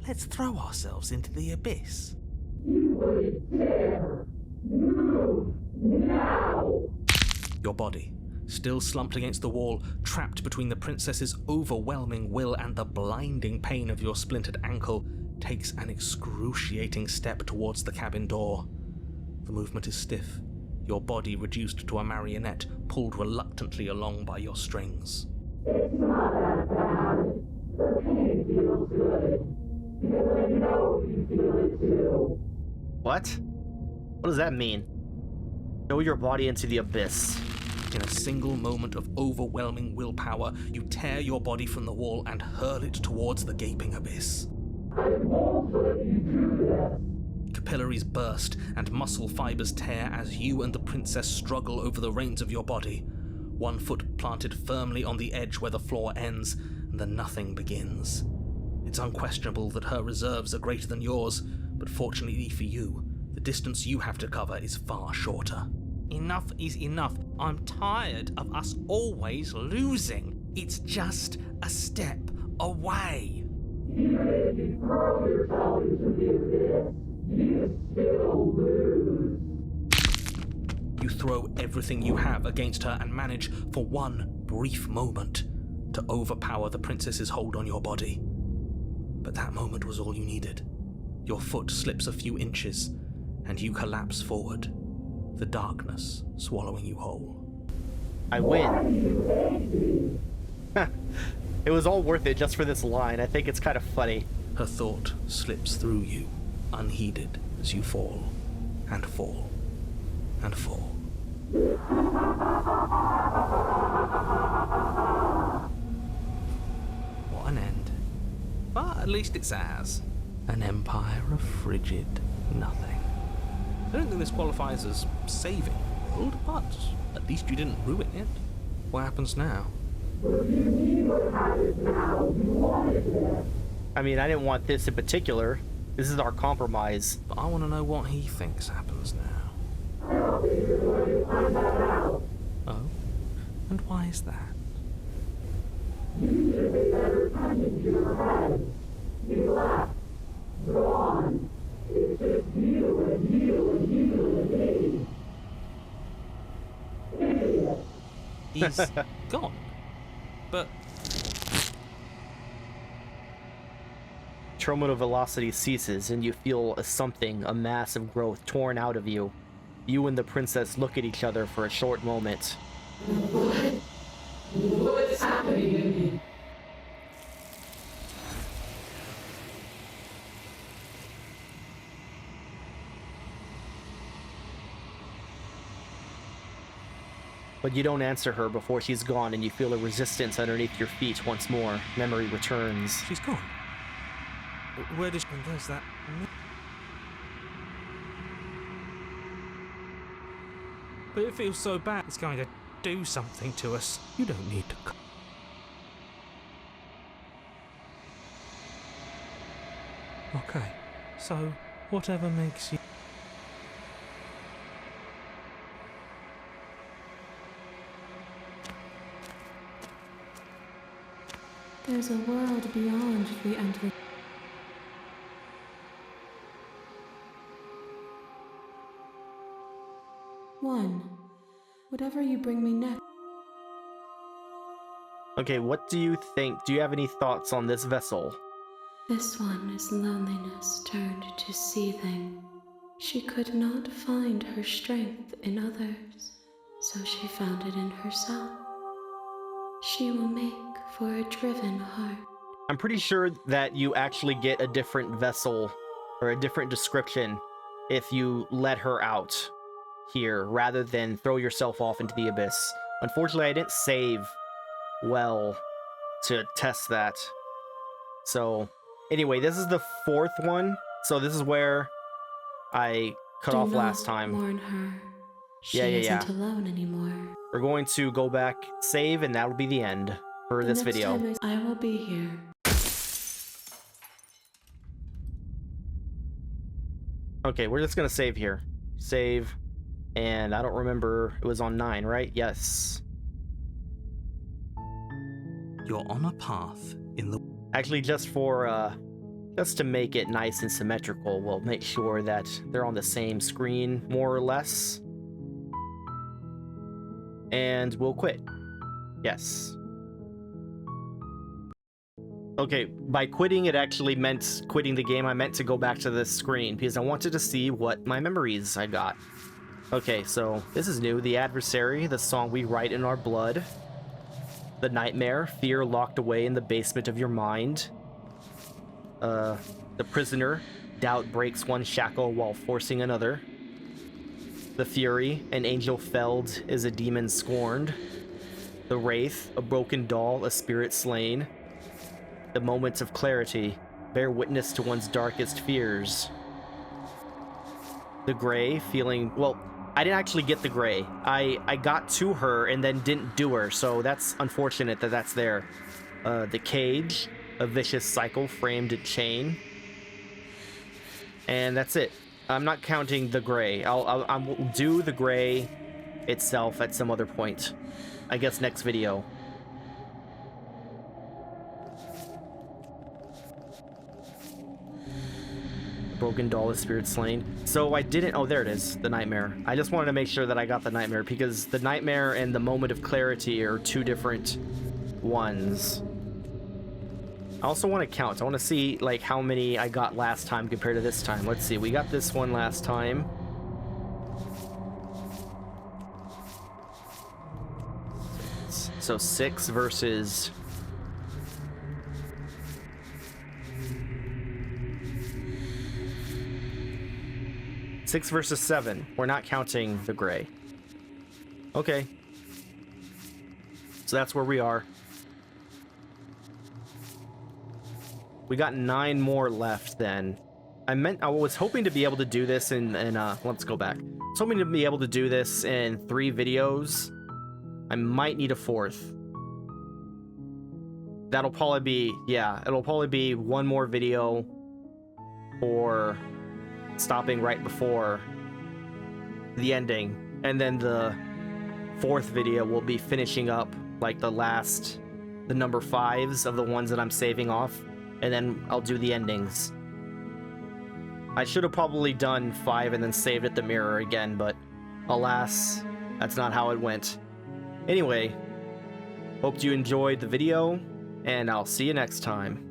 Let's throw ourselves into the abyss. You wouldn't dare. Move now. Your body, still slumped against the wall, trapped between the princess's overwhelming will and the blinding pain of your splintered ankle, takes an excruciating step towards the cabin door. The movement is stiff, your body reduced to a marionette, pulled reluctantly along by your strings. It's not that bad. The pain feels good. Because I know you feel it too. What? What does that mean? Throw your body into the abyss. In a single moment of overwhelming willpower, you tear your body from the wall and hurl it towards the gaping abyss. I won't let you do that. Capillaries burst and muscle fibers tear as you and the princess struggle over the reins of your body. One foot planted firmly on the edge where the floor ends, and the nothing begins. It's unquestionable that her reserves are greater than yours, but fortunately for you, the distance you have to cover is far shorter. Enough is enough. I'm tired of us always losing. It's just a step away. Even if you throw yourself into the abyss, you still lose. You throw everything you have against her and manage, for one brief moment, to overpower the princess's hold on your body. But that moment was all you needed. Your foot slips a few inches, and you collapse forward, the darkness swallowing you whole. I win. It was all worth it just for this line. I think it's kind of funny. Her thought slips through you, unheeded, as you fall, and fall, and fall. What an end. But at least it's ours. An empire of frigid nothing. I don't think this qualifies as saving the world, but at least you didn't ruin it. What happens now? I mean, I didn't want this in particular. This is our compromise. But I want to know what he thinks happens now. Oh? And why is that? You should be better punching to your head. You left. Gone. It's just you and you and you and me. Idiot. He's gone. But terminal velocity ceases, and you feel a massive growth torn out of you. You and the princess look at each other for a short moment. What's happening to me? But you don't answer her before she's gone, and you feel a resistance underneath your feet once more. Memory returns. she's gone. Where did she... And there's that... But it feels so bad. It's going to do something to us. You don't need to... Okay, so whatever makes you... There's a world beyond the endless. One, whatever you bring me next. Okay, what do you think? Do you have any thoughts on this vessel? This one is loneliness turned to seething. She could not find her strength in others. so she found it in herself. She will make for a driven heart. I'm pretty sure that you actually get a different vessel or a different description if you let her out here rather than throw yourself off into the abyss. Unfortunately, I didn't save well to test that. So anyway, this is the fourth one. So this is where I cut off last time. Mourn her. She Yeah. isn't alone anymore. We're going to go back, save, and that'll be the end for this video. Next time I will be here. Okay, we're just gonna save here. Save, and I don't remember, it was on 9, right? Yes. You're on a path in the... Actually, just to make it nice and symmetrical, we'll make sure that they're on the same screen, more or less. And we'll quit. Yes. Okay, by quitting, it actually meant quitting the game. I meant to go back to this screen because I wanted to see what my memories I got. Okay, so this is new. The Adversary, the song we write in our blood. The Nightmare, fear locked away in the basement of your mind. The Prisoner, doubt breaks one shackle while forcing another. The Fury, an angel felled is a demon scorned. The Wraith, a broken doll, a spirit slain. The Moments of Clarity, bear witness to one's darkest fears. The Gray, feeling... Well, I didn't actually get the Gray. I got to her and then didn't do her, so that's unfortunate that that's there. The Cage, a vicious cycle framed in chain. And that's it. I'm not counting the Gray. I'll do the Gray itself at some other point. I guess next video. Broken doll is spirit slain. So I didn't... Oh, there it is. The Nightmare. I just wanted to make sure that I got the Nightmare because the Nightmare and the Moment of Clarity are two different ones. I also want to count. I want to see like how many I got last time compared to this time. Let's see. We got this one last time. So 6 versus... Six versus 7. We're not counting the Gray. Okay. So that's where we are. We got 9 more left then. I was hoping to be able to do this in let's go back. I was hoping to be able to do this in 3 videos. I might need a 4th. That'll probably be, yeah, it'll probably be 1 more video or stopping right before the ending, and then the 4th video will be finishing up like the number 5s of the ones that I'm saving off, and then I'll do the endings. I should have probably done 5 and then saved at the mirror again, but alas, that's not how it went. Anyway, hope you enjoyed the video, and I'll see you next time.